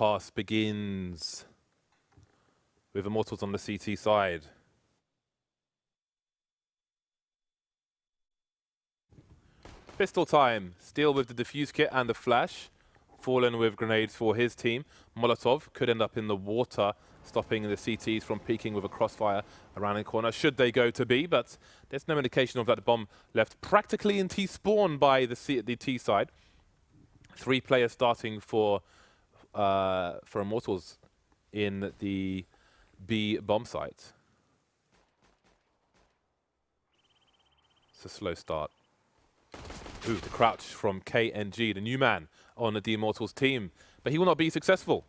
overpass begins with Immortals on the CT side. Pistol time. Steel with the defuse kit and the flash. Fallen with grenades for his team. Molotov could end up in the water, stopping the CTs from peeking with a crossfire around the corner, should they go to B, but there's no indication of that bomb left practically in T-spawn by the T side. 3 players starting for Immortals in the B bomb site. It's a slow start. Ooh, the crouch from KNG, the new man on the Immortals team, but he will not be successful.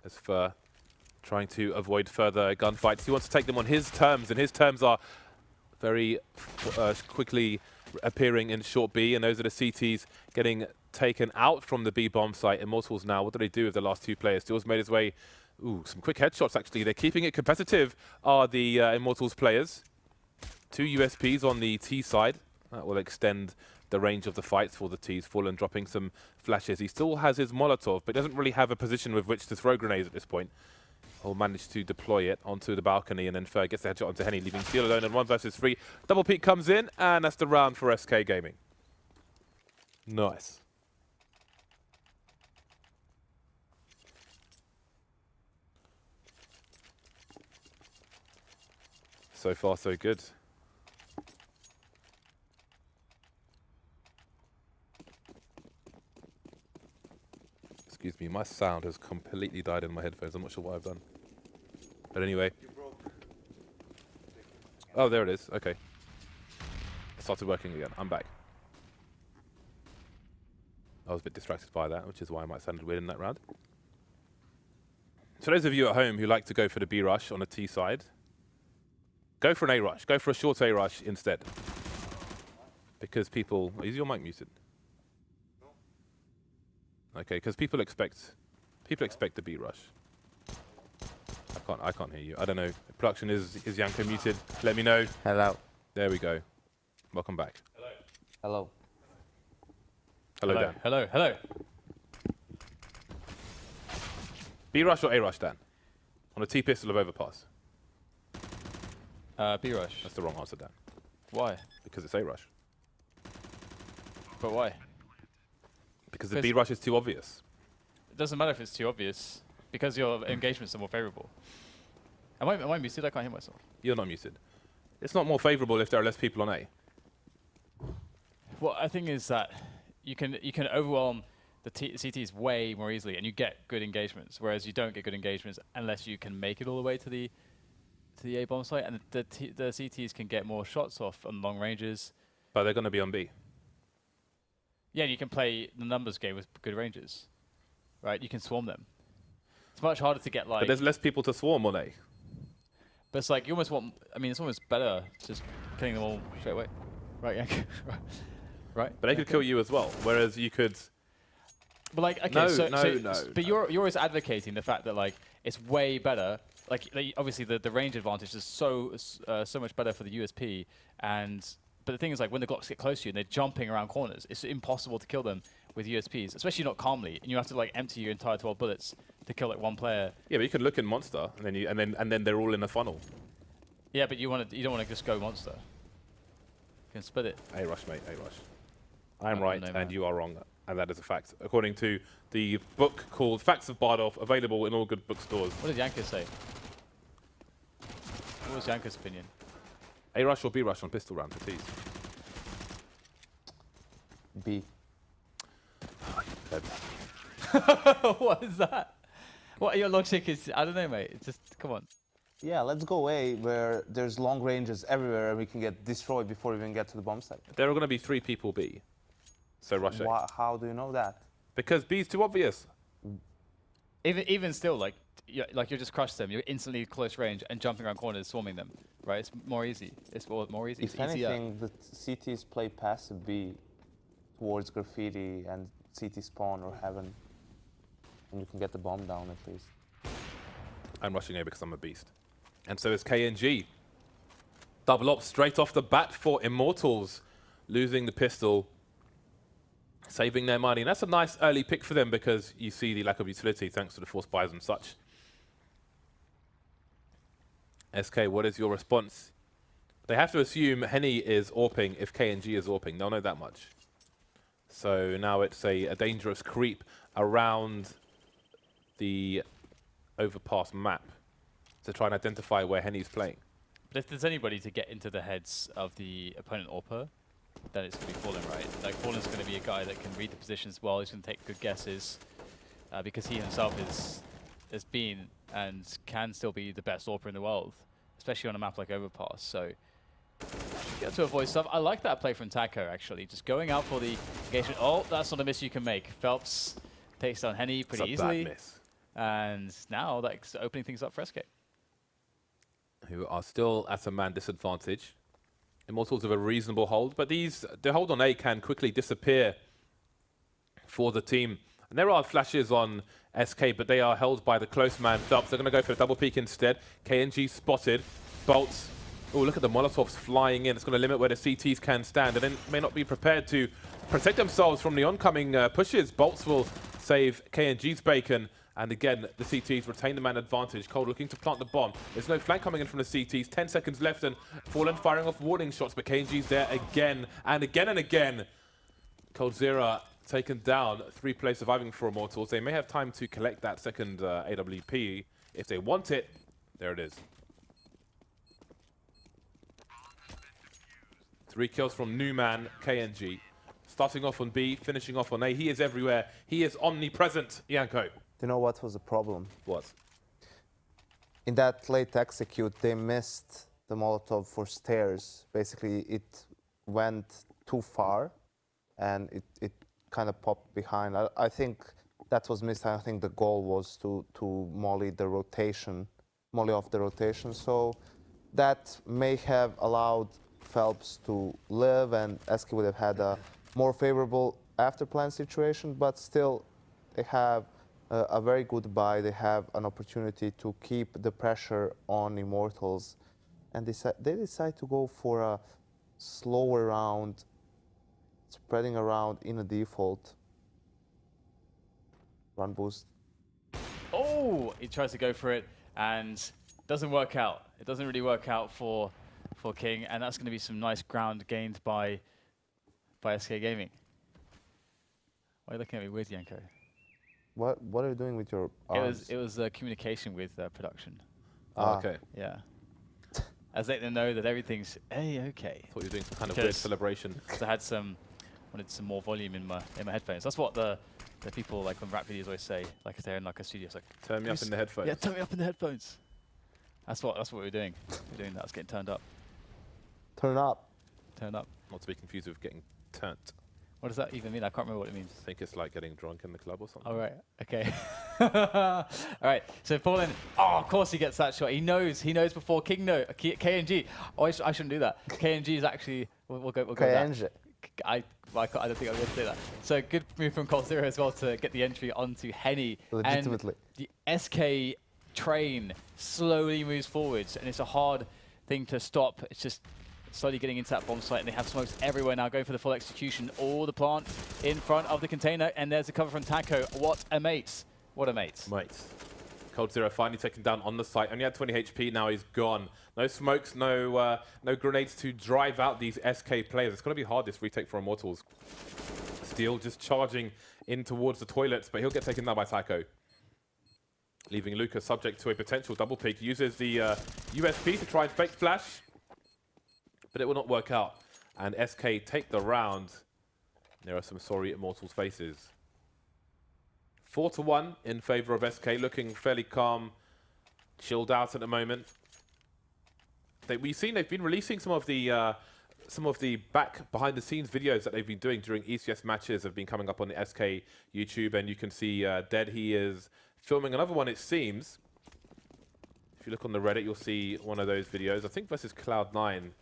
As for trying to avoid further gunfights, he wants to take them on his terms, and his terms are very quickly appearing in short B, and those are the CTs getting taken out from the B bomb site. Immortals now, what do they do with the last 2 players? Steel's made his way, ooh, some quick headshots actually. They're keeping it competitive, are the Immortals players. 2 USPs on the T side. That will extend the range of the fights for the T's. Fallen dropping some flashes. He still has his Molotov, but doesn't really have a position with which to throw grenades at this point. He'll manage to deploy it onto the balcony, and then Fer gets the headshot onto Henny, leaving Steel alone in 1 versus 3. Double peek comes in, and that's the round for SK Gaming. Nice. So far, so good. Excuse me, my sound has completely died in my headphones. I'm not sure what I've done. But anyway. Oh, there it is. Okay. It started working again. I'm back. I was a bit distracted by that, which is why I might sound weird in that round. So those of you at home who like to go for the B rush on the T side, go for an A rush. Go for a short A rush instead. Because people... Is your mic muted? Okay, because people expect the B rush. I can't hear you. I don't know. Production is Yanko muted? Let me know. Hello. There we go. Welcome back. Hello. Hello, Dan. Hello, hello. B rush or A rush, Dan? On a T pistol of overpass. B rush. That's the wrong answer, Dan. Why? Because it's A rush. But why? Because the B rush is too obvious. It doesn't matter if it's too obvious, because your engagements are more favorable. Am I muted? I can't hear myself. You're not muted. It's not more favorable if there are less people on A. Well, I think is that you can overwhelm the CTs way more easily, and you get good engagements, whereas you don't get good engagements unless you can make it all the way to the A bomb site, and the CTs can get more shots off on long ranges. But they're going to be on B. Yeah, and you can play the numbers game with good ranges, right? You can swarm them. It's much harder to get like... But there's less people to swarm on A. But it's like, you almost want... I mean, it's almost better just killing them all straight away. Right, yeah. Right? But they could kill you as well, whereas you could... But like, okay, No. But you're always advocating the fact that like, it's way better. Like obviously the range advantage is so much better for the USP, but the thing is, like, when the Glocks get close to you and they're jumping around corners, it's impossible to kill them with USPs, especially not calmly. And you have to like empty your entire 12 bullets to kill like 1 player. Yeah, but you could look in monster, and then they're all in a funnel. Yeah, but you don't want to just go monster. You can split it. A rush, mate. A rush. I am right, and you are wrong, and that is a fact, according to the book called Facts of Bardolph, available in all good bookstores. What did Yanko say? What was Yanko's opinion? A rush or B rush on pistol round for T's? B. What is that? What your logic is? I don't know, mate. It's just, come on. Yeah, let's go A, where there's long ranges everywhere and we can get destroyed before we even get to the bomb site. There are going to be 3 people B, so rush A. How do you know that? Because B's too obvious. Even still, like you just crush them. You're instantly close range and jumping around corners, swarming them. Right? It's more easy. It's more easy. If anything, the CTs play passive B towards graffiti and CT spawn or heaven, and you can get the bomb down at least. I'm rushing A because I'm a beast. And so is KNG. Double up straight off the bat for Immortals, losing the pistol saving their money. And that's a nice early pick for them because you see the lack of utility thanks to the force buys and such. SK, what is your response? They have to assume Henny is AWPing if KNG is AWPing. They'll know that much. So now it's a dangerous creep around the overpass map to try and identify where Henny's playing. But if there's anybody to get into the heads of the opponent AWPer, then it's going to be Fallen, right? Like, Fallen's going to be a guy that can read the positions well. He's going to take good guesses because he himself has been and can still be the best AWPer in the world, especially on a map like Overpass. So, get to avoid stuff. I like that play from Taco, actually. Just going out for the engagement. Oh, that's not a miss you can make. Phelps takes down Henny pretty easily. Bad miss. And now that's opening things up for SK. Who are still at a man disadvantage. Immortals have a reasonable hold, but the hold on A can quickly disappear for the team. And there are flashes on SK, but they are held by the close man Phelps. They're going to go for a double peek instead. KNG spotted. Bolts. Oh, look at the Molotovs flying in. It's going to limit where the CTs can stand, and then may not be prepared to protect themselves from the oncoming pushes. Bolts will save KNG's bacon. And again, the CTs retain the man advantage. Cold looking to plant the bomb. There's no flank coming in from the CTs. 10 seconds left and Fallen firing off warning shots, but KNG's there again and again and again. coldzera taken down. 3 players surviving for Immortals. They may have time to collect that second AWP if they want it. There it is. 3 kills from new man, KNG. Starting off on B, finishing off on A. He is everywhere. He is omnipresent, Yanko. You know what was the problem? What? In that late execute, they missed the Molotov for stairs. Basically, it went too far, and it kind of popped behind. I think that was missed. I think the goal was to molly the rotation, molly off the rotation. So that may have allowed Phelps to live, and SK would have had a more favorable after-plan situation, but still they have a very good buy. They have an opportunity to keep the pressure on Immortals, and they decide to go for a slower round, spreading around in a default. Run boost. Oh, he tries to go for it and doesn't work out. It doesn't really work out for King, and that's going to be some nice ground gained by SK Gaming. Why are you looking at me weird, Yanko? What are you doing with your arms? It was communication with production. Okay. Yeah. As letting them know that everything's okay. Thought you were doing some kind of weird celebration. Because I wanted some more volume in my headphones. That's what the people like on rap videos always say. Like if they're in like a studio, it's like Turn me up in the headphones. Yeah, turn me up in the headphones. That's what we're doing. We're doing that. It's getting turned up. Turn up. Turn up. Not to be confused with getting turned. What does that even mean? I can't remember what it means. I think it's like getting drunk in the club or something. All right. Okay. All right. So Fallen. Oh, of course he gets that shot. He knows before King KNG. Oh, I shouldn't do that. KNG is actually. We'll go. KNG. With that. I don't think I'm going to say that. So good move from coldzera as well to get the entry onto Henny. Legitimately. And the SK train slowly moves forwards, and it's a hard thing to stop. It's just slowly getting into that bomb site, and they have smokes everywhere now, going for the full execution. All the plant in front of the container, and there's a cover from Taco. What a mate. What a mate. Mates. coldzera finally taken down on the site. Only had 20 HP, now he's gone. No smokes, no grenades to drive out these SK players. It's going to be hard, this retake for Immortals. Steel just charging in towards the toilets, but he'll get taken down by Taco. Leaving Luca subject to a potential double peek. Uses the USP to try and fake flash, but it will not work out. And SK take the round. There are some sorry Immortals faces. 4-1 in favor of SK, looking fairly calm, chilled out at the moment. We've seen they've been releasing some of the back behind the scenes videos that they've been doing during ECS matches have been coming up on the SK YouTube, and you can see Dead, he is filming another one, it seems. If you look on the Reddit, you'll see one of those videos. I think versus Cloud9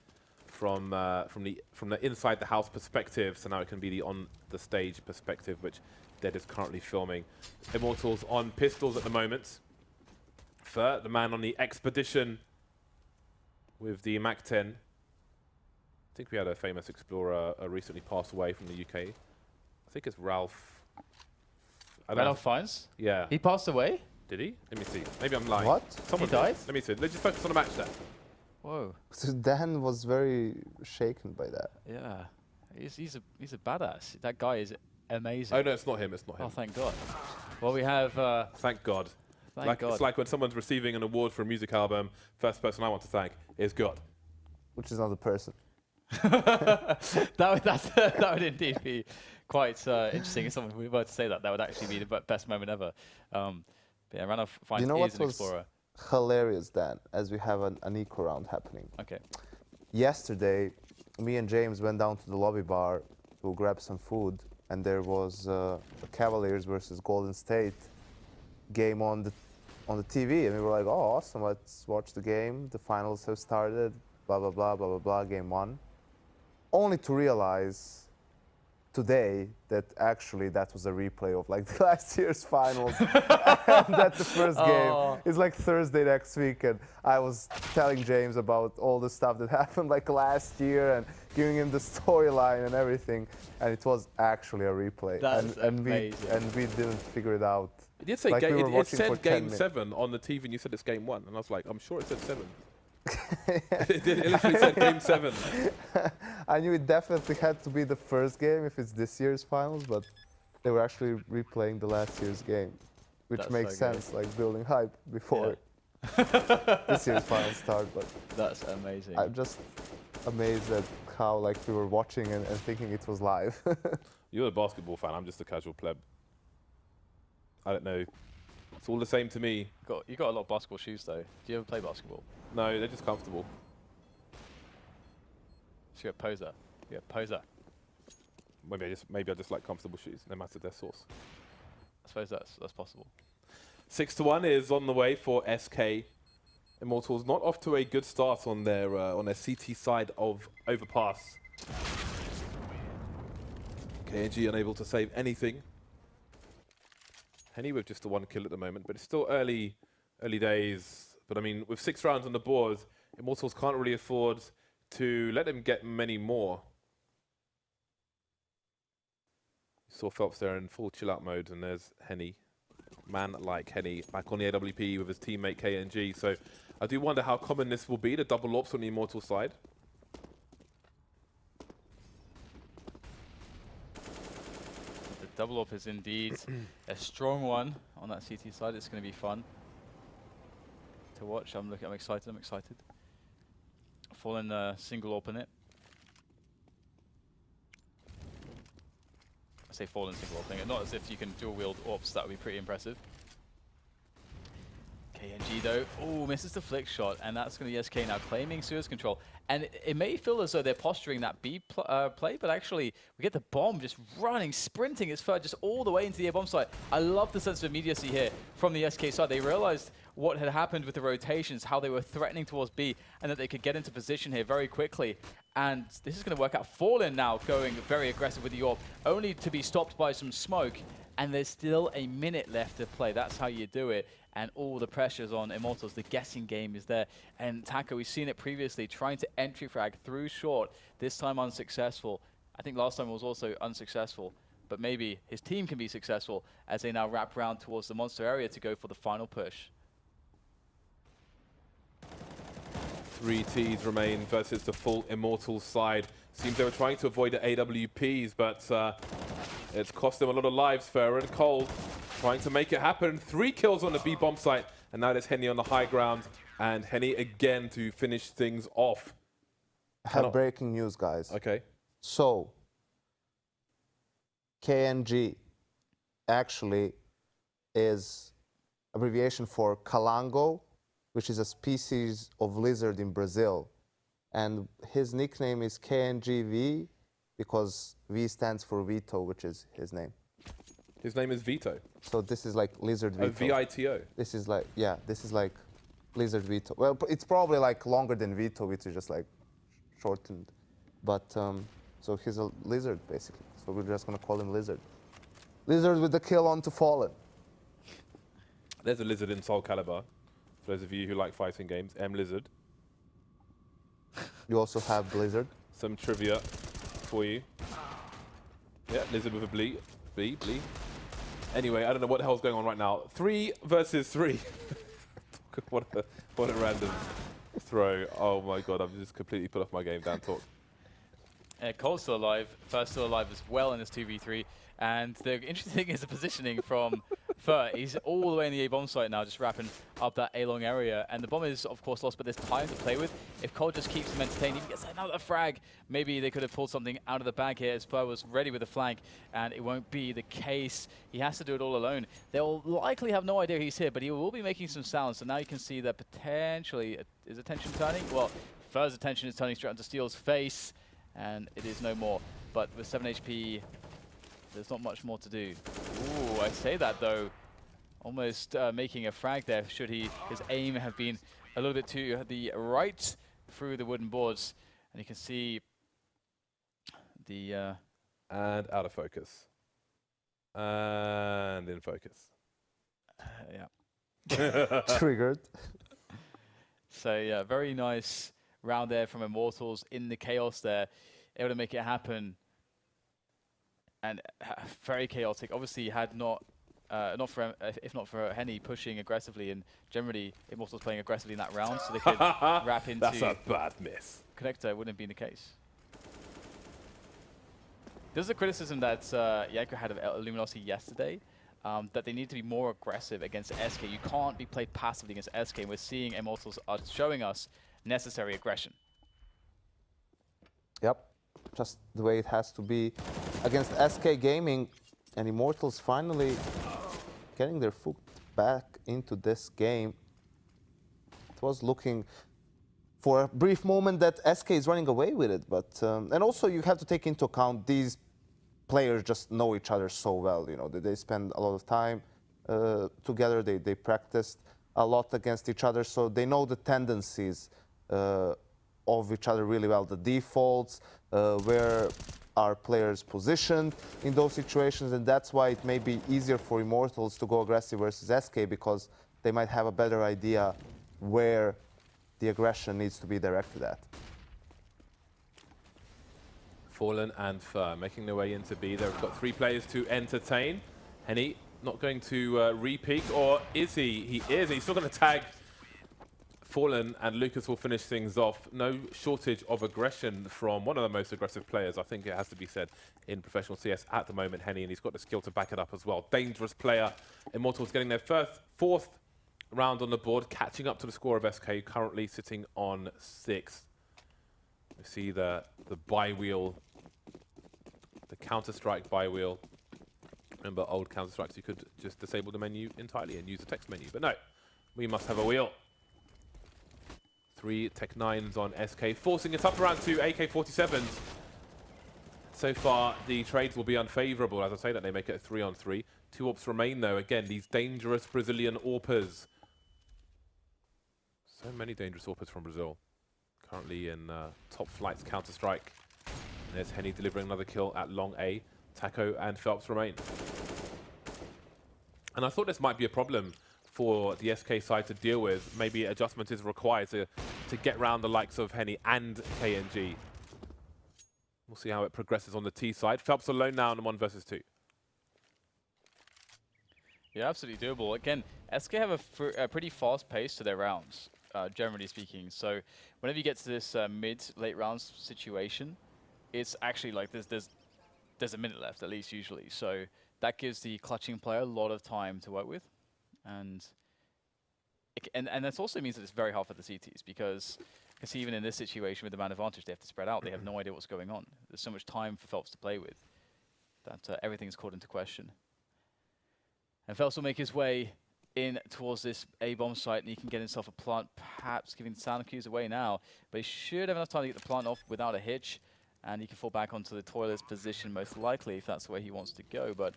from the inside the house perspective, so now it can be the on the stage perspective, which Dead is currently filming. Immortals on pistols at the moment. Fur, the man on the expedition with the Mac 10. I think we had a famous explorer recently pass away from the UK. I think it's Ralph. I don't Randolph Fines? Yeah. He passed away? Did he? Let me see. Maybe I'm lying. What? Someone He died? Let me see. Let's just focus on the match there. Whoa. So Dan was very shaken by that. Yeah. He's a badass. That guy is amazing. Oh no, it's not him. It's not him. Oh, thank God. Well, we have... Thank God. Thank God. It's like when someone's receiving an award for a music album, first person I want to thank is God. Which is not a person. that would indeed be quite interesting. If someone were to say that, that would actually be the best moment ever. But yeah, Randolph Fines You know is what an was explorer. hilarious, Dan, as we have an eco round happening. Okay. Yesterday, me and James went down to the lobby bar to grab some food, and there was a Cavaliers versus Golden State game on the TV, and we were like, "Oh, awesome! Let's watch the game. The finals have started. Blah blah blah blah blah blah. Game 1." Only to realize today that actually that was a replay of like the last year's finals, and that the first game is like Thursday next week. And I was telling James about all the stuff that happened like last year and giving him the storyline and everything, and it was actually a replay. That's and amazing. we didn't figure it out. It did say Like we were it watching said for 10 game minutes. 7 on the TV, and you said it's game 1, and I was like, I'm sure it said 7. It literally said game 7. I knew it definitely had to be the first game if it's this year's finals, but they were actually replaying the last year's game, which That's makes so good. sense, like building hype before this year's finals start. But That's amazing. I'm just amazed at how like we were watching and thinking it was live. You're a basketball fan. I'm just a casual pleb. I don't know. It's all the same to me. You got a lot of basketball shoes though. Do you ever play basketball? No, they're just comfortable. So you're a poser. You're a poser. Maybe I just like comfortable shoes, no matter their source. I suppose that's possible. 6-1 is on the way for SK. Immortals not off to a good start on their CT side of Overpass. KNG unable to save anything. Henny with just the 1 kill at the moment, but it's still early days. But I mean, with 6 rounds on the board, Immortals can't really afford to let them get many more. You saw Phelps there in full chill out mode, and there's Henny. Man like Henny back on the AWP with his teammate KNG. So I do wonder how common this will be, the double ops on the Immortal side. The double up is indeed a strong one on that CT side. It's going to be fun to watch. I'm excited. I'm excited. Fallen single open it. I say fallen single opening it, not as if you can dual wield ops. That would be pretty impressive. KNG though, oh, misses the flick shot, and that's going to be SK now claiming Suez control. And it may feel as though they're posturing that B play, but actually we get the bomb just running, sprinting its third just all the way into the A bomb site. I love the sense of immediacy here from the SK side. They realized what had happened with the rotations, how they were threatening towards B, and that they could get into position here very quickly. And this is going to work out. Fallen now going very aggressive with the AWP, only to be stopped by some smoke. And there's still a minute left to play. That's how you do it. And all the pressure's on Immortals. The guessing game is there. And Taka, we've seen it previously, trying to entry frag through short. This time unsuccessful. I think last time was also unsuccessful. But maybe his team can be successful as they now wrap around towards the monster area to go for the final push. 3 Ts remain versus the full Immortals side. Seems they were trying to avoid the AWPs, but it's cost them a lot of lives. Fair and Cole trying to make it happen. 3 kills on the B bomb site, and now there's Henny on the high ground, and Henny again to finish things off. I have breaking news, guys. Okay. So, KNG actually is abbreviation for Calango, which is a species of lizard in Brazil. And his nickname is KNGV because V stands for Vito, which is his name. His name is Vito. So this is like lizard Vito. V-I-T-O. This is like, yeah, this is like lizard Vito. Well, it's probably like longer than Vito, which is just like shortened. But so he's a lizard basically. So we're just gonna call him Lizard. Lizard with the kill on to Fallen. There's a lizard in Soul Calibur. For those of you who like fighting games, M-Lizard. You also have Blizzard. Some trivia for you. Yeah, Lizard with a blee. Anyway, I don't know what the hell's going on right now. 3 versus 3. what a random throw. Oh my god, I've just completely put off my game down talk. Cole's still alive. First still alive as well in this 2v3. And the interesting thing is the positioning from Fur. He's all the way in the A-bomb site now, just wrapping up that A-long area. And the bomb is, of course, lost, but there's time to play with. If Cole just keeps him entertained, he gets another frag. Maybe they could have pulled something out of the bag here as Fur was ready with the flank, and it won't be the case. He has to do it all alone. They'll likely have no idea he's here, but he will be making some sounds. So now you can see that potentially, is attention turning? Well, Fur's attention is turning straight onto Steel's face, and it is no more. But with 7 HP, there's not much more to do. Ooh, I say that though. Almost making a frag there, should his aim have been a little bit to the right through the wooden boards. And you can see the... and out of focus. And in focus. Yeah. Triggered. So yeah, very nice round there from Immortals in the chaos there. Able to make it happen. And very chaotic. Obviously, had not if not for Henny pushing aggressively, and generally Immortals playing aggressively in that round, so they could wrap into. That's a bad miss. Connector, wouldn't have been the case. There's a criticism that Yanko had of Luminosity yesterday, that they need to be more aggressive against SK. You can't be played passively against SK, and we're seeing Immortals are showing us necessary aggression. Yep, just the way it has to be against SK Gaming, and Immortals finally getting their foot back into this game. It was looking for a brief moment that SK is running away with it, but and also you have to take into account these players just know each other so well. You know, they spend a lot of time together. They practiced a lot against each other, so they know the tendencies of each other really well, the defaults, where are players positioned in those situations, and that's why it may be easier for Immortals to go aggressive versus SK, because they might have a better idea where the aggression needs to be directed at. Fallen and Fur making their way into B. They've got 3 players to entertain. Henny not going to re-peek, or is he? He is. He's still going to tag Fallen, and Lucas will finish things off. No shortage of aggression from one of the most aggressive players, I think it has to be said, in professional CS at the moment, Henny, and he's got the skill to back it up as well. Dangerous player. Immortals getting their fourth round on the board, catching up to the score of SK, currently sitting on 6. We see the buy wheel, the Counter-Strike buy wheel. Remember old Counter-Strikes, you could just disable the menu entirely and use the text menu, but no, we must have a wheel. 3 Tech 9s on SK, forcing it up around 2 AK-47s. So far, the trades will be unfavorable. As I say that, they make it a 3-on-3. 2 AWPs remain, though. Again, these dangerous Brazilian AWPers. So many dangerous AWPers from Brazil. Currently in top flights Counter-Strike. There's Henny delivering another kill at long A. Taco and Phelps remain. And I thought this might be a problem for the SK side to deal with. Maybe adjustment is required to get round the likes of Henny and KNG. We'll see how it progresses on the T side. Phelps alone now in 1 versus 2. Yeah, absolutely doable. Again, SK have a pretty fast pace to their rounds, generally speaking. So whenever you get to this mid-late rounds situation, it's actually like there's a minute left at least usually. So that gives the clutching player a lot of time to work with. And that also means that it's very hard for the CTs, because even in this situation with the man advantage, they have to spread out. They have no idea what's going on. There's so much time for Phelps to play with that everything's called into question. And Phelps will make his way in towards this A-bomb site, and he can get himself a plant, perhaps giving the sound cues away now. But he should have enough time to get the plant off without a hitch, and he can fall back onto the toilet's position most likely if that's where he wants to go. But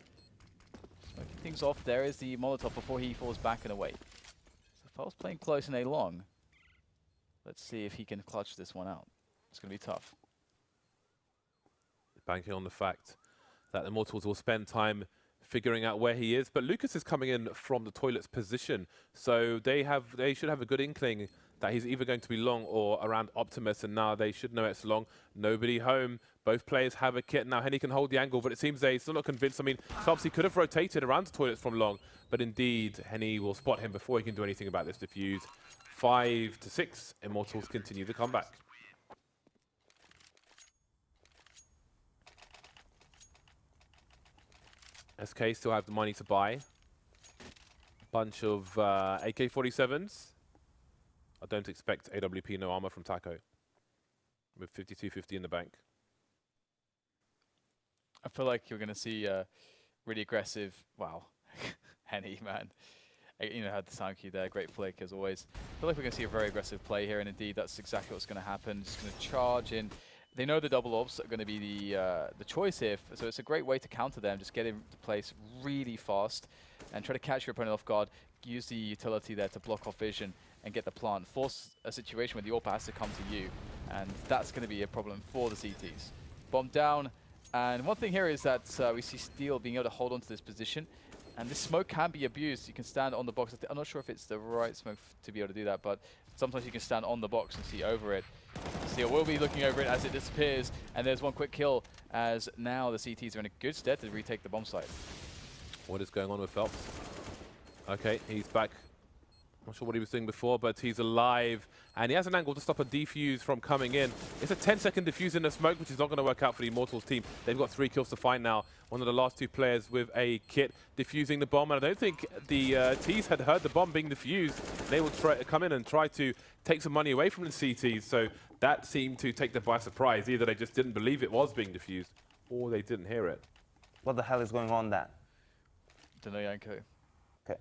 smoking things off, there is the Molotov before he falls back and away. So Phelps playing close in A long. Let's see if he can clutch this one out. It's going to be tough. Banking on the fact that the Immortals will spend time figuring out where he is, but Lucas is coming in from the toilet's position, so they should have a good inkling that he's either going to be long or around Optimus, and now they should know it's long. Nobody home. Both players have a kit. Now Henny can hold the angle, but it seems they're still not convinced. I mean, Topsy could have rotated around the toilets from long, but indeed, Henny will spot him before he can do anything about this defuse. 5-6, Immortals continue the comeback. SK still have the money to buy. Bunch of AK-47s. I don't expect AWP no armor from Taco. With 5250 in the bank. I feel like you're going to see really aggressive. Wow, Henny, man. You know, had the sound cue there. Great flick as always. I feel like we're going to see a very aggressive play here, and indeed, that's exactly what's going to happen. Just going to charge in. They know the double orbs are going to be the choice here, so it's a great way to counter them. Just get into place really fast and try to catch your opponent off guard. Use the utility there to block off vision and get the plant. Force a situation where the AWP has to come to you, and that's going to be a problem for the CTs. Bomb down, and one thing here is that we see Steel being able to hold on to this position, and this smoke can be abused. You can stand on the box. I'm not sure if it's the right smoke to be able to do that, but sometimes you can stand on the box and see over it. Steel will be looking over it as it disappears, and there's one quick kill, as now the CTs are in a good stead to retake the bomb site. What is going on with Phelps? Okay, he's back. Not sure what he was doing before, but he's alive. And he has an angle to stop a defuse from coming in. It's a 10-second defuse in the smoke, which is not going to work out for the Immortals team. They've got 3 kills to find now. One of the last 2 players with a kit defusing the bomb. And I don't think the T's had heard the bomb being defused. They will try to come in and try to take some money away from the CTs. So that seemed to take them by surprise. Either they just didn't believe it was being defused, or they didn't hear it. What the hell is going on there? Don't know, Yanko. Okay.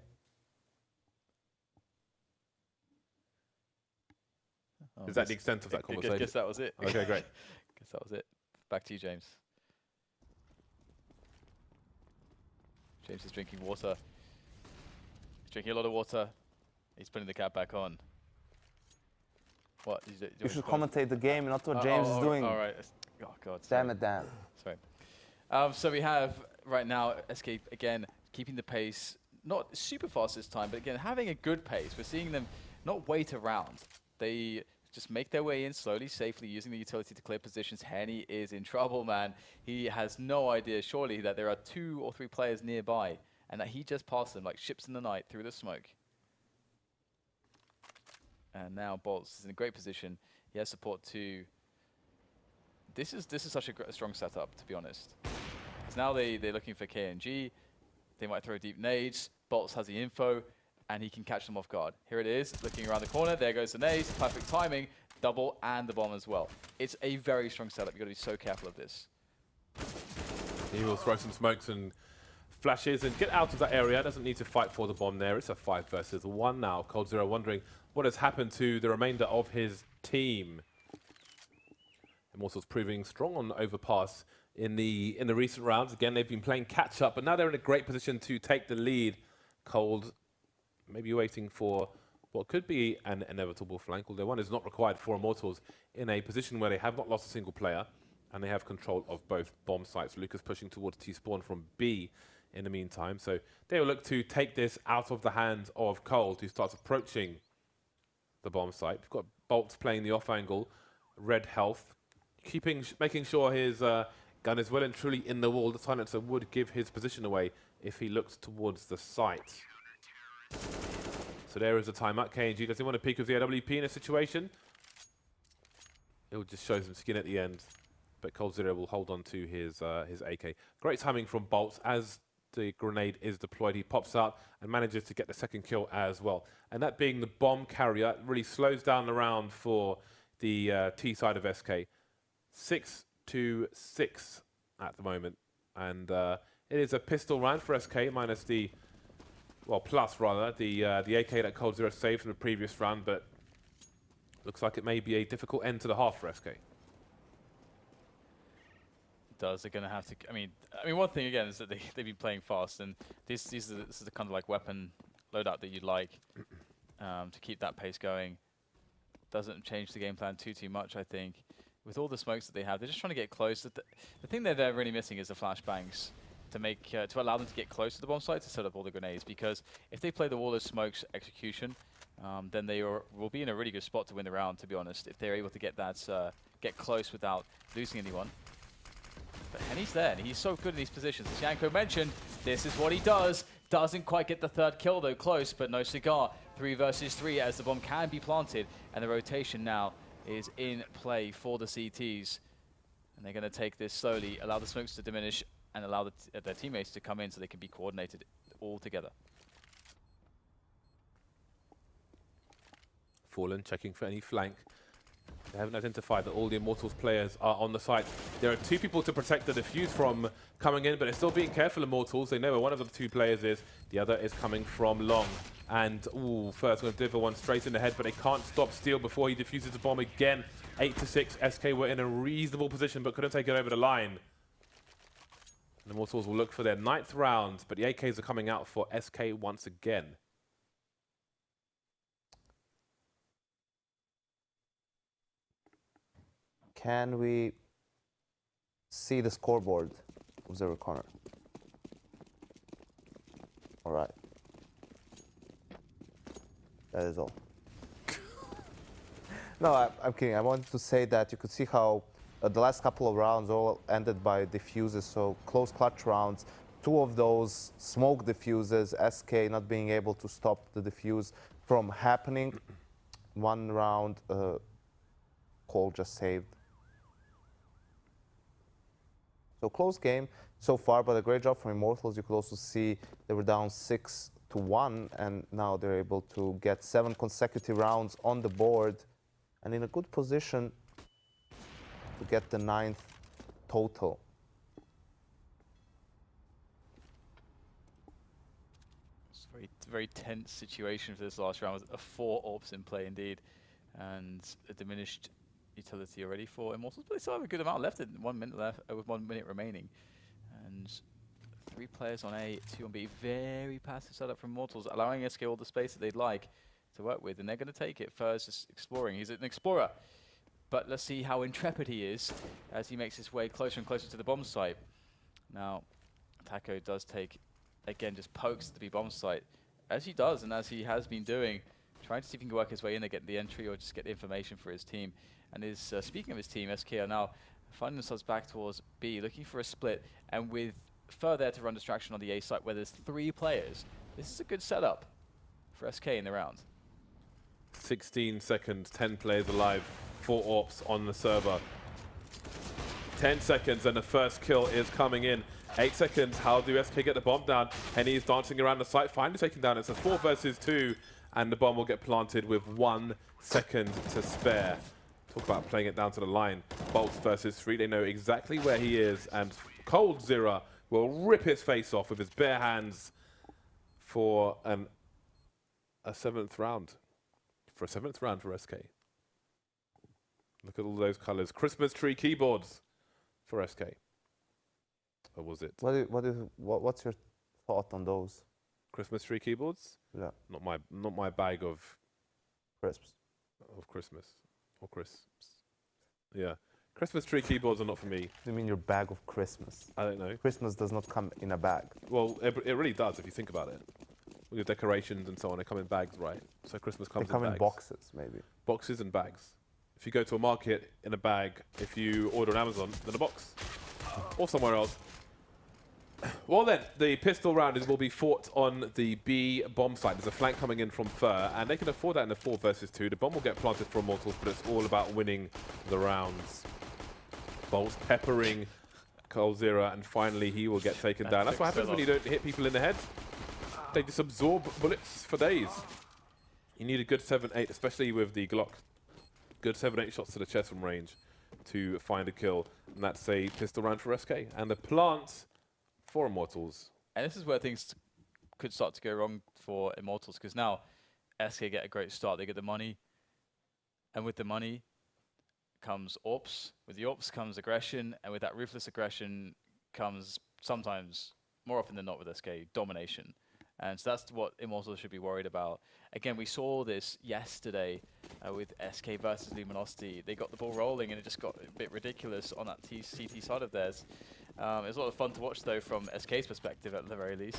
Oh, Is that the extent of that conversation? Guess that was it. Okay, great. Guess that was it. Back to you, James. James is drinking water. He's drinking a lot of water. He's putting the cap back on. What? You should commentate the game, not what James is doing. All right. Oh, God. Damn it, Dan. Sorry. So we have, right now, SK, again, keeping the pace. Not super fast this time, but again, having a good pace. We're seeing them not wait around. They just make their way in slowly, safely, using the utility to clear positions. Henny is in trouble, man. He has no idea, surely, that there are 2 or 3 players nearby, and that he just passed them like ships in the night through the smoke. And now Bolts is in a great position. He has support too. This is such a strong setup, to be honest. Because now they're looking for KNG. They might throw deep nades. Bolts has the info, and he can catch them off guard. Here it is, looking around the corner. There goes the nades. Perfect timing. Double and the bomb as well. It's a very strong setup. You've got to be so careful of this. He will throw some smokes and flashes and get out of that area. Doesn't need to fight for the bomb there. It's a 5 versus 1 now. coldzera wondering what has happened to the remainder of his team. Immortals proving strong on overpass in the recent rounds. Again, they've been playing catch up, but now they're in a great position to take the lead. Cold maybe waiting for what could be an inevitable flank, although one is not required for Immortals in a position where they have not lost a single player and they have control of both bomb sites. Lucas pushing towards T-spawn from B in the meantime. So they will look to take this out of the hands of Cold, who starts approaching the bomb site. We've got Bolts playing the off angle, red health, making sure his gun is well and truly in the wall. The silencer would give his position away if he looks towards the site. So there is a timeout. KNG, does he want to peek with the AWP in a situation? It will just show some skin at the end, but coldzera will hold on to his AK. Great timing from Bolts as the grenade is deployed. He pops out and manages to get the second kill as well. And that being the bomb carrier, really slows down the round for the T side of SK. 6-6 at the moment. And it is a pistol round for SK, minus the, well, plus rather, the AK that coldzera saved from the previous round, but looks like it may be a difficult end to the half for SK. They're going to have to. I mean, one thing again is that they've been playing fast, and this is the kind of like weapon loadout that you'd like to keep that pace going. Doesn't change the game plan too much, I think. With all the smokes that they have, they're just trying to get close. The thing that they're really missing is the flashbangs to make to allow them to get close to the bomb site to set up all the grenades. Because if they play the wall of smokes execution, then they will be in a really good spot to win the round, to be honest, if they're able to get that get close without losing anyone. But Henny's there, and he's so good in these positions. As Yanko mentioned, this is what he does. Doesn't quite get the third kill, though, close, but no cigar. 3 versus 3 as the bomb can be planted, and the rotation now is in play for the CTs. And they're going to take this slowly, allow the smokes to diminish, and allow their teammates to come in so they can be coordinated all together. Fallen checking for any flank. They haven't identified that all the Immortals players are on the site. There are 2 people to protect the defuse from coming in, but they're still being careful, Immortals. They know where one of the 2 players is. The other is coming from long. And, ooh, first going to deliver one straight in the head, but they can't stop Steel before he defuses the bomb again. 8-6. SK were in a reasonable position, but couldn't take it over the line. And Immortals will look for their 9th round, but the AKs are coming out for SK once again. Can we see the scoreboard? Observer corner. All right. That is all. No, I'm kidding. I wanted to say that you could see how the last couple of rounds all ended by defuses, so close clutch rounds. 2 of those smoke defuses, SK not being able to stop the defuse from happening. 1 round, Cole just saved. So close game so far, but a great job from Immortals. You could also see they were down 6-1, and now they're able to get 7 consecutive rounds on the board and in a good position to get the 9th total. It's a very tense situation for this last round with 4 AWPs in play indeed, and a diminished utility already for Immortals, but they still have a good amount left. 1 minute left, with 1 minute remaining, and 3 players on A, 2 on B. Very passive setup from Immortals, allowing SK all the space that they'd like to work with, and they're going to take it. Furs just exploring. He's an explorer, but let's see how intrepid he is as he makes his way closer and closer to the bomb site. Now, Taco does take, again, just pokes to the bomb site, as he does and as he has been doing, trying to see if he can work his way in and get the entry or just get the information for his team. And is speaking of his team, SK are now finding themselves back towards B, looking for a split, and with Fur there to run distraction on the A site where there's 3 players. This is a good setup for SK in the round. 16 seconds, 10 players alive, 4 AWPs on the server. 10 seconds and the first kill is coming in. 8 seconds, how do SK get the bomb down? Henny is dancing around the site, finally taken down. It's a 4 versus 2, and the bomb will get planted with 1 second to spare. Talk about playing it down to the line. Bolts versus 3, they know exactly where he is, and Cold Zera will rip his face off with his bare hands for a 7th round. For a 7th round for SK. Look at all those colors. Christmas tree keyboards for SK. Or was it? What's your thought on those? Christmas tree keyboards? Yeah. Not my bag of Crisps. Of Christmas. Or crisps. Yeah. Christmas tree keyboards are not for me. What do you mean your bag of Christmas? I don't know. Christmas does not come in a bag. Well, it really does if you think about it. With your decorations and so on, they come in bags, right? So Christmas comes in bags. They come in boxes, maybe. Boxes and bags. If you go to a market in a bag, if you order on Amazon, then a box. Or somewhere else. Well then, the pistol round will be fought on the B bomb site. There's a flank coming in from Fur, and they can afford that in the 4 versus 2. The bomb will get planted for Immortals, but it's all about winning the rounds. Bolts peppering Cold Zera, and finally he will get taken down. That's what happens when you don't hit people in the head. They just absorb bullets for days. You need a good 7-8, especially with the Glock. Good 7-8 shots to the chest from range to find a kill. And that's a pistol round for SK. And the plant for Immortals. And this is where things could start to go wrong for Immortals, because now SK get a great start. They get the money, and with the money comes AWPs. With the AWPs comes aggression, and with that ruthless aggression comes sometimes, more often than not with SK, domination. And so that's what Immortals should be worried about. Again, we saw this yesterday with SK versus Luminosity. They got the ball rolling, and it just got a bit ridiculous on that CT side of theirs. It was a lot of fun to watch, though, from SK's perspective, at the very least.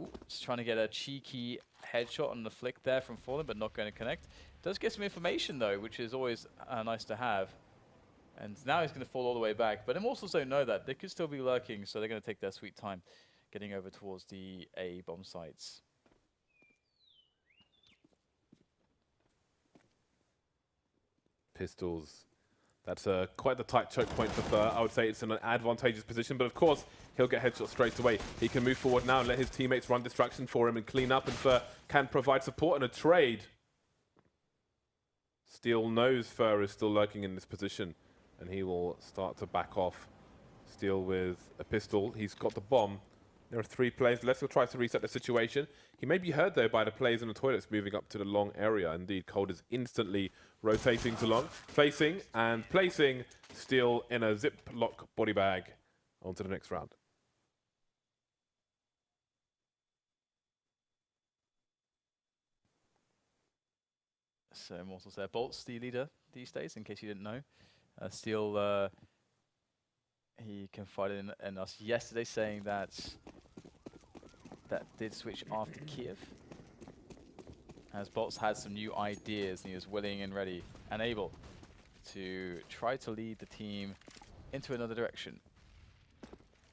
Ooh, just trying to get a cheeky headshot on the flick there from Fallen, but not going to connect. Does get some information though, which is always nice to have. And now he's going to fall all the way back. But Immortals don't know that. They could still be lurking, so they're going to take their sweet time getting over towards the A bomb sites. Pistols. That's quite the tight choke point for Thur. I would say it's in an advantageous position, but of course, he'll get headshots straight away. He can move forward now and let his teammates run distraction for him and clean up, and Thur can provide support and a trade. Steel knows Thur is still lurking in this position, and he will start to back off. Steel with a pistol. He's got the bomb. There are 3 players left. He'll try to reset the situation. He may be heard, though, by the players in the toilets moving up to the long area. Indeed, Cold is instantly rotating to long, facing and placing Steel in a ziplock body bag onto the next round. So Immortals there. Bolt's the leader these days, in case you didn't know. Steel, he confided in us yesterday saying that did switch after Kiev. As Bolt's had some new ideas, and he was willing and ready and able to try to lead the team into another direction.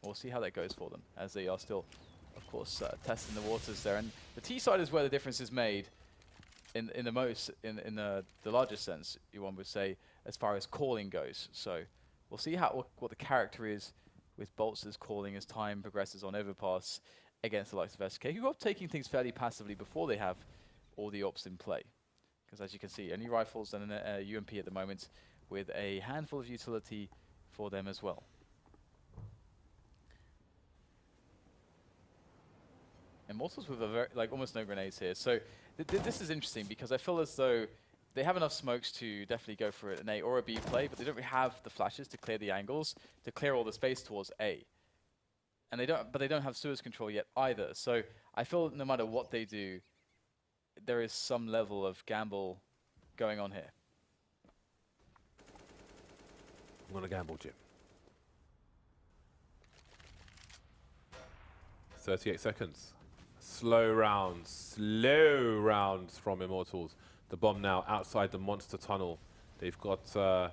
We'll see how that goes for them, as they are still, of course, testing the waters there. And the T side is where the difference is made in the largest sense, one would say, as far as calling goes. So we'll see what the character is with Bolt's calling as time progresses on Overpass against the likes of SK, who are taking things fairly passively before they have all the ops in play. Because as you can see, only rifles and a UMP at the moment, with a handful of utility for them as well. Immortals with a very, almost no grenades here. So this is interesting because I feel as though they have enough smokes to definitely go for an A or a B play, but they don't really have the flashes to clear the angles, to clear all the space towards A. And they don't have sewers control yet either. So I feel no matter what they do, there is some level of gamble going on here. I'm going to gamble, Jim. 38 seconds. Slow rounds from Immortals. The bomb now outside the monster tunnel. They've got a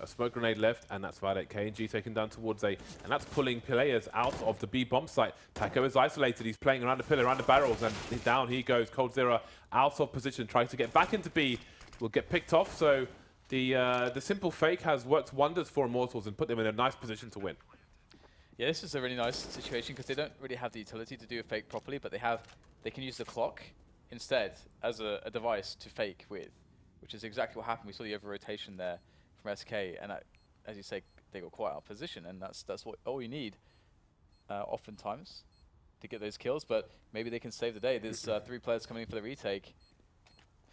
smoke grenade left, and that's about it. KNG taken down towards A, and that's pulling players out of the B bomb site. Taco is isolated. He's playing around the pillar, around the barrels, and down he goes. Cold Zero out of position, trying to get back into B. Will get picked off, so the simple fake has worked wonders for Immortals and put them in a nice position to win. Yeah, this is a really nice situation because they don't really have the utility to do a fake properly, but they can use the clock instead as a device to fake with, which is exactly what happened. We saw the over-rotation there from SK, and as you say, they got quite out of position, and that's what all you need oftentimes to get those kills, but maybe they can save the day. There's 3 players coming in for the retake.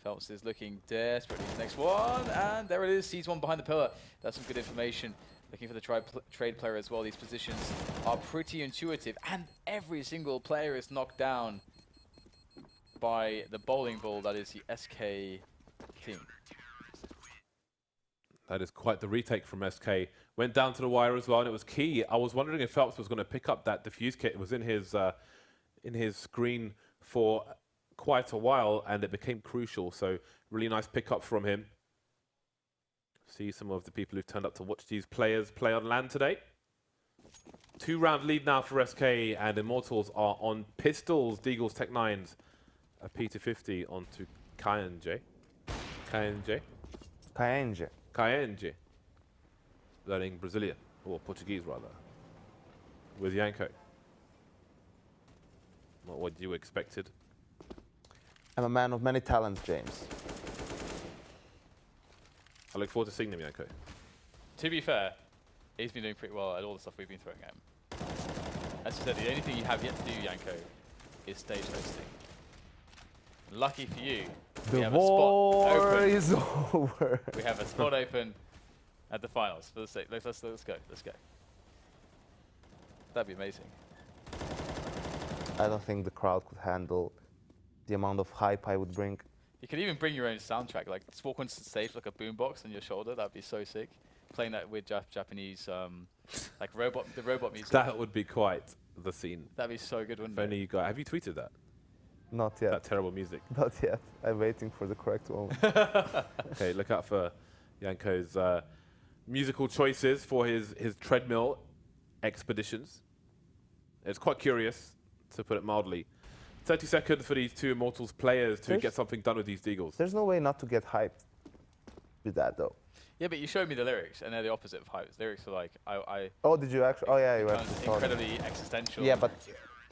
Phelps is looking desperately. Next one, and there it is. Sees one behind the pillar. That's some good information. Looking for the trade player as well. These positions are pretty intuitive, and every single player is knocked down by the bowling ball that is the SK team. That is quite the retake from SK. Went down to the wire as well, and it was key. I was wondering if Phelps was going to pick up that defuse kit. It was in his screen for quite a while, and it became crucial. So really nice pickup from him. See some of the people who've turned up to watch these players play on LAN today. 2-round lead now for SK, and Immortals are on pistols. Deagle's Tech 9s, a P250 onto KNG. Learning Brazilian, or Portuguese rather, with Yanko. Not what you expected. I'm a man of many talents, James. I look forward to seeing them, Yanko. To be fair, he's been doing pretty well at all the stuff we've been throwing at him. As you said, the only thing you have yet to do, Yanko, is stage hosting. Lucky for you, we have a spot open. Is over. We have a spot open at the finals. For the sake, let's go. That'd be amazing. I don't think the crowd could handle the amount of hype I would bring. You could even bring your own soundtrack, like walk on stage like a boombox on your shoulder. That'd be so sick. Playing that with Japanese, like the robot music. That would be quite the scene. That'd be so good, wouldn't If it? only you got. Have you tweeted that? Not yet. That terrible music. Not yet. I'm waiting for the correct moment. Okay, look out for Janko's musical choices for his treadmill expeditions. It's quite curious, to put it mildly. 30 seconds for these two Immortals players to get something done with these Deagles. There's no way not to get hyped with that, though. Yeah, but you showed me the lyrics, and they're the opposite of hype. The lyrics are like, Oh, did you actually? Oh, yeah, you kind actually of saw them. incredibly existential. Yeah, but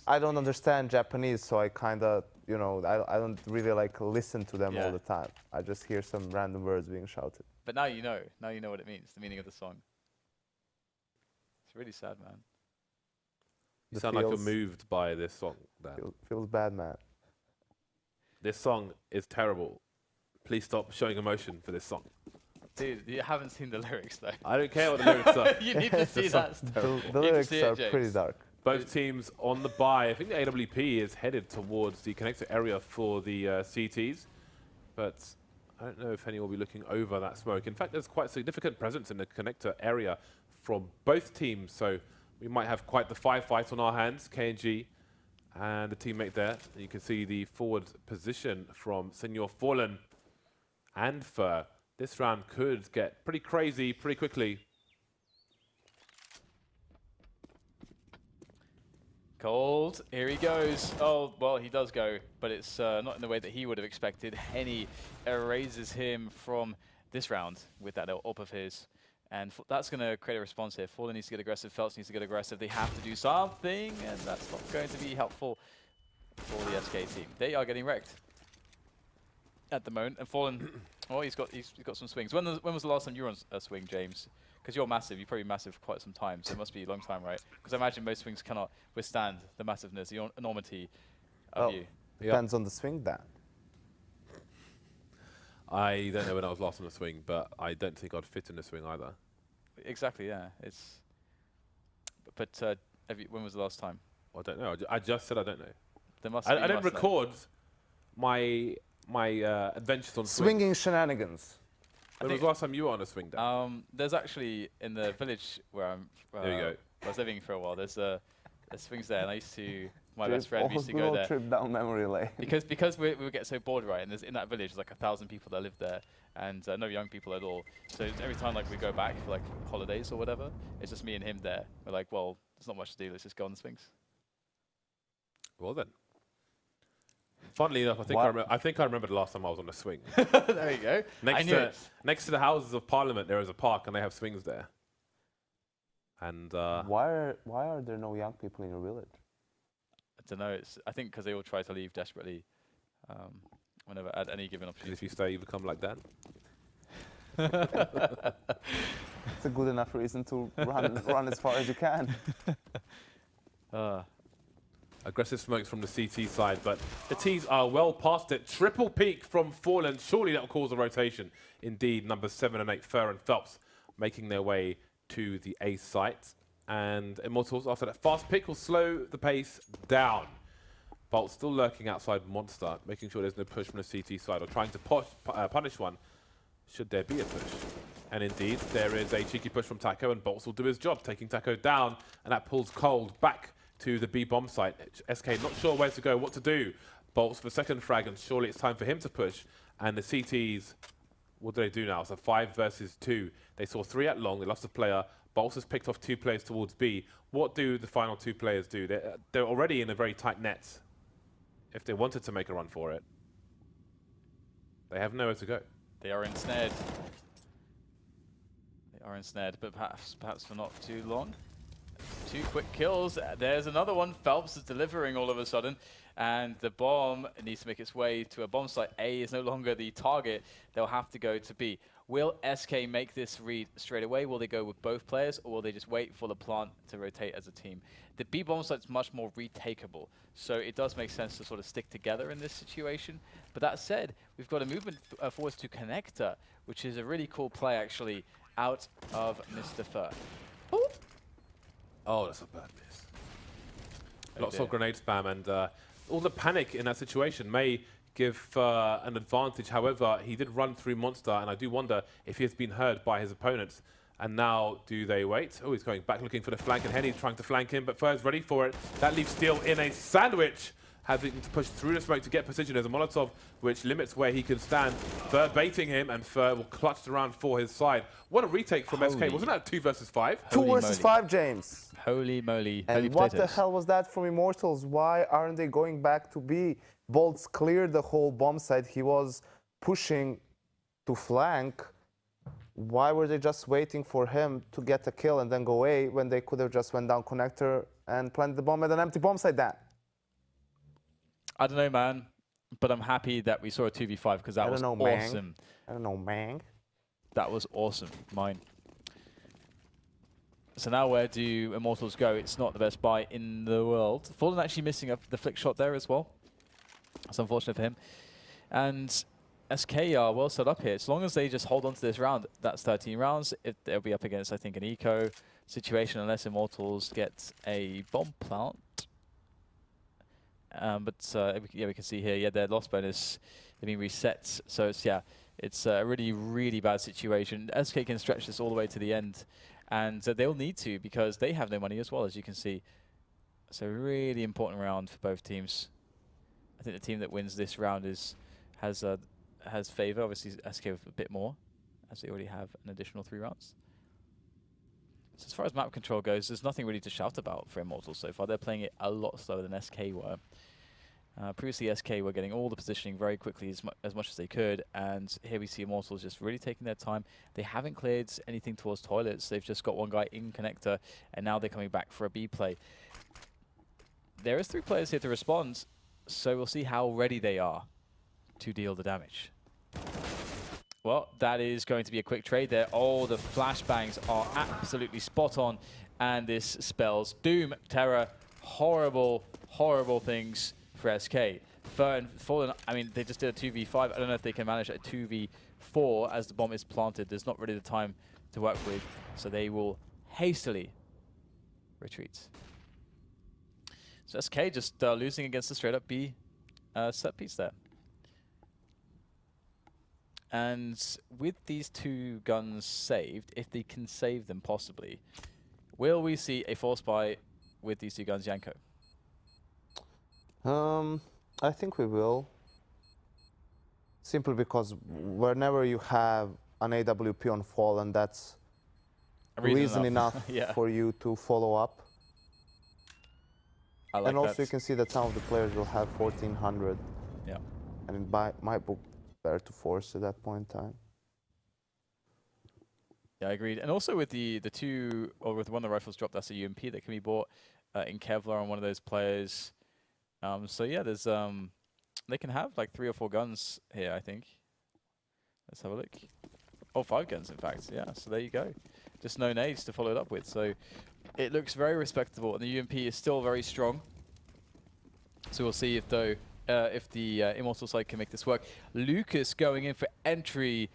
I don't understand Japanese, so I kind of, you know, I don't really like listen to them all the time. I just hear some random words being shouted. But now you know. Now you know what it means, the meaning of the song. It's really sad, man. You sound like you're moved by this song, Dan. Feels bad, man. This song is terrible. Please stop showing emotion for this song. Dude, you haven't seen the lyrics, though. I don't care what the lyrics are. You need to see that. The lyrics are pretty dark. Both teams on the bye. I think the AWP is headed towards the connector area for the CTs, but I don't know if any will be looking over that smoke. In fact, there's quite significant presence in the connector area from both teams, so we might have quite the firefight on our hands. KNG and the teammate there. You can see the forward position from Senor Fallen and Fur. This round could get pretty crazy pretty quickly. Cold, here he goes. Oh, well, he does go, but it's not in the way that he would have expected. Henny erases him from this round with that little up of his. And that's going to create a response here. Fallen needs to get aggressive, Phelps needs to get aggressive. They have to do something, and that's not going to be helpful for the SK team. They are getting wrecked at the moment. And Fallen, oh, he's got some swings. When was the last time you were on a swing, James? Because you're massive, you're probably massive for quite some time, so it must be a long time, right? Because I imagine most swings cannot withstand the massiveness, the enormity of you. Depends on the swing, Dan. I don't know when I was last on a swing, but I don't think I'd fit in a swing either. Exactly, yeah. It's. But when was the last time? I don't know. I just said I don't know. There must. I don't record my adventures on Swinging shenanigans. When was the last time you were on a swing, Dan? There's actually in the village where I'm. There you go. I was living for a while. There's swings there, and I used to. My best friend used to go there. Trip down memory lane. Because we would get so bored, right? And in that village, there's like 1,000 people that live there, and no young people at all. So every time like we go back for like holidays or whatever, it's just me and him there. We're like, well, there's not much to do. Let's just go on the swings. Well then. Funnily enough, I think I remember the last time I was on a swing. There you go. Next to the Houses of Parliament, there is a park, and they have swings there. And why are there no young people in your village? I don't know. I think because they all try to leave desperately, whenever at any given opportunity. If you stay, you become like that. It's a good enough reason to run as far as you can. Aggressive smokes from the CT side, but the T's are well past it. Triple peak from Fallen. Surely that will cause a rotation. Indeed, numbers 7 and 8, Fur and Phelps, making their way to the A site. And Immortals, after that fast pick, will slow the pace down. Bolt still lurking outside Monster, making sure there's no push from the CT side, or trying to punish one, should there be a push. And indeed, there is a cheeky push from Taco, and Bolts will do his job, taking Taco down, and that pulls Cold back to the B bomb site. SK not sure where to go, what to do. Bolts for second frag, and surely it's time for him to push. And the CTs, what do they do now? So 5 versus 2. They saw 3 at long, they lost a player. Bolts has picked off 2 players towards B. What do the final 2 players do? They're already in a very tight net. If they wanted to make a run for it, they have nowhere to go. They are ensnared. They are ensnared, but perhaps for not too long. 2 quick kills. There's another one. Phelps is delivering all of a sudden, and the bomb needs to make its way to a bomb site. A is no longer the target. They'll have to go to B. Will SK make this read straight away? Will they go with both players, or will they just wait for the plant to rotate as a team? The B bomb site's much more retakeable, so it does make sense to sort of stick together in this situation. But that said, we've got a movement forwards to connector, which is a really cool play actually out of Mr. Fur. Ooh. Oh, that's a bad miss. Lots of grenade spam, and all the panic in that situation may give an advantage. However, he did run through Monster, and I do wonder if he has been heard by his opponents. And now, do they wait? Oh, he's going back looking for the flank, and Henny's trying to flank him, but Fur's ready for it. That leaves Steel in a sandwich, having to push through the smoke to get position. There's a Molotov, which limits where he can stand. Fur baiting him, and Fur will clutch around for his side. What a retake from SK. Wasn't that 2 versus 5? 2 versus 5, James. Holy moly. And holy what potatoes. the hell was that from Immortals? Why aren't they going back to B? Bolts cleared the whole bomb site. He was pushing to flank. Why were they just waiting for him to get a kill and then go away when they could have just went down connector and planted the bomb at an empty bomb site then? I don't know, man, but I'm happy that we saw a 2v5 because that was awesome. I don't know, man. That was awesome. Mine. So now where do Immortals go? It's not the best buy in the world. Fallen actually missing the flick shot there as well. It's unfortunate for him. And SK are well set up here. As long as they just hold on to this round, that's 13 rounds. They'll be up against, I think, an eco situation unless Immortals get a bomb plant. Yeah, we can see here, yeah, their loss bonus has been reset. So it's a really, really bad situation. SK can stretch this all the way to the end, and they'll need to because they have no money as well, as you can see. So really important round for both teams. I think the team that wins this round has favor. Obviously, SK with a bit more, as they already have an additional 3 rounds. So as far as map control goes, there's nothing really to shout about for Immortals so far. They're playing it a lot slower than SK were. Previously, SK were getting all the positioning very quickly as much as they could, and here we see Immortals just really taking their time. They haven't cleared anything towards toilets. They've just got one guy in connector, and now they're coming back for a B play. There is 3 players here to respond, so we'll see how ready they are to deal the damage. Well, that is going to be a quick trade there. Oh, the flashbangs are absolutely spot on, and this spells doom, terror, horrible, horrible things for SK. Fur and Fallen, I mean, they just did a 2v5. I don't know if they can manage a 2v4 as the bomb is planted. There's not really the time to work with, so they will hastily retreat. So SK just losing against the straight-up B set piece there. And with these 2 guns saved, if they can save them possibly, will we see a force buy with these 2 guns, Janko? I think we will. Simply because whenever you have an AWP on Fallen, that's reason enough yeah. for you to follow up. I like and also that. you can see that some of the players will have 1400. Yeah. And it might be better to force at that point in time. Yeah, I agreed. And also with the 2, or with one of the rifles dropped, that's a UMP that can be bought in Kevlar on one of those players. So yeah, there's they can have like 3 or 4 guns here, I think. Let's have a look. Oh, 5 guns, in fact. Yeah, so there you go. Just no nades to follow it up with. So it looks very respectable, and the UMP is still very strong. So we'll see if the Immortal side can make this work. Lucas going in for entry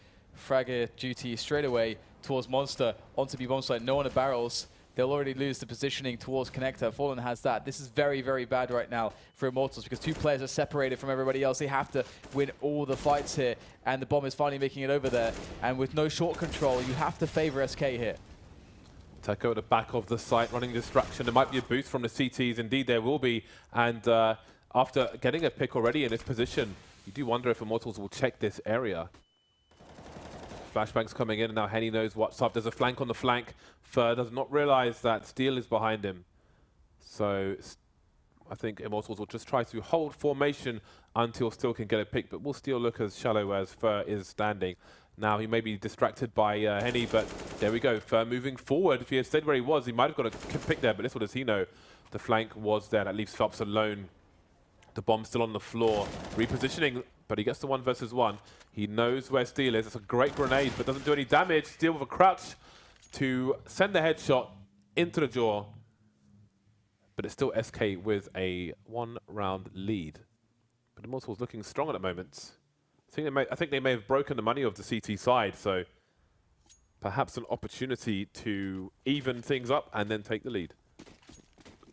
fragger duty straight away towards Monster onto B bomb site. No one at barrels. They'll already lose the positioning towards connector. Fallen has that. This is very, very bad right now for Immortals because 2 players are separated from everybody else. They have to win all the fights here, and the bomb is finally making it over there. And with no short control, you have to favor SK here. Teco at the back of the site, running distraction. There might be a boost from the CTs. Indeed, there will be. And after getting a pick already in this position, you do wonder if Immortals will check this area. Flashbangs coming in, and now Henny knows what's up. There's a flank on the flank. Fur does not realize that Steel is behind him. So I think Immortals will just try to hold formation until Steel can get a pick, but will Steel look as shallow as Fur is standing. Now he may be distracted by Henny, but there we go. Fur moving forward. If he had stayed where he was, he might have got a pick there, but little does he know. The flank was there. That leaves Phelps alone. The bomb's still on the floor. Repositioning, but he gets the 1 versus 1. He knows where Steel is. It's a great grenade, but doesn't do any damage. Steel with a crouch to send the headshot into the jaw. But it's still SK with a 1-round lead. But Immortals looking strong at the moment. I think they may have broken the money of the CT side, so perhaps an opportunity to even things up and then take the lead.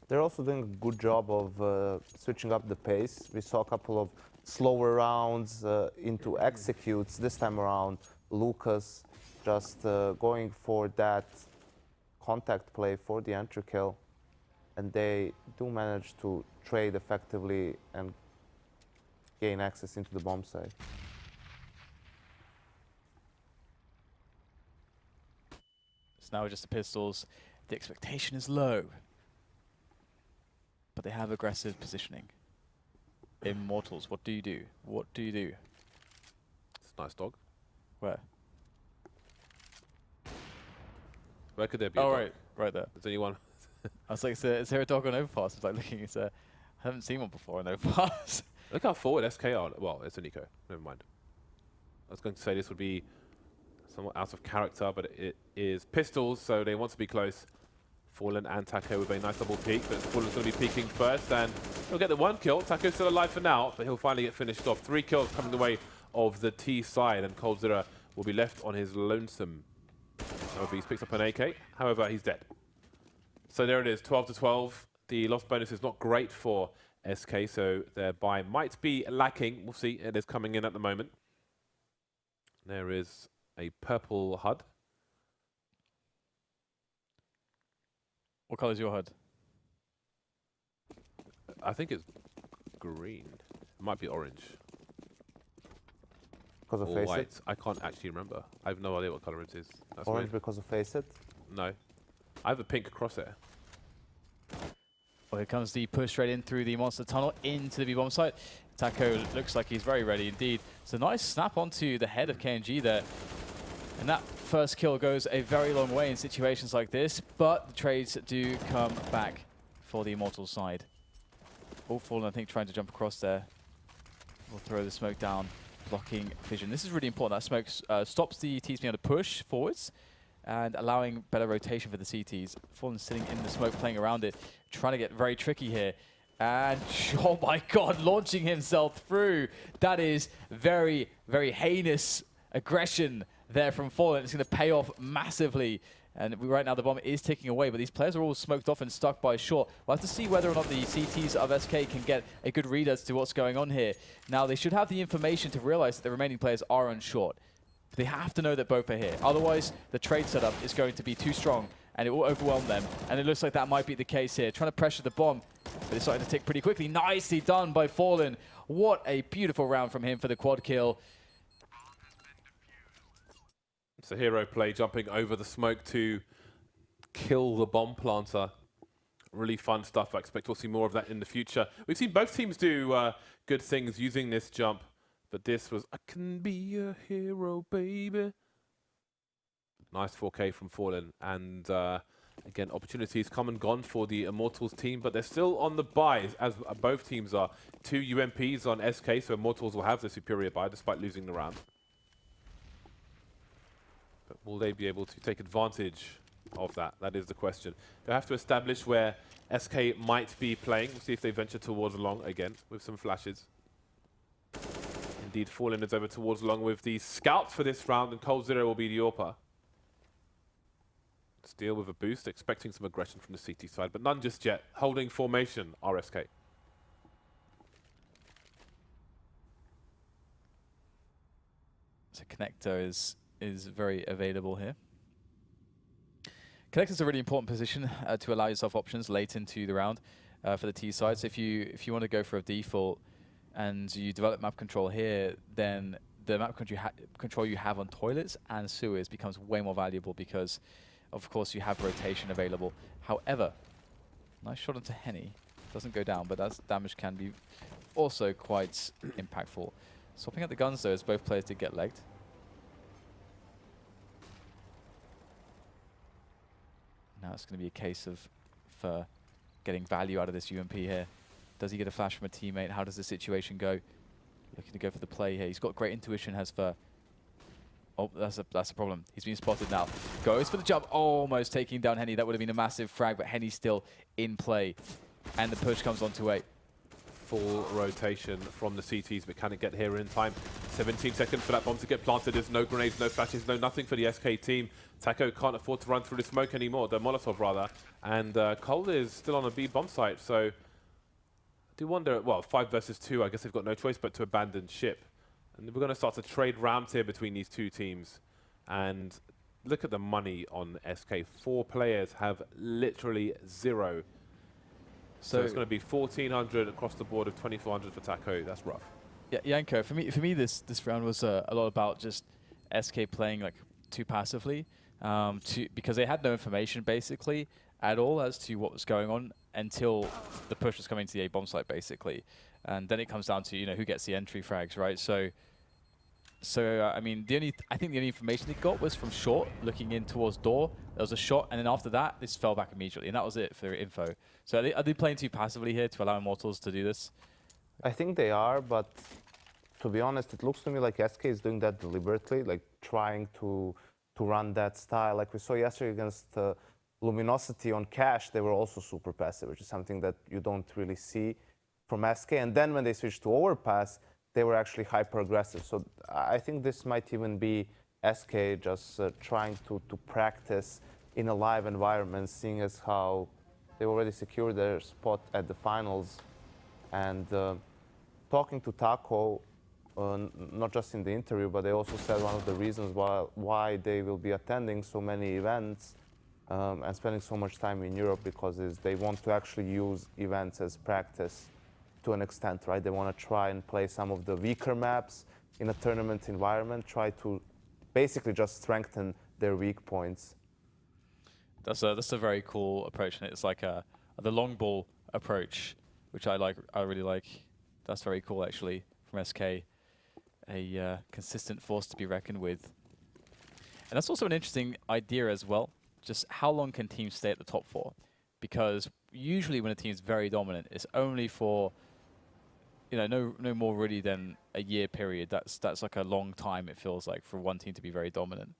They're also doing a good job of switching up the pace. We saw a couple of slower rounds into executes. This time around, Lucas just going for that contact play for the entry kill, and they do manage to trade effectively and gain access into the bomb site. So now just the pistols. The expectation is low, but they have aggressive positioning. Immortals, what do you do? What do you do? It's a nice dog. Where? Where could there be? Oh, a dog? right there. Is anyone? I was like, is there a dog on Overpass? It's like looking, I haven't seen one before on Overpass. Look how forward SK are. Well, it's a Nico. Never mind. I was going to say this would be somewhat out of character, but it is pistols, so they want to be close. Fallen and Taco with a nice double peek, but Fallen's going to be peeking first, and he'll get the one kill. Taco's still alive for now, but he'll finally get finished off. 3 kills coming the way of the T side, and coldzera will be left on his lonesome. However, he's picked up an AK. However, he's dead. So there it is, 12-12. The loss bonus is not great for SK, so their buy might be lacking. We'll see. It is coming in at the moment. There is a purple HUD. What color is your HUD? I think it's green. It might be orange. Because of Or Face white. It? I can't actually remember. I have no idea what color it is. That's Orange weird. because of Face It? No. I have a pink crosshair. Well, here comes the push straight in through the monster tunnel into the B-bomb site. Taco looks like he's very ready indeed. It's a nice snap onto the head of KNG there. And that first kill goes a very long way in situations like this, but the trades do come back for the Immortals side. All Fallen, I think, trying to jump across there. We'll throw the smoke down, blocking vision. This is really important. That smoke stops the Ts being able to push forwards and allowing better rotation for the CTs. Fallen sitting in the smoke, playing around it, trying to get very tricky here. And, oh my god, launching himself through. That is very, very heinous aggression there from Fallen. It's going to pay off massively. And right now the bomb is ticking away, but these players are all smoked off and stuck by short. We'll have to see whether or not the CTs of SK can get a good read as to what's going on here. Now, they should have the information to realize that the remaining players are on short. They have to know that both are here. Otherwise, the trade setup is going to be too strong and it will overwhelm them. And it looks like that might be the case here. Trying to pressure the bomb, but it's starting to tick pretty quickly. Nicely done by Fallen. What a beautiful round from him for the quad kill. It's a hero play, jumping over the smoke to kill the bomb planter. Really fun stuff. I expect we'll see more of that in the future. We've seen both teams do good things using this jump, but this was, I can be a hero, baby. Nice 4K from Fallen. And again, opportunities come and gone for the Immortals team, but they're still on the buy, as both teams are. 2 UMPs on SK, so Immortals will have the superior buy despite losing the round. But will they be able to take advantage of that? That is the question. They'll have to establish where SK might be playing. We'll see if they venture towards Long again with some flashes. Indeed, Fallen is over towards Long with the scout for this round, and coldzera will be the AWPer. Steal with a boost, expecting some aggression from the CT side, but none just yet. Holding formation, RSK. So Connector is very available here. Connector's a really important position to allow yourself options late into the round for the T side. So if you want to go for a default and you develop map control here, then the map control you have on toilets and sewers becomes way more valuable because, of course, you have rotation available. However, nice shot into Henny. Doesn't go down, but that damage can be also quite impactful. Swapping out the guns, though, as both players did get legged. Now it's going to be a case of for getting value out of this UMP here. Does he get a flash from a teammate? How does the situation go? Looking to go for the play here. He's got great intuition, has for... Oh, that's a problem. He's been spotted now. Goes for the jump, almost taking down Henny. That would have been a massive frag, but Henny's still in play. And the push comes onto 8. Full rotation from the CTs, but can it get here in time? 17 seconds for that bomb to get planted. There's no grenades, no flashes, no nothing for the SK team. Taco can't afford to run through the smoke anymore, the Molotov rather. And Cole is still on a B bomb site, so I do wonder, well, 5 versus 2, I guess they've got no choice but to abandon ship. And we're going to start to trade rounds here between these two teams. And look at the money on SK. 4 players have literally 0. So it's going to be 1,400 across the board of 2,400 for Taco. That's rough. Yeah, Yanko, for me, this round was a lot about just SK playing like too passively, because they had no information basically at all as to what was going on until the push was coming to the A bomb site basically, and then it comes down to who gets the entry frags, right? So I mean, I think the only information they got was from short looking in towards door. There was a shot, and then after that, this fell back immediately, and that was it for their info. So are they playing too passively here to allow Immortals to do this? I think they are, but to be honest, it looks to me like SK is doing that deliberately, like trying to run that style. Like we saw yesterday against Luminosity on Cash, they were also super passive, which is something that you don't really see from SK. And then when they switched to Overpass, they were actually hyper aggressive. So I think this might even be SK just trying to practice in a live environment, seeing as how they already secured their spot at the finals. And talking to Taco, not just in the interview, but they also said one of the reasons why they will be attending so many events and spending so much time in Europe, because they want to actually use events as practice to an extent, right? They want to try and play some of the weaker maps in a tournament environment, try to basically just strengthen their weak points. That's a very cool approach, and it's like the long ball approach, which I really like. That's very cool actually from SK. A consistent force to be reckoned with. And that's also an interesting idea as well. Just how long can teams stay at the top 4? Because usually when a team's very dominant, it's only for no more really than a year period. That's like a long time, it feels like, for one team to be very dominant.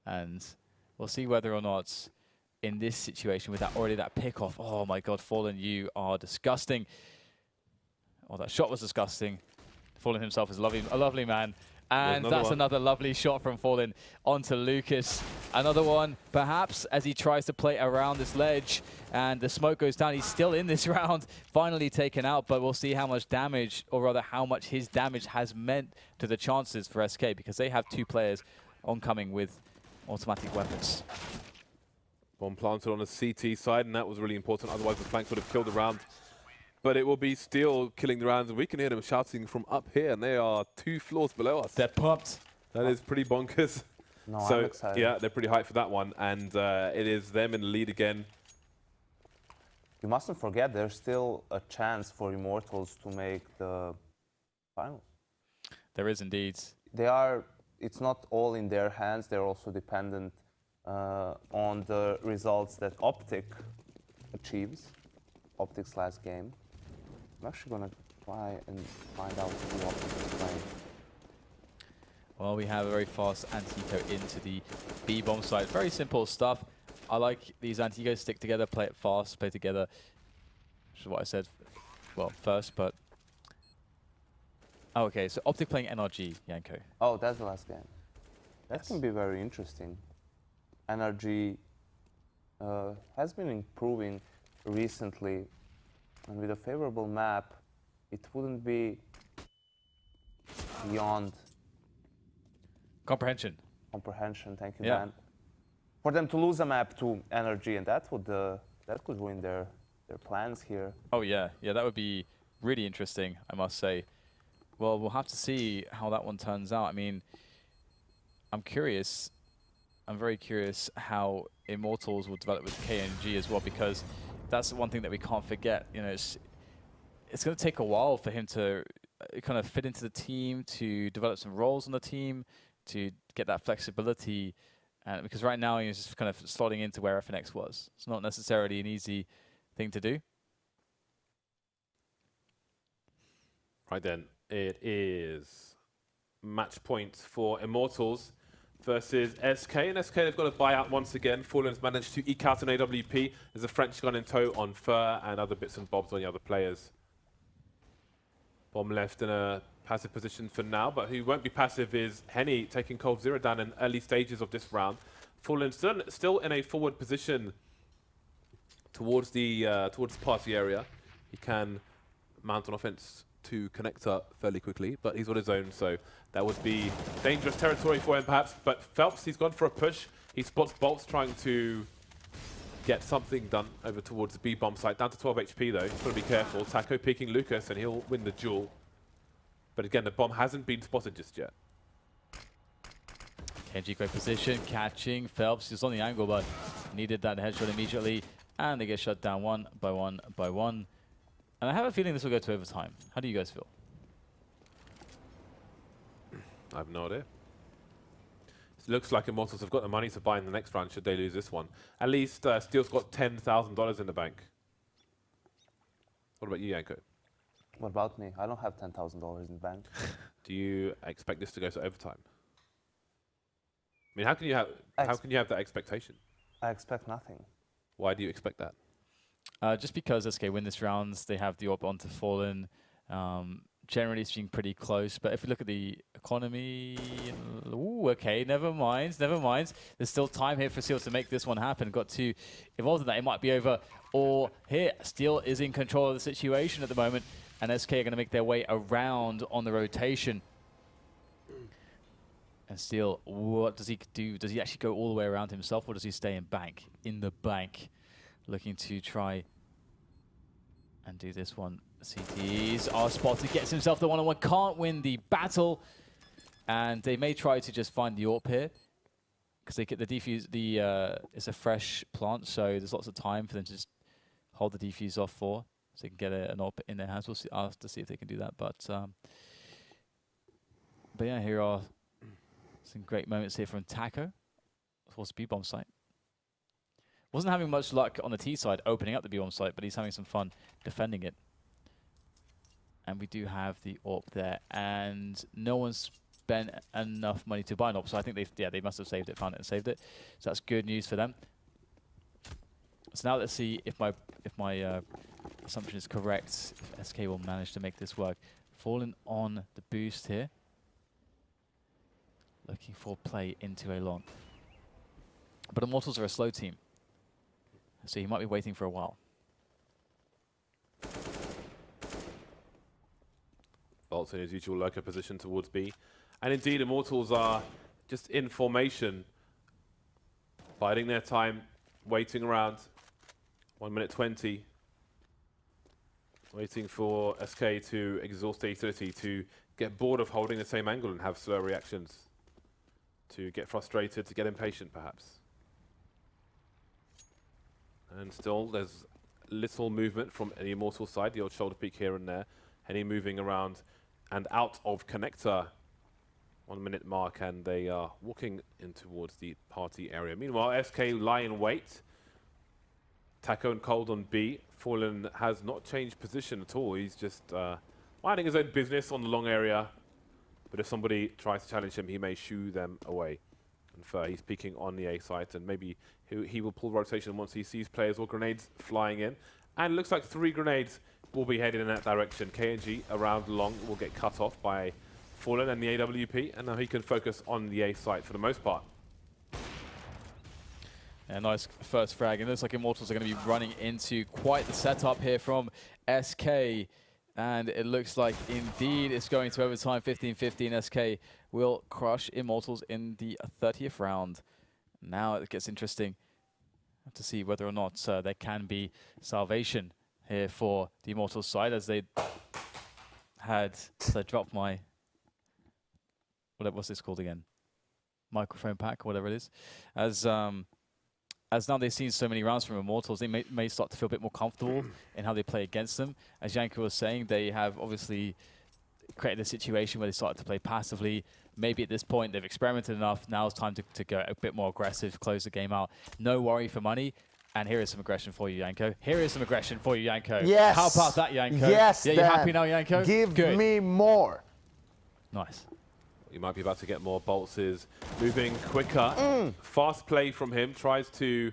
And we'll see whether or not in this situation with that pick off. Oh my god, Fallen, you are disgusting. Oh, that shot was disgusting. Fallen himself is a lovely man. And that's another lovely shot from Fallen onto Lucas. Another one, perhaps, as he tries to play around this ledge. And the smoke goes down. He's still in this round, finally taken out. But we'll see how much damage, or rather how much his damage has meant to the chances for SK, because they have 2 players oncoming with automatic weapons. Bomb planted on the CT side, and that was really important. Otherwise, the flank would have killed the round. But it will be Steel killing the rounds, and we can hear them shouting from up here, and they are 2 floors below us. They're pumped. That is pretty bonkers. No, so, I'm excited. yeah, they're pretty hyped for that one, and it is them in the lead again. You mustn't forget there's still a chance for Immortals to make the finals. There is indeed. It's not all in their hands. They're also dependent on the results that Optic achieves. Optic's last game. I'm actually going to try and find out who Optic is playing. Well, we have a very fast anti-eco into the B-bomb side. Very simple stuff. I like these anti-ecos, stick together, play it fast, play together. Which is what I said, well, first, but... Oh, okay, so Optic playing NRG, Yanko. Oh, that's the last game. That Yes. can be very interesting. NRG has been improving recently, and with a favorable map, it wouldn't be beyond Comprehension. comprehension. Thank you, Yeah. Dan. For them to lose a map to NRG, and that could ruin their plans here. Oh, yeah. Yeah, that would be really interesting, I must say. Well, we'll have to see how that one turns out. I mean, I'm curious. I'm very curious how Immortals will develop with KNG as well, because that's one thing that we can't forget. It's going to take a while for him to kind of fit into the team, to develop some roles on the team, to get that flexibility. Because right now he's just kind of slotting into where FNX was. It's not necessarily an easy thing to do. Right then, it is match points for Immortals versus SK. And SK, they've got to buy out once again. Fallen's managed to eke out an AWP. There's a French gun in tow on Fur and other bits and bobs on the other players. Bomb left in a passive position for now, but who won't be passive is Henny, taking Cold Zero down in early stages of this round. Fallen still in a forward position towards the party area. He can mount an offense to connector fairly quickly, but he's on his own, so that would be dangerous territory for him perhaps. But Phelps, he's gone for a push. He spots bolts trying to get something done over towards the B bomb site. Down to 12 HP though. He's got to be careful. Taco peeking Lucas and he'll win the duel. But again, the bomb hasn't been spotted just yet. KNG great position, catching Phelps. He's on the angle, but needed that headshot immediately. And they get shut down one by one by one. And I have a feeling this will go to overtime. How do you guys feel? I have no idea. It looks like Immortals have got the money to buy in the next round should they lose this one. At least Steel's got $10,000 in the bank. What about you, Yanko? What about me? I don't have $10,000 in the bank. Do you expect this to go to overtime? I mean, how can you have that expectation? I expect nothing. Why do you expect that? Just because SK win this round, they have the AWP onto Fallen. Generally speaking, pretty close. But if we look at the economy, ooh, okay, never mind. There's still time here for Steel to make this one happen. Got to evolve in that. It might be over. Or here, Steel is in control of the situation at the moment. And SK are going to make their way around on the rotation. And Steel, what does he do? Does he actually go all the way around himself, or does he stay in bank? In the bank, looking to try and do this one. CTs are spotted, gets himself the one-on-one, can't win the battle. And they may try to just find the AWP here, because they get the defuse, it's a fresh plant, so there's lots of time for them to just hold the defuse off for, so they can get an AWP in their hands. We'll see, I'll have to see if they can do that. But yeah, here are some great moments here from Taco towards the B-bomb site. Wasn't having much luck on the T side opening up the B-bomb site, but he's having some fun defending it. And we do have the AWP there, and no one's spent enough money to buy an AWP, so I think they must have saved it, found it, and saved it. So that's good news for them. So now let's see if my assumption is correct. If SK will manage to make this work. Fallen on the boost here. Looking for play into a long. But Immortals are a slow team, so he might be waiting for a while. Bolts in his usual lurker position towards B. And indeed, Immortals are just in formation, biding their time, waiting around. 1 minute 20. Waiting for SK to exhaust their utility, to get bored of holding the same angle and have slow reactions. To get frustrated, to get impatient, perhaps. And still, there's little movement from the Immortal side, the old shoulder peek here and there. Henny moving around and out of connector. 1 minute mark, and they are walking in towards the party area. Meanwhile, SK lie in wait. Taco and Cold on B. Fallen has not changed position at all. He's just minding his own business on the long area. But if somebody tries to challenge him, he may shoo them away. And he's peeking on the A site, and maybe he will pull rotation once he sees players or grenades flying in. And it looks like 3 grenades will be headed in that direction. KNG around long will get cut off by Fallen and the AWP, and now he can focus on the A site for the most part. Yeah, nice first frag. And it looks like Immortals are going to be running into quite the setup here from SK. And it looks like indeed it's going to overtime. 15-15. SK will crush Immortals in the 30th round. Now it gets interesting to see whether or not there can be salvation here for the Immortals side, as they had, so I dropped my, what's this called again? Microphone pack, whatever it is. As now they've seen so many rounds from Immortals, they may start to feel a bit more comfortable in how they play against them. As Yanko was saying, they have obviously created a situation where they started to play passively. Maybe at this point they've experimented enough. Now it's time to go a bit more aggressive, close the game out. No worry for money. And here is some aggression for you, Yanko. Here is some aggression for you, Yanko. Yes. How about that, Yanko? Yes, yeah, you happy now, Yanko? Give me more. Nice. You might be about to get more. Bolts is moving quicker. Fast play from him. Tries to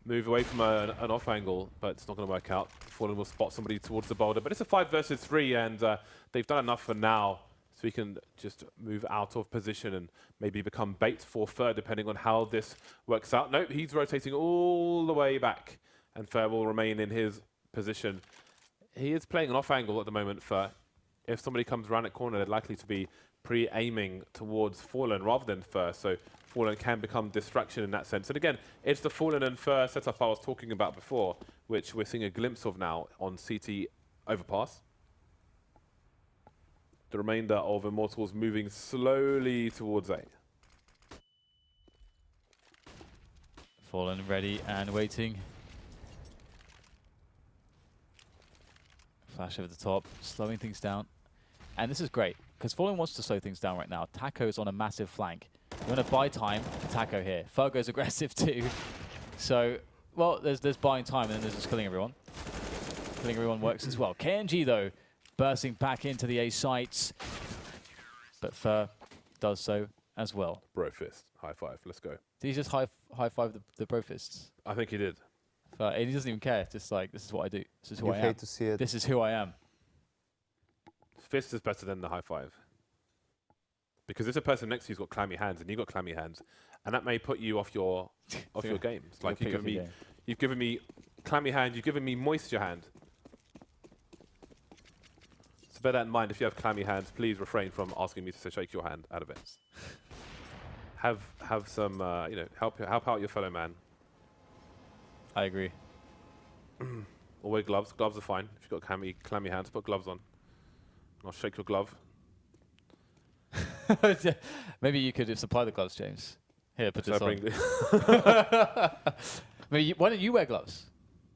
move away from an off angle, but it's not going to work out. Fallen will spot somebody towards the boulder, but it's a 5 versus 3, and they've done enough for now, so we can just move out of position and maybe become bait for Fer, depending on how this works out. Nope, he's rotating all the way back, and Fer will remain in his position. He is playing an off angle at the moment, Fer. If somebody comes around that corner, they're likely to be pre-aiming towards Fallen rather than First, so Fallen can become distraction in that sense. And again, it's the Fallen and First setup I was talking about before, which we're seeing a glimpse of now on CT overpass. The remainder of Immortals moving slowly towards A. Fallen ready and waiting. Flash over the top, slowing things down. And this is great, because Fallen wants to slow things down right now. Taco's on a massive flank. You want to buy time for Taco here. Fergo's aggressive too. So, well, there's buying time and then there's just killing everyone. Killing everyone works as well. KNG, though, bursting back into the A sites. But Fer does so as well. Bro fist, high five, let's go. Did he just high five the bro fists? I think he did. And he doesn't even care. Just like, this is what I do. This is who I am. You hate to see it. This is who I am. Fist is better than the high five. Because there's a person next to you's got clammy hands and you've got clammy hands. And that may put you off your games. Like you've given me clammy hand, you've given me moisture hand. So bear that in mind, if you have clammy hands, please refrain from asking me to shake your hand at events. Have some, you know, help out your fellow man. I agree. Or wear gloves. Gloves are fine. If you've got clammy hands, put gloves on. I'll shake your glove. Maybe you could supply the gloves, James. Here, put this on. Maybe why don't you wear gloves?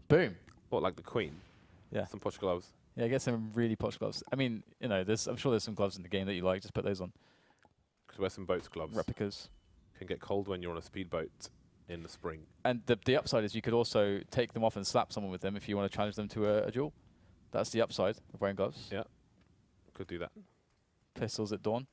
Boom. What, like the Queen? Yeah. Some posh gloves. Yeah, get some really posh gloves. I mean, you know, I'm sure there's some gloves in the game that you like. Just put those on. Could wear some boats gloves. Replicas. Can get cold when you're on a speedboat in the spring. And the upside is you could also take them off and slap someone with them if you want to challenge them to a duel. That's the upside of wearing gloves. Yeah. Could do that. Pistols at dawn.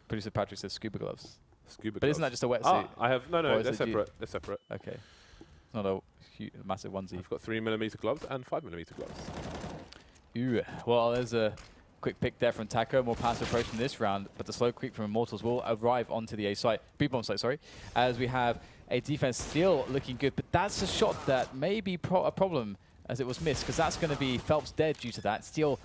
Producer Patrick says scuba gloves. Scuba But gloves. isn't that just a wetsuit? Ah, I have no. Or They're is it separate. They're separate. Okay. It's not a massive onesie. I've got 3mm gloves and 5mm gloves. Ooh. Well, there's a quick pick there from Taco. More passive approach in this round, but the slow creep from Immortals will arrive onto the A site. B-bomb site, sorry. As we have a defense still looking good, but that's a shot that may be a problem as it was missed, because that's going to be Phelps dead due to that. Steel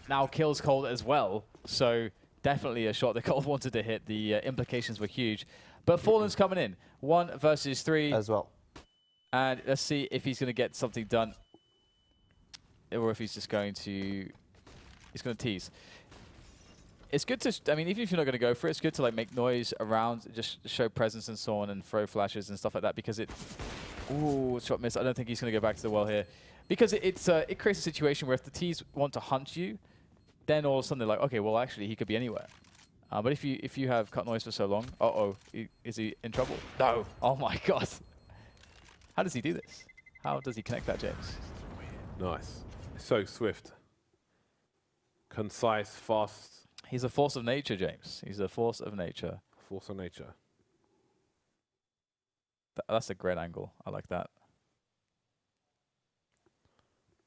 now kills Cold as well, so definitely a shot that Cold wanted to hit. The implications were huge. But Fallen's coming in. 1 versus 3. As well. And let's see if he's going to get something done, or if he's just going to... He's going to tease. It's good to... I mean, even if you're not going to go for it, it's good to like make noise around, just show presence and so on, and throw flashes and stuff like that, because it... Ooh, shot miss. I don't think he's going to go back to the well here. Because it creates a situation where if the T's want to hunt you, then all of a sudden they're like, okay, well, actually, he could be anywhere. But if you have cut noise for so long, is he in trouble? No. Oh, my God. How does he do this? How does he connect that, James? Nice. So swift. Concise, fast. He's a force of nature, James. He's a force of nature. Force of nature. That's a great angle. I like that.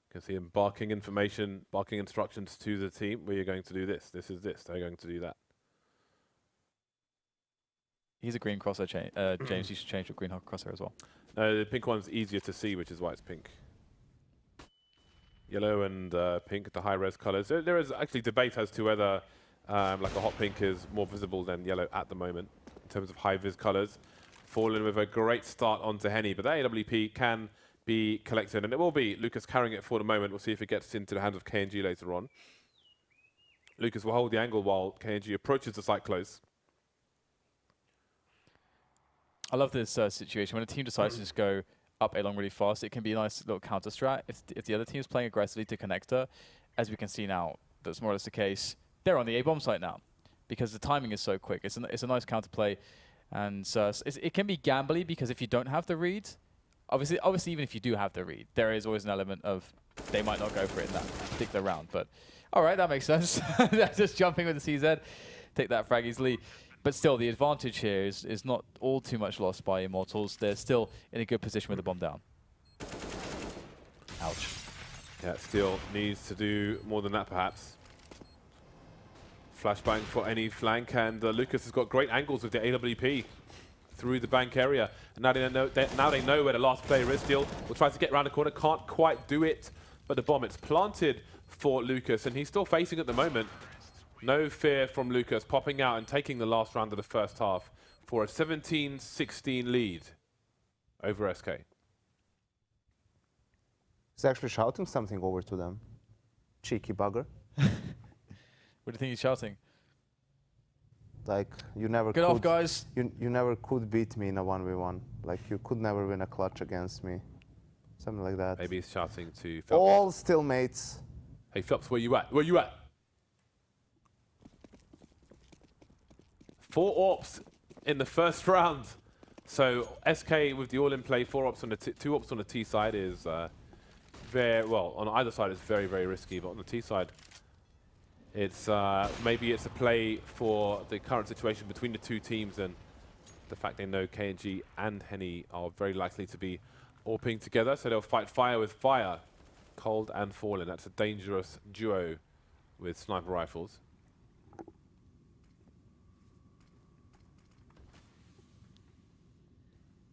You can see him barking information, barking instructions to the team. We are going to do this. This is this. They're going to do that. He's a green crosshair, James. You should change to green crosshair as well. The pink one's easier to see, which is why it's pink. Yellow and pink, the high-res colors. There is actually debate as to whether like a hot pink is more visible than yellow at the moment in terms of high-vis colors. Fallen with a great start onto Henny, but that AWP can be collected, and it will be Lucas carrying it for the moment. We'll see if it gets into the hands of KNG later on. Lucas will hold the angle while KNG approaches the site close. I love this situation. When a team decides to just go up A long really fast, it can be a nice little counter strat. If the other team is playing aggressively to connect her, as we can see now, that's more or less the case. They're on the A bomb site now because the timing is so quick. It's a nice counter play, and it can be gambly because if you don't have the read, obviously even if you do have the read, there is always an element of they might not go for it in that particular round. But all right, that makes sense. Just jumping with the CZ, take that frag easily. But still, the advantage here is not all too much lost by Immortals. They're still in a good position with the bomb down. Ouch. Yeah, Steel needs to do more than that, perhaps. Flashbang for any flank, and Lucas has got great angles with the AWP through the bank area. And now they know where the last player is. Steel will try to get around the corner, can't quite do it. but the bomb, it's planted for Lucas, and he's still facing at the moment. No fear from Lucas, popping out and taking the last round of the first half for a 17-16 lead over SK. He's actually shouting something over to them. Cheeky bugger. What do you think he's shouting? Like, you never Get could, off, guys. You never could beat me in a 1v1. Like, you could never win a clutch against me. Something like that. Maybe he's shouting to Phelps. All still mates. Hey Phelps, where you at? Where you at? 4 AWPs in the first round. So SK with the all-in play, 4 AWPs on the 2 AWPs on the T side is very, well, on either side it's very, very risky, but on the T side, it's maybe it's a play for the current situation between the two teams, and the fact they know KNG and Henny are very likely to be AWPing together, so they'll fight fire with fire, cold and fallen. That's a dangerous duo with sniper rifles.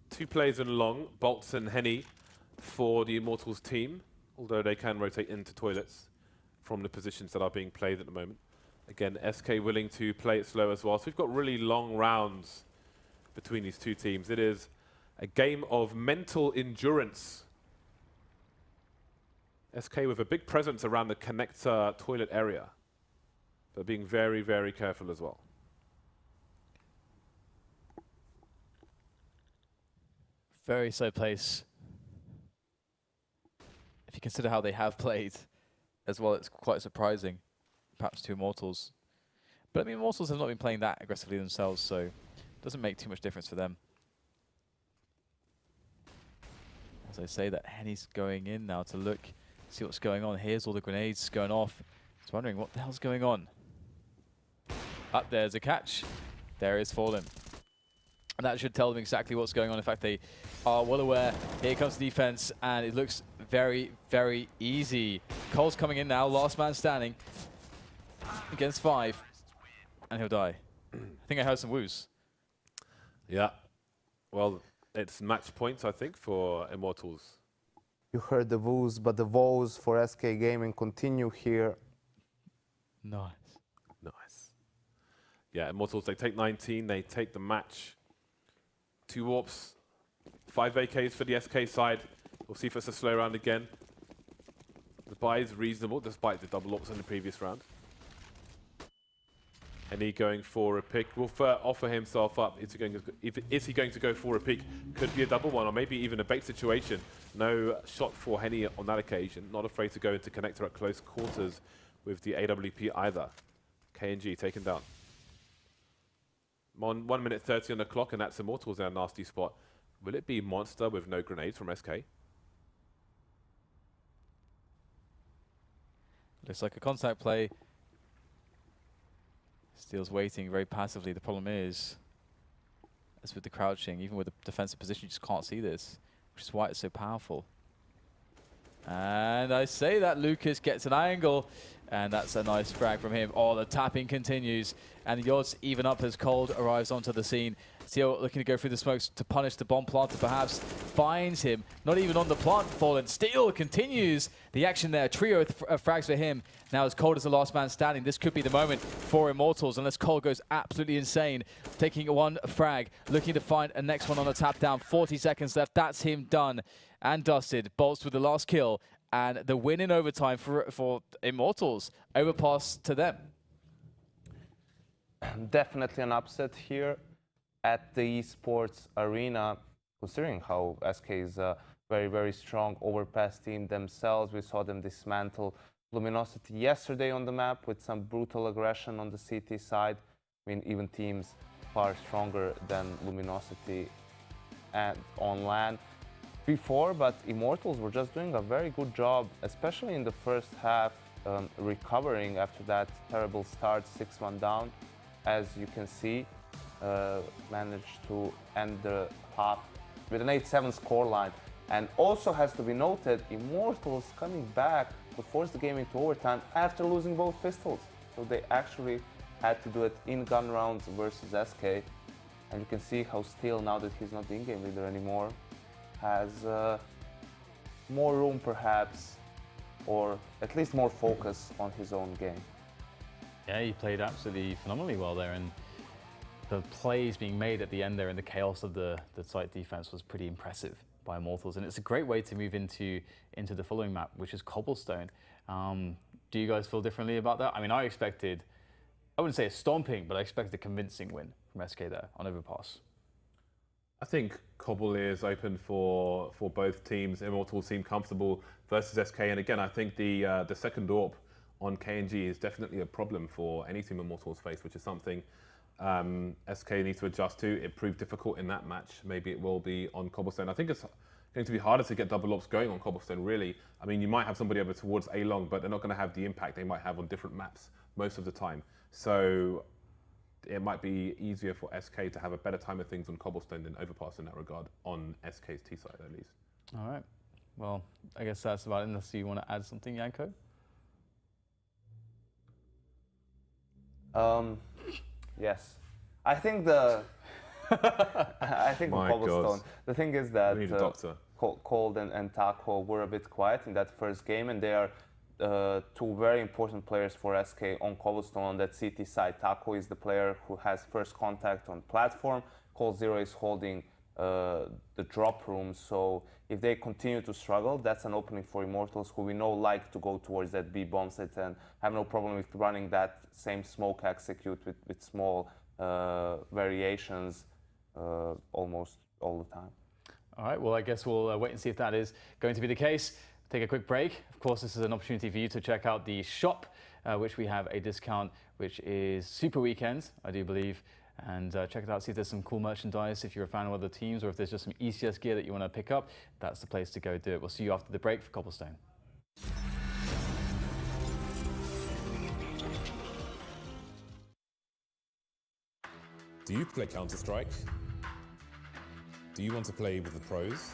Two players in long, Bolts and Henny for the Immortals team, although they can rotate into toilets from the positions that are being played at the moment. Again, SK willing to play it slow as well. So we've got really long rounds between these two teams. It is a game of mental endurance. SK with a big presence around the connector toilet area, but being very, very careful as well. Very slow pace. If you consider how they have played as well, it's quite surprising. Perhaps to Immortals. But I mean, Immortals have not been playing that aggressively themselves, so it doesn't make too much difference for them. As I say, that Henny's going in now to look, see what's going on. Here's all the grenades going off. Just wondering what the hell's going on. Up there's a catch. There is Fallen. And that should tell them exactly what's going on. In fact, they are well aware. Here comes the defense, and it looks very, very easy. Cole's coming in now, last man standing against 5, and he'll die. I think I heard some woos. Yeah. Well, it's match points, I think, for Immortals. You heard the woos, but the woes for SK Gaming continue here. Nice. Nice. Yeah, Immortals, they take 19, they take the match. 2 AWPs, 5 AKs for the SK side. We'll see if it's a slow round again. The buy is reasonable despite the double AWPs in the previous round. And he going for a pick. Will offer himself up. Is he going to go for a pick? Could be a double one or maybe even a bait situation. No shot for Henny on that occasion. Not afraid to go into connector at close quarters with the AWP either. KNG taken down. 1 minute 30 on the clock, and that's Immortals in a nasty spot. Will it be Monster with no grenades from SK? Looks like a contact play. Steel's waiting very passively. The problem is, as with the crouching, even with the defensive position, you just can't see this, which is why it's so powerful. And I say that Lucas gets an angle, and that's a nice frag from him. Oh, the tapping continues, and the odds even up as Cold arrives onto the scene. Steel looking to go through the smokes to punish the bomb planter, perhaps finds him. Not even on the plant, Fallen. Steel continues the action there. Trio frags for him. Now as Cold is the last man standing, this could be the moment for Immortals, unless Cold goes absolutely insane. Taking 1 frag, looking to find a next one on the tap down. 40 seconds left. That's him done and dusted. Bolts with the last kill, and the win in overtime for Immortals. Overpass to them. Definitely an upset here at the esports arena, considering how SK is a very, very strong overpass team themselves. We saw them dismantle Luminosity yesterday on the map with some brutal aggression on the CT side. I mean, even teams far stronger than Luminosity and on LAN before, but Immortals were just doing a very good job, especially in the first half, recovering after that terrible start, 6-1 down. As you can see, managed to end the half with an 8-7 scoreline. And also has to be noted, Immortals coming back to force the game into overtime after losing both pistols. So they actually had to do it in gun rounds versus SK. And you can see how Steel, now that he's not the in-game leader anymore, has more room perhaps or at least more focus on his own game. Yeah, he played absolutely phenomenally well there, and the plays being made at the end there and the chaos of the site defense was pretty impressive by Immortals, and it's a great way to move into the following map, which is Cobblestone. Do you guys feel differently about that? I mean, I expected, I wouldn't say a stomping, but I expected a convincing win from SK there on Overpass. I think Cobble is open for both teams. Immortals seem comfortable versus SK, and again, I think the second AWP on KNG is definitely a problem for any team Immortals face, which is something SK needs to adjust to. It proved difficult in that match. Maybe it will be on Cobblestone. I think it's going to be harder to get double AWPs going on Cobblestone, really. I mean, you might have somebody over towards A-Long, but they're not going to have the impact they might have on different maps most of the time. So it might be easier for SK to have a better time of things on Cobblestone than Overpass in that regard, on SK's T side at least. All right. Well, I guess that's about it, unless you want to add something, Yanko? Yes, I think I think on My Cobblestone, God. the thing is that We need a doctor. Cold and Taco were a bit quiet in that first game, and they are two very important players for SK on Cobblestone on that CT side. Taco is the player who has first contact on platform. Cold Zero is holding the drop room, so if they continue to struggle, that's an opening for Immortals, who we know like to go towards that B bomb site and have no problem with running that same smoke execute with small variations almost all the time. All right, well, I guess we'll wait and see if that is going to be the case. Take a quick break. Of course, this is an opportunity for you to check out the shop, which we have a discount, which is Super Weekends, I do believe. And check it out, see if there's some cool merchandise. If you're a fan of other teams, or if there's just some ECS gear that you want to pick up, that's the place to go do it. We'll see you after the break for Cobblestone. Do you play Counter-Strike? Do you want to play with the pros?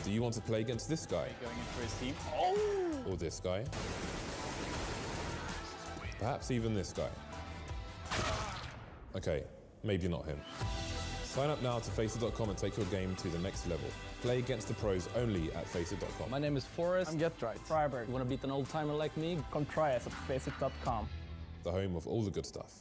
Do you want to play against this guy? Going in for his team. Oh! Or this guy? Perhaps even this guy. Okay, maybe not him. Sign up now to Faceit.com and take your game to the next level. Play against the pros only at Faceit.com. My name is Forrest. I'm GetRight. Freiburg. You want to beat an old timer like me? Come try us at Faceit.com. The home of all the good stuff.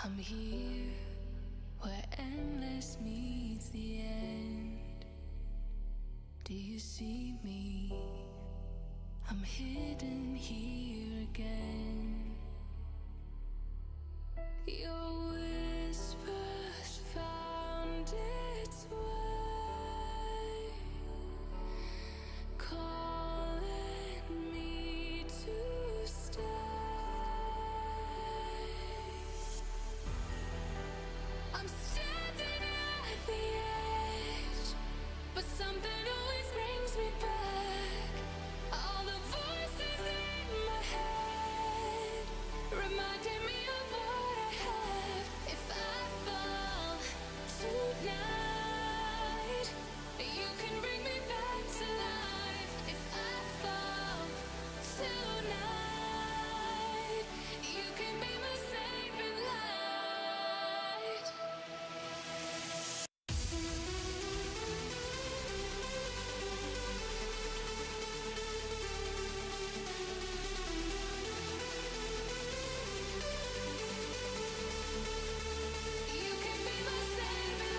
I'm here where endless meets the end. Do you see me? I'm hidden here again. Your whispers found its way, calling me to stay. I'm standing at the edge, but something always brings me back. All the voices in my head reminding me of what I have. If I fall tonight, you can bring me back to life. If I fall tonight, you can be my saving light. You can be my saving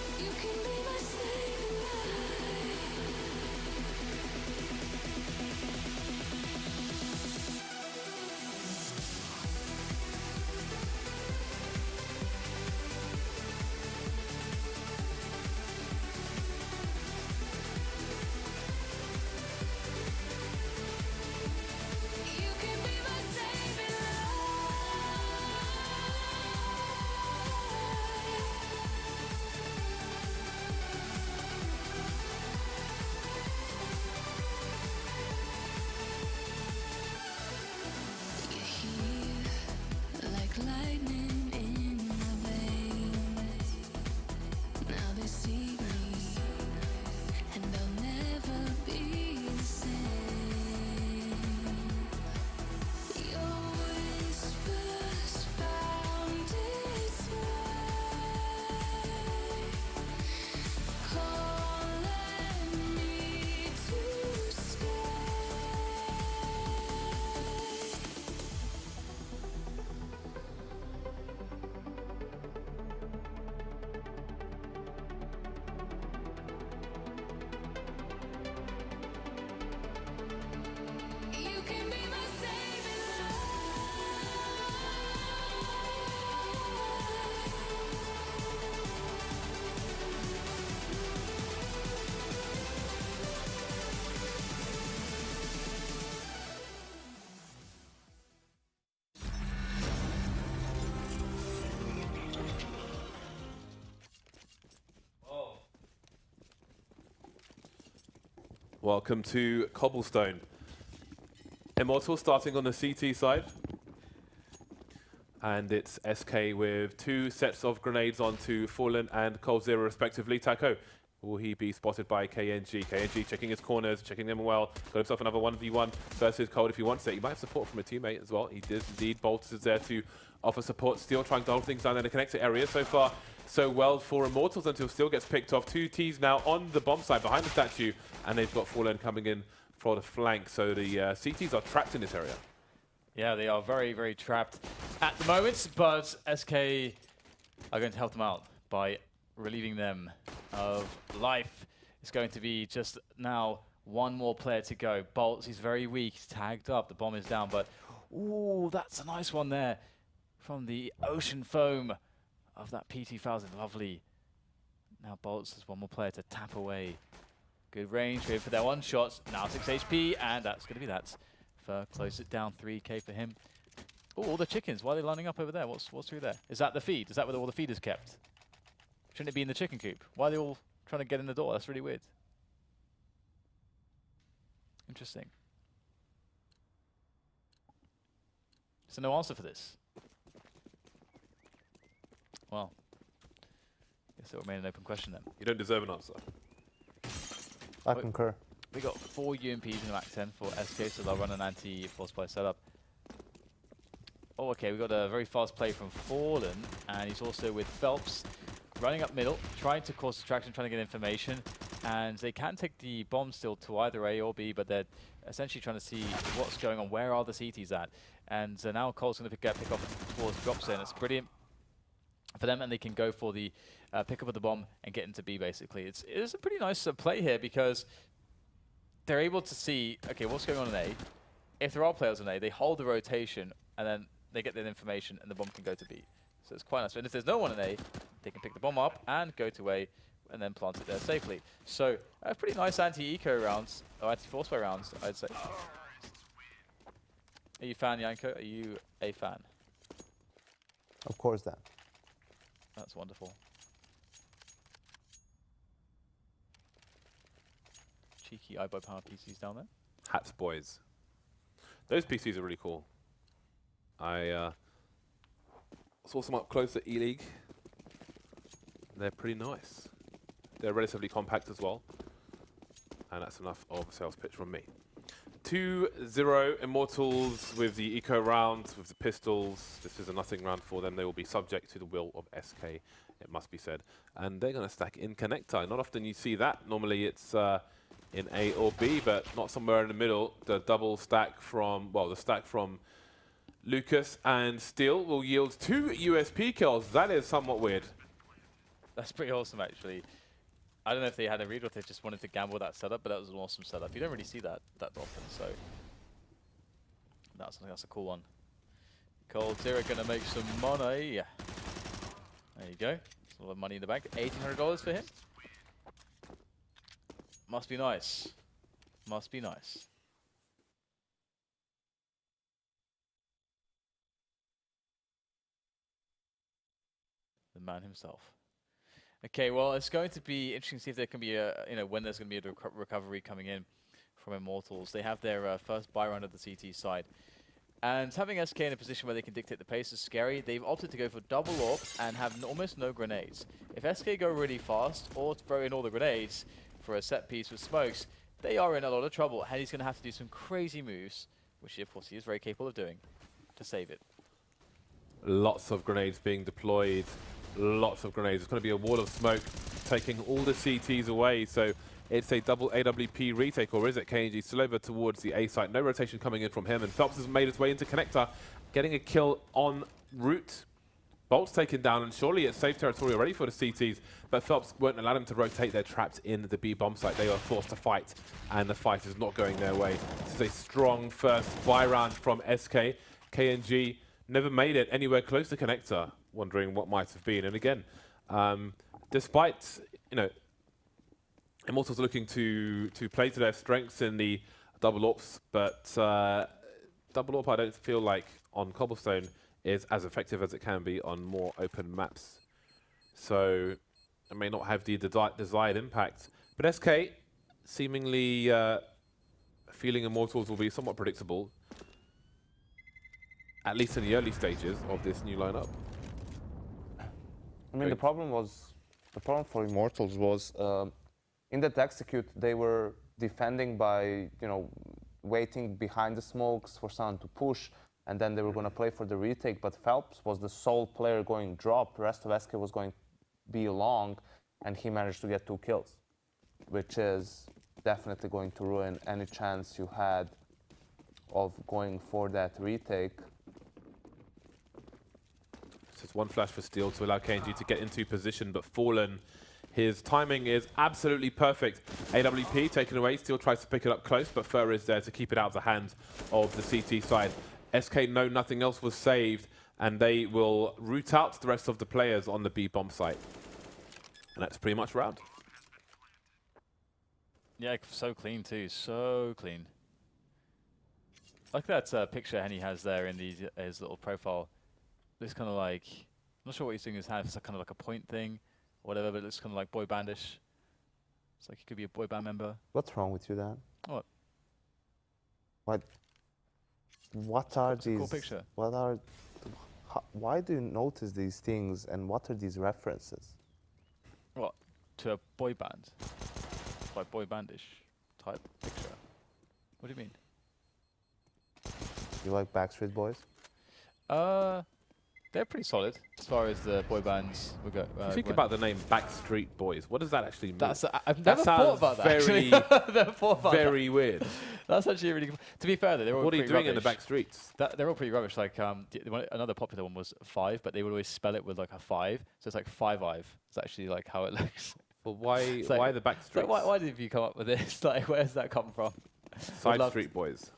You can be my saving light. You can be my saving light. You're here like lightning in my veins. Now they see me, and they'll never be the same. Your whispers found its way, calling me to stay. You can be my saving Welcome to Cobblestone. Immortal starting on the CT side. And it's SK with 2 sets of grenades onto Fallen and Cold Zero respectively. Taco, will he be spotted by KNG? KNG checking his corners, checking them well. Got himself another 1v1 versus Cold if he wants it. He might have support from a teammate as well. He did indeed. Bolt is there to offer support. Still trying to hold things down in the connector area. So far, so well for Immortals until Steel gets picked off. 2 Ts now on the bomb side behind the statue. And they've got Fallen coming in for the flank. So the CTs are trapped in this area. Yeah, they are very, very trapped at the moment, but SK are going to help them out by relieving them of life. It's going to be just now one more player to go. Bolts, he's very weak, he's tagged up, the bomb is down, but ooh, that's a nice one there from the ocean foam of that P2000, lovely. Now Bolts has one more player to tap away. Good range here for their one shot, now 6 HP, and that's going to be that. Close it down, 3k for him. Oh, all the chickens, why are they lining up over there? What's through there? Is that the feed? Is that where all the feed is kept? Shouldn't it be in the chicken coop? Why are they all trying to get in the door? That's really weird. Interesting. So no answer for this. Well, guess it will remain an open question then. You don't deserve an answer. I concur. We got 4 UMPs in the Mac 10 for SK, so they'll run an anti-force play setup. Oh, okay, we got a very fast play from Fallen, and he's also with Phelps running up middle, trying to cause distraction, trying to get information, and they can take the bomb still to either A or B, but they're essentially trying to see what's going on, where are the CTs at, and now Cole's going to pick off towards drops in. It's brilliant for them, and they can go for the pick up of the bomb and get into B, basically. It's a pretty nice play here, because they're able to see, okay, what's going on in A. If there are players in A, they hold the rotation, and then they get that information, and the bomb can go to B. So it's quite nice. And if there's no one in A, they can pick the bomb up and go to A, and then plant it there safely. So pretty nice anti-eco rounds, or anti-force play rounds, I'd say. Are you a fan, Yanko? Are you a fan? Of course, Dan. That's wonderful. Cheeky iBoy Power PCs down there. Hats boys. Those PCs are really cool. I saw some up close at E-League. They're pretty nice. They're relatively compact as well. And that's enough of a sales pitch from me. 2-0 Immortals with the eco round, with the pistols. This is a nothing round for them. They will be subject to the will of SK, it must be said. And they're going to stack in connector. Not often you see that. Normally it's in A or B, but not somewhere in the middle. The double stack from, well, the stack from Lucas and Steel will yield 2 USP kills. That is somewhat weird. That's pretty awesome, actually. I don't know if they had a read or if they just wanted to gamble that setup, but that was an awesome setup. You don't really see that often, so that's a cool one. Cold Zero gonna make some money. There you go. That's a lot of money in the bank. $1,800 for him. Must be nice. Must be nice. The man himself. Okay, well, it's going to be interesting to see if there can be a, when there's going to be a recovery coming in from Immortals. They have their first buy round of the CT side. And having SK in a position where they can dictate the pace is scary. They've opted to go for double AWP and have almost no grenades. If SK go really fast or throw in all the grenades for a set piece with smokes, they are in a lot of trouble. And he's going to have to do some crazy moves, which of course he is very capable of doing, to save it. Lots of grenades being deployed. Lots of grenades. It's going to be a wall of smoke taking all the CTs away. So it's a double AWP retake, or is it? KNG still over towards the A site. No rotation coming in from him, and Phelps has made his way into connector, getting a kill en route. Bolt's taken down, and surely it's safe territory already for the CTs, but Phelps won't allow them to rotate. They're trapped in the B bomb site. They are forced to fight, and the fight is not going their way. This is a strong first buy round from SK. KNG never made it anywhere close to connector, wondering what might have been. And again, despite, Immortals are looking to play to their strengths in the double AWPs, but double AWP I don't feel like on Cobblestone is as effective as it can be on more open maps. So it may not have the desired impact. But SK seemingly feeling Immortals will be somewhat predictable, at least in the early stages of this new lineup. I mean, the problem for Immortals was in that execute they were defending by waiting behind the smokes for someone to push, and then they were going to play for the retake. But Phelps was the sole player going drop. The rest of SK was going B long, and he managed to get 2 kills, which is definitely going to ruin any chance you had of going for that retake. Just one flash for Steel to allow KNG to get into position, but Fallen, his timing is absolutely perfect. AWP taken away. Steel tries to pick it up close, but Fur is there to keep it out of the hands of the CT side. SK know nothing else was saved, and they will root out the rest of the players on the B bomb site. And that's pretty much round. Yeah, so clean too, so clean. Like that picture Henny has there in his little profile. Looks kind of like, I'm not sure what he's doing in his hand. It's kind of like a point thing, or whatever, but it looks kind of like boy bandish. It's like he could be a boy band member. What's wrong with you, Dan? What? What are It's a these? cool picture. Why do you notice these things, and what are these references? What? To a boy band? Like boy bandish. type picture. What do you mean? You like Backstreet Boys? They're pretty solid as far as the boy bands we go. Think about the name Backstreet Boys. What does that actually mean? I've That never thought sounds about that. very, actually. Never thought about very weird. That's actually really. To be fair, though, they're all What are you pretty doing in the rubbish. back streets? They're all pretty rubbish. Like another popular one was 5, but they would always spell it with like a 5, so it's like 5-ive. It's actually like how it looks. Well, why like- why the back So streets? why did you come up with this? Like, where's that come from? Side love- Street Boys.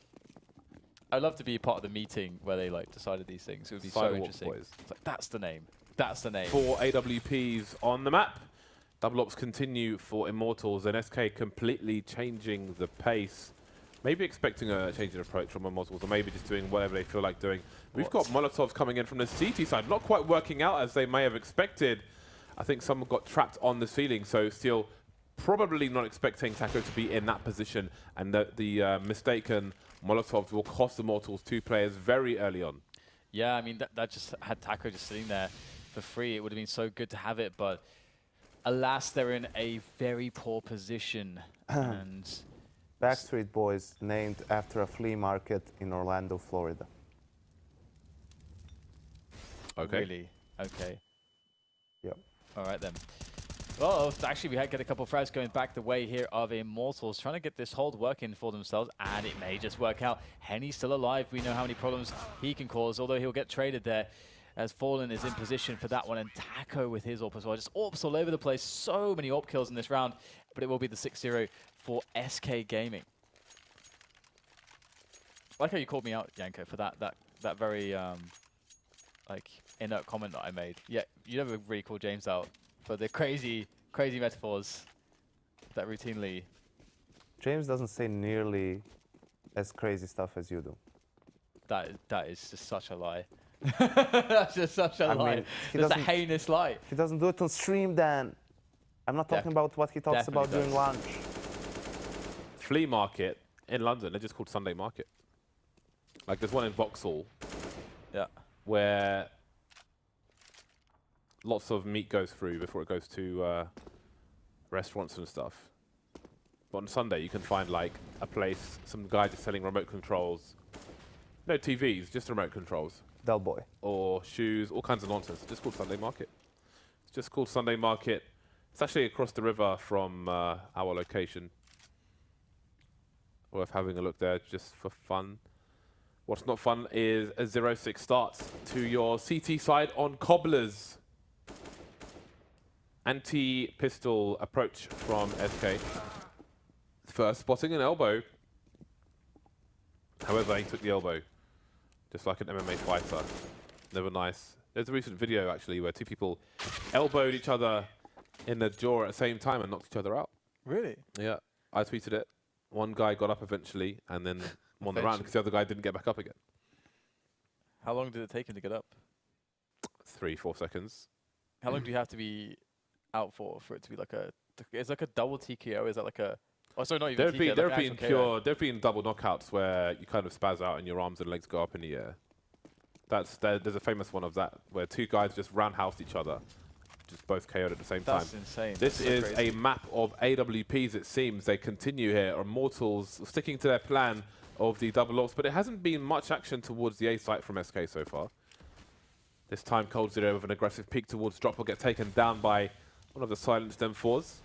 I'd love to be part of the meeting where they like decided these things. It would be so Sidewalk interesting. Boys. It's like that's the name. That's the name. 4 AWPs on the map. Double ops continue for Immortals, and SK completely changing the pace. Maybe expecting a change in approach from Immortals, or maybe just doing whatever they feel like doing. We've got Molotovs coming in from the CT side, not quite working out as they may have expected. I think someone got trapped on the ceiling, so still probably not expecting Taco to be in that position, and the mistaken Molotovs will cost Immortals 2 players very early on. Yeah, I mean, that just had Taco just sitting there for free. It would have been so good to have it, but alas, they're in a very poor position. And Backstreet Boys named after a flea market in Orlando, Florida. Okay. really, okay. Yep. All right, then. Well, actually, we had get a couple of frags going back the way here of Immortals, trying to get this hold working for themselves, and it may just work out. Henny's still alive. We know how many problems he can cause, although he'll get traded there, as Fallen is in position for that one, and Taco with his AWP as well. Just AWPs all over the place. So many AWP kills in this round, but it will be the 6-0 for SK Gaming. I like how you called me out, Yanko, for that very like inert comment that I made. Yeah, you never really called James out for the crazy metaphors that routinely. James doesn't say nearly as crazy stuff as you do. That is just such a lie. That's just such a lie. mean, he It's a doesn't- heinous lie. He doesn't do it on stream, Dan. I'm not talking about what he talks about definitely during does. lunch. Flea market in London, they're just called Sunday Market. Like there's one in Vauxhall Yeah. where lots of meat goes through before it goes to restaurants and stuff. But on Sunday, you can find like a place, some guy just selling remote controls. No TVs, just remote controls. Del Boy. Or shoes, all kinds of nonsense. Just called Sunday Market. It's just called Sunday Market. It's actually across the river from our location. Worth having a look there just for fun. What's not fun is a 0-6 starts to your CT side on Cobblers. Anti-pistol approach from SK. First spotting an elbow. However, he took the elbow. Just like an MMA fighter. Never nice. There's a recent video actually where 2 people elbowed each other in the jaw at the same time and knocked each other out. Really? Yeah, I tweeted it. One guy got up eventually and then won the round because the other guy didn't get back up again. How long did it take him to get up? 3-4 seconds. How long do you have to be out for it to be like a? It's like a double TKO. Is that like a? Oh, sorry, not even TKO. There like have an been actual KO. there have been double knockouts where you kind of spaz out and your arms and legs go up in the air. There's a famous one of that where 2 guys just roundhoused each other, just both KO'd at the same time. That's insane. This That's so is crazy. a map of AWPs, it seems. They continue here. Immortals sticking to their plan of the double ops, but it hasn't been much action towards the A site from SK so far. This time, Cold Zero with an aggressive peek towards drop will get taken down by one of the silenced M4s.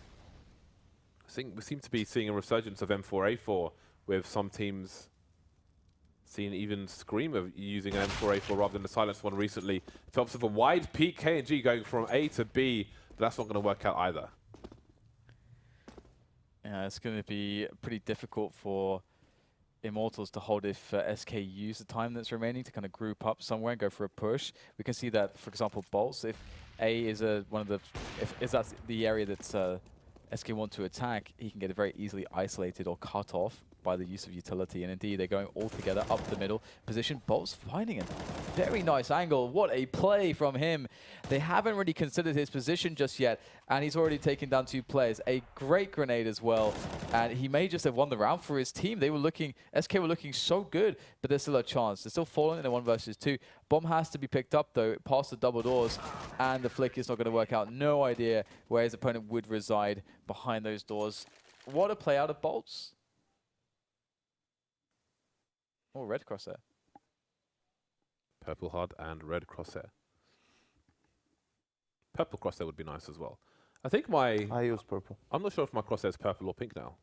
I think we seem to be seeing a resurgence of M4A4 with some teams seen even scream of using an M4A4 rather than the silenced one recently. Phelps with a wide peak, KNG going from A to B, but that's not going to work out either. Yeah, it's going to be pretty difficult for Immortals to hold if SK use the time that's remaining to kind of group up somewhere and go for a push. We can see that, for example, Bolts, if A is one of the, if that's the area that's SK want to attack, he can get it very easily isolated or cut off by the use of utility. And indeed, they're going all together up the middle position. Bolts finding a very nice angle. What a play from him. They haven't really considered his position just yet, and he's already taken down 2 players. A great grenade as well, and he may just have won the round for his team. They were looking, SK were looking so good, but there's still a chance. They're still falling in a 1 versus 2. Bomb has to be picked up though, past the double doors, and the flick is not going to work out. No idea where his opponent would reside behind those doors. What a play out of Bolts. Oh, red crosshair. Purple HUD and red crosshair. Purple crosshair would be nice as well. I think my... I use purple. I'm not sure if my crosshair is purple or pink now.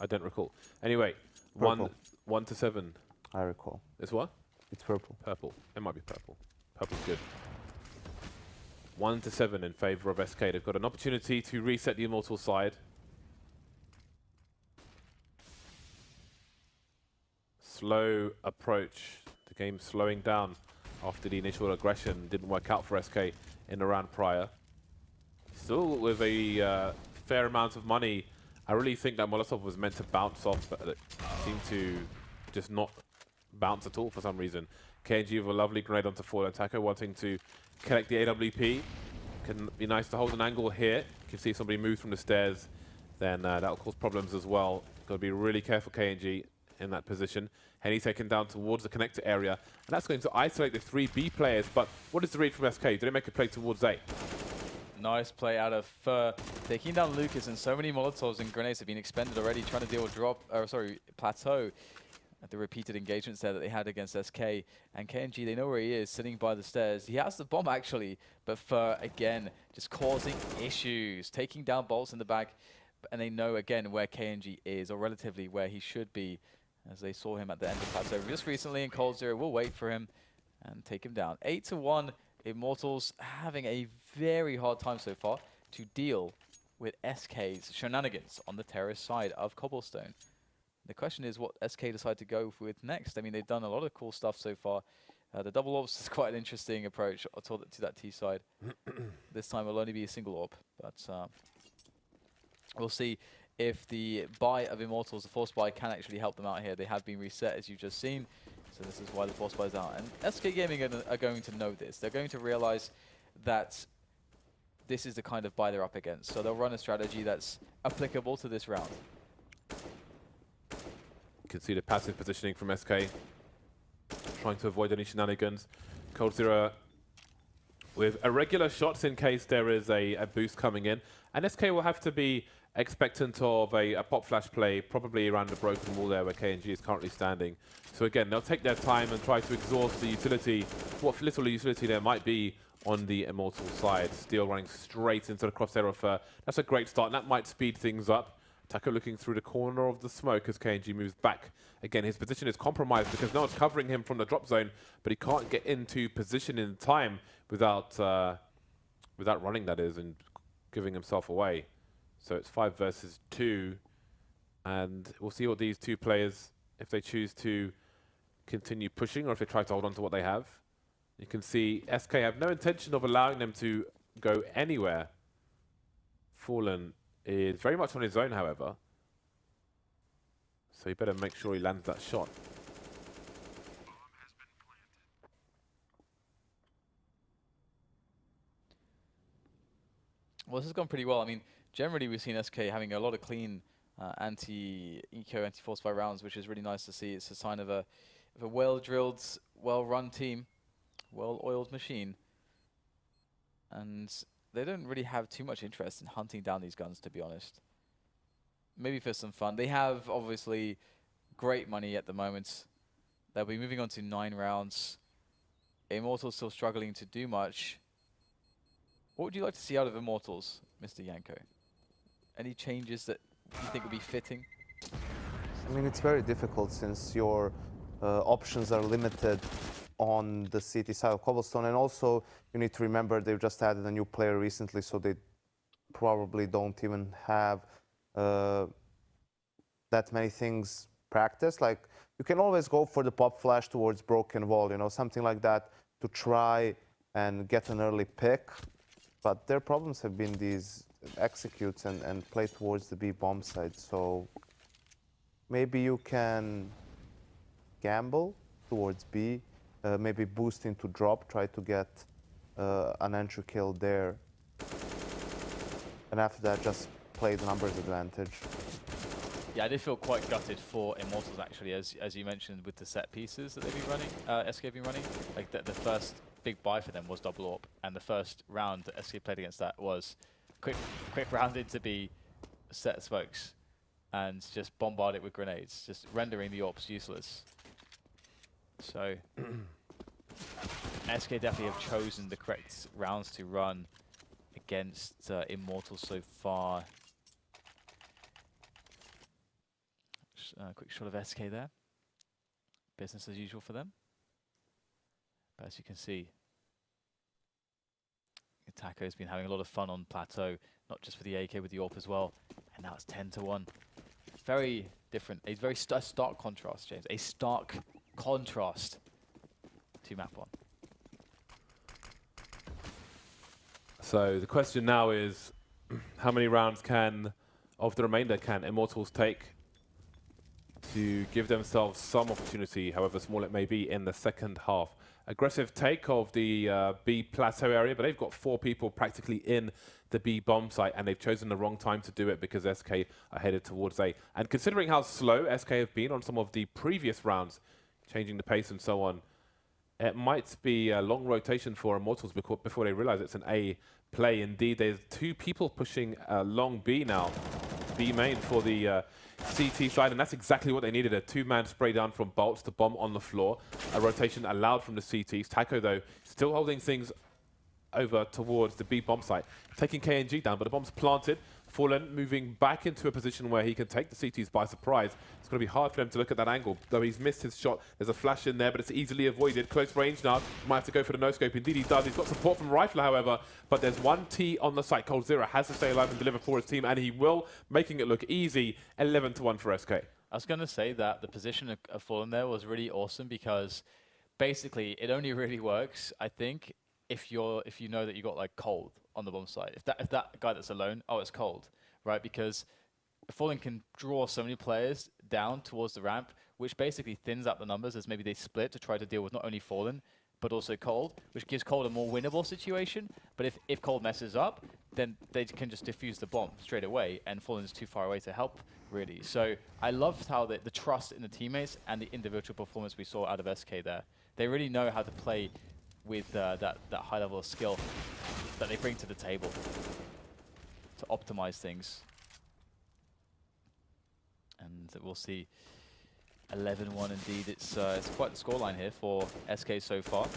I don't recall. Anyway, Purple. 1 to 7. I recall. It's what? It's purple. Purple. It might be purple. Purple's good. 1 to 7 in favor of SK. They've got an opportunity to reset the Immortal side. Slow approach. The game slowing down after the initial aggression didn't work out for SK in the round prior. Still with a fair amount of money. I really think that Molotov was meant to bounce off, but it seemed to just not bounce at all for some reason. KNG with a lovely grenade onto Fallen. Taco wanting to collect the AWP. Can be nice to hold an angle here. You can see if somebody moves from the stairs, then that'll cause problems as well. Got to be really careful, KNG, in that position. Henny taken down towards the connector area, and that's going to isolate the 3 B players. But what is the read from SK? Do they make a play towards A? Nice play out of Fur, taking down Lucas, and so many Molotovs and grenades have been expended already, trying to deal with Plateau. At the repeated engagements there that they had against SK. And KNG, they know where he is, sitting by the stairs. He has the bomb, actually, but Fur, again, just causing issues, taking down bolts in the back. And they know, again, where KNG is, or relatively where he should be, as they saw him at the end of Plateau just recently in Cold Zero. We'll wait for him and take him down. 8 to 1. Immortals having a very hard time so far to deal with SK's shenanigans on the terrorist side of Cobblestone. The question is what SK decide to go with next. I mean, they've done a lot of cool stuff so far. The double orbs is quite an interesting approach to that T side. This time it'll only be a single orb, but we'll see if the buy of Immortals, the force buy, can actually help them out here. They have been reset, as you've just seen. So this is why the force buy is out. And SK Gaming are going to know this. They're going to realize that this is the kind of buy they're up against. So they'll run a strategy that's applicable to this round. You can see the passive positioning from SK. Trying to avoid any shenanigans. Cold Zero with irregular shots in case there is a boost coming in. And SK will have to be expectant of a pop flash play, probably around the broken wall there where KNG is currently standing. So again, they'll take their time and try to exhaust the utility, what little utility there might be on the Immortal side. Steel running straight into the crosshair of that's a great start, and that might speed things up. Taco looking through the corner of the smoke as KNG moves back. Again, his position is compromised because no one's covering him from the drop zone, but he can't get into position in time without running, that is, and giving himself away. So it's 5 versus 2, and we'll see what these 2 players, if they choose to continue pushing or if they try to hold on to what they have. You can see SK have no intention of allowing them to go anywhere. Fallen is very much on his own, however. So you better make sure he lands that shot. Well, this has gone pretty well. I mean, generally we've seen SK having a lot of clean anti-eco, anti-force by rounds, which is really nice to see. It's a sign of a well-drilled, well-run team, well-oiled machine. And they don't really have too much interest in hunting down these guns, to be honest. Maybe for some fun. They have, obviously, great money at the moment. They'll be moving on to 9 rounds. Immortals still struggling to do much. What would you like to see out of Immortals, Mr. Yanko? Any changes that you think would be fitting? I mean, it's very difficult since your options are limited on the city side of Cobblestone, and also you need to remember they've just added a new player recently, so they probably don't even have that many things practiced. Like, you can always go for the pop flash towards broken wall, you know, something like that to try and get an early pick. But their problems have been these executes and play towards the B bomb side. So maybe you can gamble towards B, maybe boost into drop, try to get an entry kill there. And after that, just play the numbers advantage. Yeah, I did feel quite gutted for Immortals, actually, as you mentioned, with the set pieces that they've been running, SK have been running. Like, the first big buy for them was double AWP, and the first round that SK played against that was quick round into B, set smokes, and just bombard it with grenades, just rendering the AWPs useless. So SK definitely have chosen the correct rounds to run against Immortals so far. Just a quick shot of SK there. Business as usual for them. But as you can see, Taco's been having a lot of fun on Plateau, not just with the AK, with the AWP as well. And now it's 10-1. Very different. A very stark contrast, James. A stark contrast to map 1. So the question now is, how many rounds of the remainder can Immortals take to give themselves some opportunity, however small it may be, in the second half? Aggressive take of the B plateau area, but they've got 4 people practically in the B bomb site, and they've chosen the wrong time to do it because SK are headed towards A. And considering how slow SK have been on some of the previous rounds, changing the pace and so on, it might be a long rotation for Immortals before they realize it's an A play. Indeed, there's 2 people pushing long B now. B main for the CT side, and that's exactly what they needed, a 2-man spray down from Bolts to bomb on the floor. A rotation allowed from the CTs. Taco, though, still holding things over towards the B bomb site, taking KNG down, but the bomb's planted. Fallen moving back into a position where he can take the CTs by surprise. It's going to be hard for them to look at that angle, though he's missed his shot. There's a flash in there, but it's easily avoided. Close range now. Might have to go for the no-scope. Indeed he does. He's got support from Rifler, however, but there's 1 T on the site. Cold0 has to stay alive and deliver for his team, and he will, making it look easy. 11-1 for SK. I was going to say that the position of Fallen there was really awesome because basically it only really works, I think, if you know that you got like cold on the bomb site. If that guy that's alone, oh, it's cold, right? Because Fallen can draw so many players down towards the ramp, which basically thins out the numbers as maybe they split to try to deal with not only Fallen, but also Cold, which gives Cold a more winnable situation. But if Cold messes up, then they can just defuse the bomb straight away, and Fallen is too far away to help, really. So I loved how the trust in the teammates and the individual performance we saw out of SK there. They really know how to play with that high level of skill that they bring to the table to optimize things. And we'll see 11-1 indeed. It's quite the scoreline here for SK so far.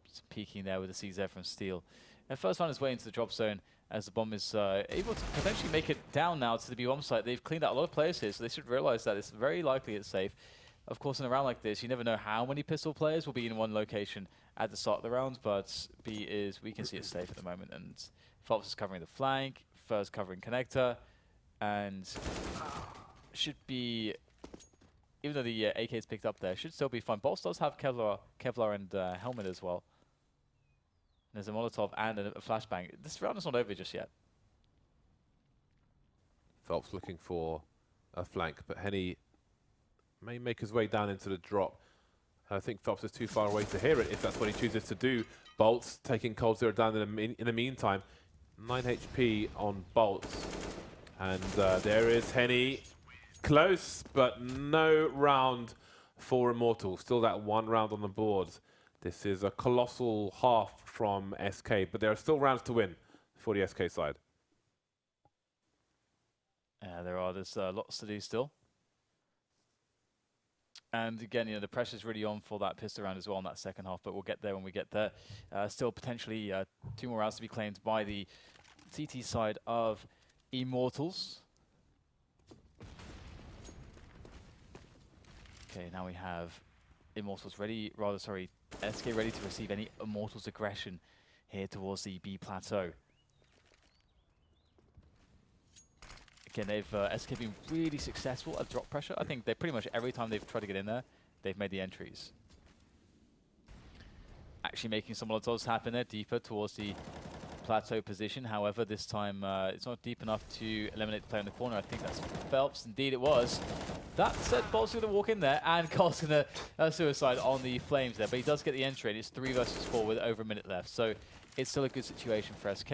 Just peeking there with the CZ from Steel. And first found his way into the drop zone as the bomb is able to potentially make it down now to the B bomb site. They've cleaned out a lot of players here, so they should realize that it's very likely it's safe. Of course, in a round like this, you never know how many pistol players will be in one location at the start of the round, but B is, we can see it's safe at the moment, and Phelps is covering the flank, Fur's covering connector, and should be, even though the AK is picked up there, should still be fine. Bolts does have Kevlar and helmet as well. There's a Molotov and a flashbang. This round is not over just yet. Phelps looking for a flank, but Henny may make his way down into the drop. I think Phelps is too far away to hear it if that's what he chooses to do. Bolts taking Cold0 down in the meantime. 9 HP on Bolts. And there is Henny. Close, but no round for Immortals. Still that 1 round on the board. This is a colossal half from SK, but there are still rounds to win for the SK side. There's lots to do still. And again, you know, the pressure's really on for that pistol round as well in that second half, but we'll get there when we get there. Still potentially 2 more rounds to be claimed by the CT side of Immortals. Okay, now we have Immortals ready, SK ready to receive any Immortals aggression here towards the B plateau. Again, they've SK been really successful at drop pressure. I think they pretty much every time they've tried to get in there, they've made the entries. Actually making some Molotovs happen there deeper towards the plateau position. However, this time it's not deep enough to eliminate the player in the corner. I think that's Phelps. Indeed it was. That said, Bolt's going to walk in there, and Cole's going to suicide on the flames there. But he does get the entry, and it's 3 versus 4 with over a minute left. So it's still a good situation for SK.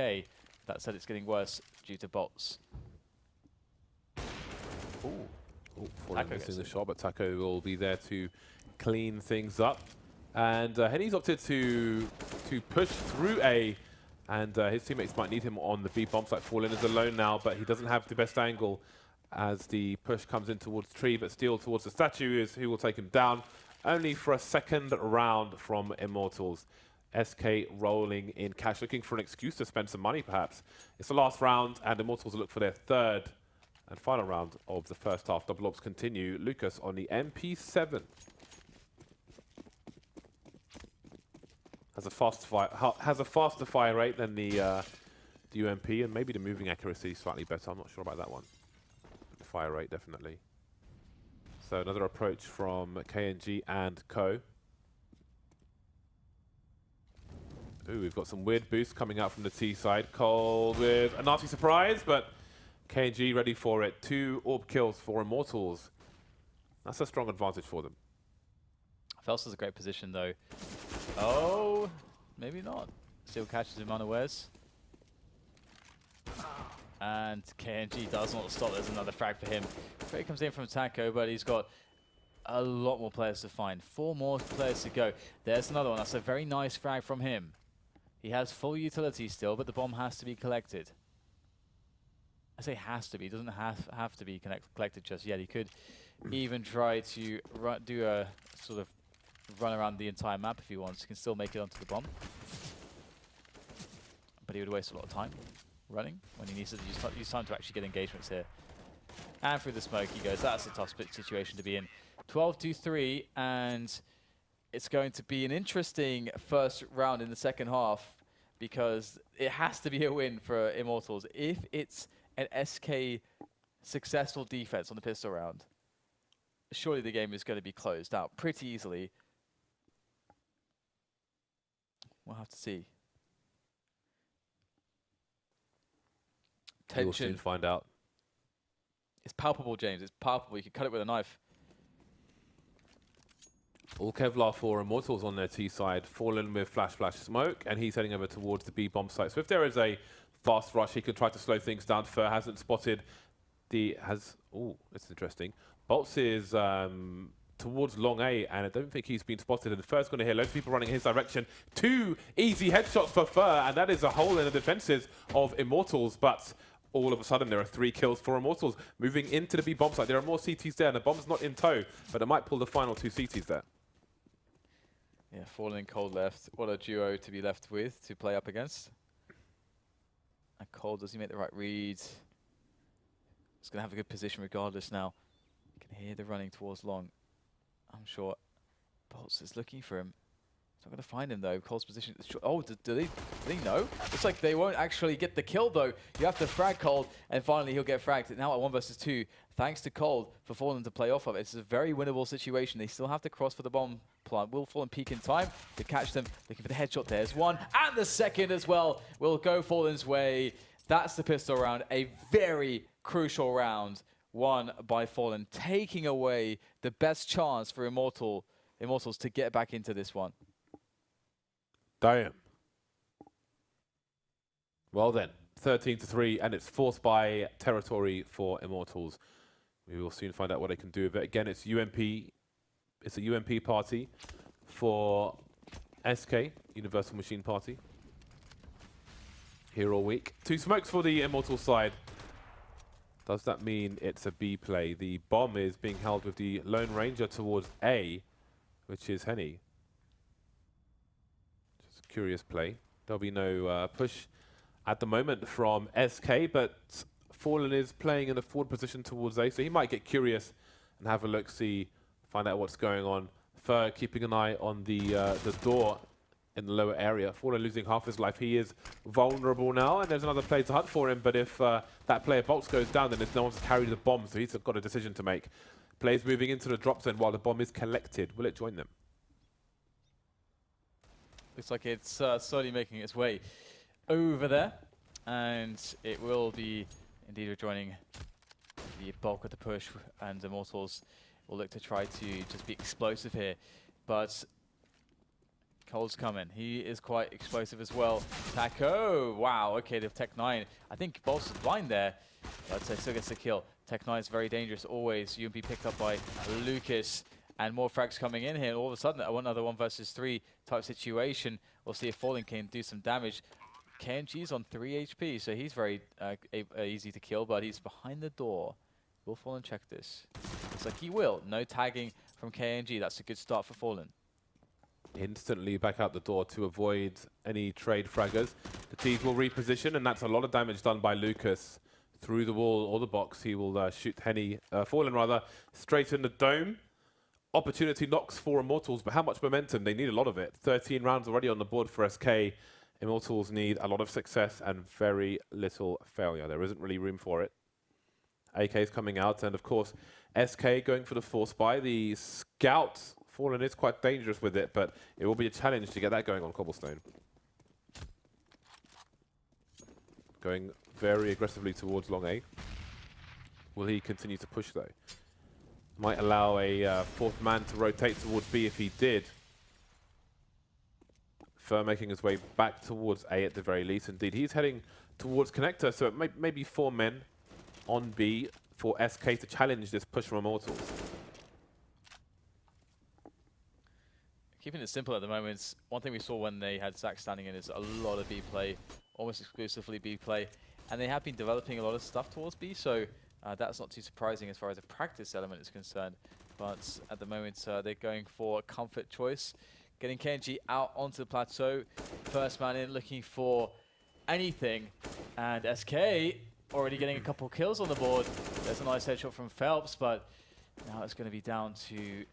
That said, it's getting worse due to bots. Fallen missing the shot, but Taco will be there to clean things up. And Henny's opted to push through A, and his teammates might need him on the B bomb site. Fallen is alone now, but he doesn't have the best angle as the push comes in towards tree, but Steel towards the statue is who will take him down. Only for a second round from Immortals. SK rolling in cash, looking for an excuse to spend some money perhaps. It's the last round, and Immortals will look for their third and final round of the first half. Double ops continue. Lucas on the MP7. Has a faster fire rate than the UMP, and maybe the moving accuracy slightly better. I'm not sure about that one. The fire rate, definitely. So another approach from KNG and Co. Ooh, we've got some weird boosts coming out from the T side. Cold with a nasty surprise, but KNG ready for it. 2 orb kills for Immortals. That's a strong advantage for them. Felsa's a great position though. Oh, maybe not. Still catches him unawares. And KNG does not stop. There's another frag for him. Frey comes in from Taco, but he's got a lot more players to find. 4 more players to go. There's another one. That's a very nice frag from him. He has full utility still, but the bomb has to be collected. I say has to be. It doesn't have to be collected just yet. He could even try to do a sort of run around the entire map if he wants. He can still make it onto the bomb. But he would waste a lot of time running when he needs to use time to actually get engagements here. And through the smoke he goes. That's a tough split situation to be in. 12-2-3, and it's going to be an interesting first round in the second half because it has to be a win for Immortals. If it's an SK successful defense on the pistol round, surely the game is going to be closed out pretty easily. We'll have to see. We'll soon find out. It's palpable, James. It's palpable. You can cut it with a knife. All Kevlar for Immortals on their T side. Fallen with flash smoke, and he's heading over towards the B bomb site. So if there is a fast rush, he could try to slow things down. Fur hasn't spotted the... Oh, it's interesting. Bolts is towards long A, and I don't think he's been spotted. And Fur's going to hear loads of people running in his direction. 2 easy headshots for Fur, and that is a hole in the defenses of Immortals. But all of a sudden, there are 3 kills for Immortals. Moving into the B bomb site. There are more CTs there, and the bomb's not in tow, but it might pull the final 2 CTs there. Yeah, Fallen and Cold left. What a duo to be left with to play up against. And Cold, does he make the right reads? He's going to have a good position regardless now. You can hear the running towards long. I'm sure Bolts is looking for him. He's not going to find him though. Cold's position. Oh, do they know? Looks like they won't actually get the kill though. You have to frag Cold, and finally he'll get fragged. Now at 1 versus 2, thanks to Cold for Fallen to play off of it. It's a very winnable situation. They still have to cross for the bomb plant. Will Fallen peek in time to catch them? Looking for the headshot. There's one, and the second as well will go Fallen's way. That's the pistol round. A very crucial round won by Fallen, taking away the best chance for Immortals to get back into this one. Damn. Well then, 13-3, and it's forced by territory for Immortals. We will soon find out what they can do with it. Again, it's UMP. It's a UMP party for SK, Universal Machine Party. Here all week. 2 smokes for the Immortal side. Does that mean it's a B play? The bomb is being held with the Lone Ranger towards A, which is Henny. Just a curious play. There'll be no push at the moment from SK, but Fallen is playing in a forward position towards A, so he might get curious and have a look, see, find out what's going on. Fur keeping an eye on the door in the lower area. Fallen losing half his life. He is vulnerable now, and there's another player to hunt for him, but if that player Bolts goes down, then there's no one to carry the bomb, so he's got a decision to make. Players moving into the drop zone while the bomb is collected. Will it join them? Looks like it's slowly making its way over there, and it will be indeed rejoining the bulk of the push, and Immortals will look to try to just be explosive here, but Cold's coming. He is quite explosive as well. Taco! Wow, okay, the Tech 9. I think Bolts is blind there, but still gets the kill. Tech 9 is very dangerous always. UMP picked up by Lucas, and more frags coming in here, and all of a sudden, another 1 versus 3 type situation. We'll see if Fallen can do some damage. KNG's on 3 HP, so he's very easy to kill, but he's behind the door. Will Fallen check this? Looks like he will. No tagging from KNG. That's a good start for Fallen. Instantly back out the door to avoid any trade fraggers. The T's will reposition, and that's a lot of damage done by Lucas through the wall or the box. He will shoot Fallen rather, straight in the dome. Opportunity knocks for Immortals, but how much momentum? They need a lot of it. 13 rounds already on the board for SK. Immortals need a lot of success and very little failure. There isn't really room for it. AK is coming out, and of course, SK going for the force buy. The Scout, Fallen is quite dangerous with it, but it will be a challenge to get that going on Cobblestone. Going very aggressively towards long A. Will he continue to push though? Might allow a fourth man to rotate towards B if he did. Fur making his way back towards A at the very least. Indeed, he's heading towards connector, so it may be 4 men on B for SK to challenge this push from Immortals. Keeping it simple at the moment, one thing we saw when they had Zach standing in is a lot of B play, almost exclusively B play, and they have been developing a lot of stuff towards B, so that's not too surprising as far as the practice element is concerned. But at the moment, they're going for a comfort choice, getting KNG out onto the plateau. First man in looking for anything, and SK already getting a couple kills on the board. There's a nice headshot from Phelps, but now it's going to be down to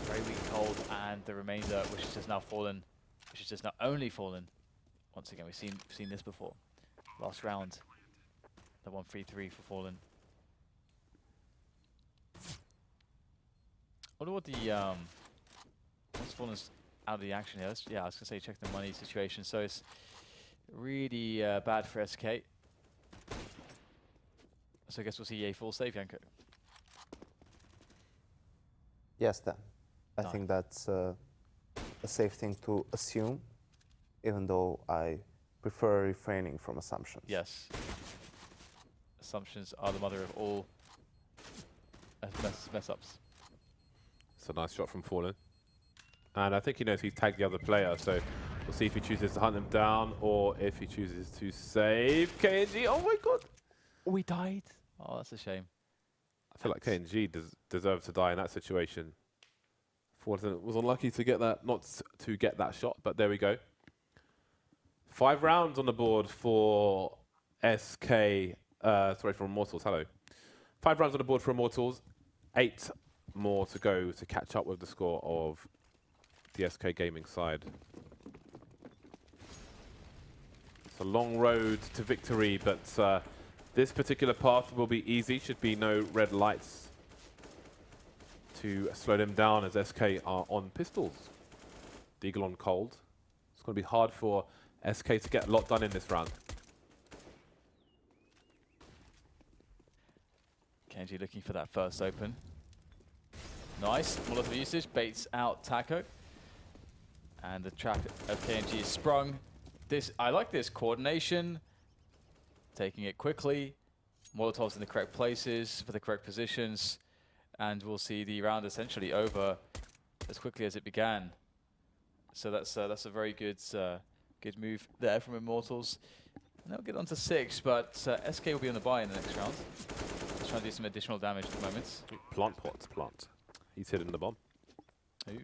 very weak Cold and the remainder, which is just now Fallen, which is just now only Fallen. Once again, we've seen this before. Last round, the 1-3-3 for Fallen. I wonder what the once Fallen's out of the action here. Yeah, I was gonna say check the money situation. So it's really bad for SK. So I guess we'll see a full save, Janko. Yes, Dan. I Done. think that's a safe thing to assume, even though I prefer refraining from assumptions. Yes. Assumptions are the mother of all mess-ups. It's a nice shot from Fallen. And I think he knows he's tagged the other player, so we'll see if he chooses to hunt him down or if he chooses to save KNG. Oh my god! Oh, he died. Oh, that's a shame. I feel like KNG deserves to die in that situation. Fallen was unlucky to get that, not to get that shot, but there we go. 5 rounds on the board for SK, sorry, for Immortals, hello. 5 rounds on the board for Immortals, 8 more to go to catch up with the score of the SK Gaming side. It's a long road to victory, but this particular path will be easy, should be no red lights to slow them down as SK are on pistols. Deagle on cold. It's going to be hard for SK to get a lot done in this round. KNG looking for that first open. Nice. Molotov usage baits out Taco. And the trap of KNG is sprung. I like this coordination. Taking it quickly. Molotovs in the correct places for the correct positions. And we'll see the round essentially over as quickly as it began. So that's a very good good move there from Immortals. And they'll get on to 6, but SK will be on the buy in the next round. Just trying to do some additional damage at the moment. Plant pots, plant. He's hitting the bomb. Ooh.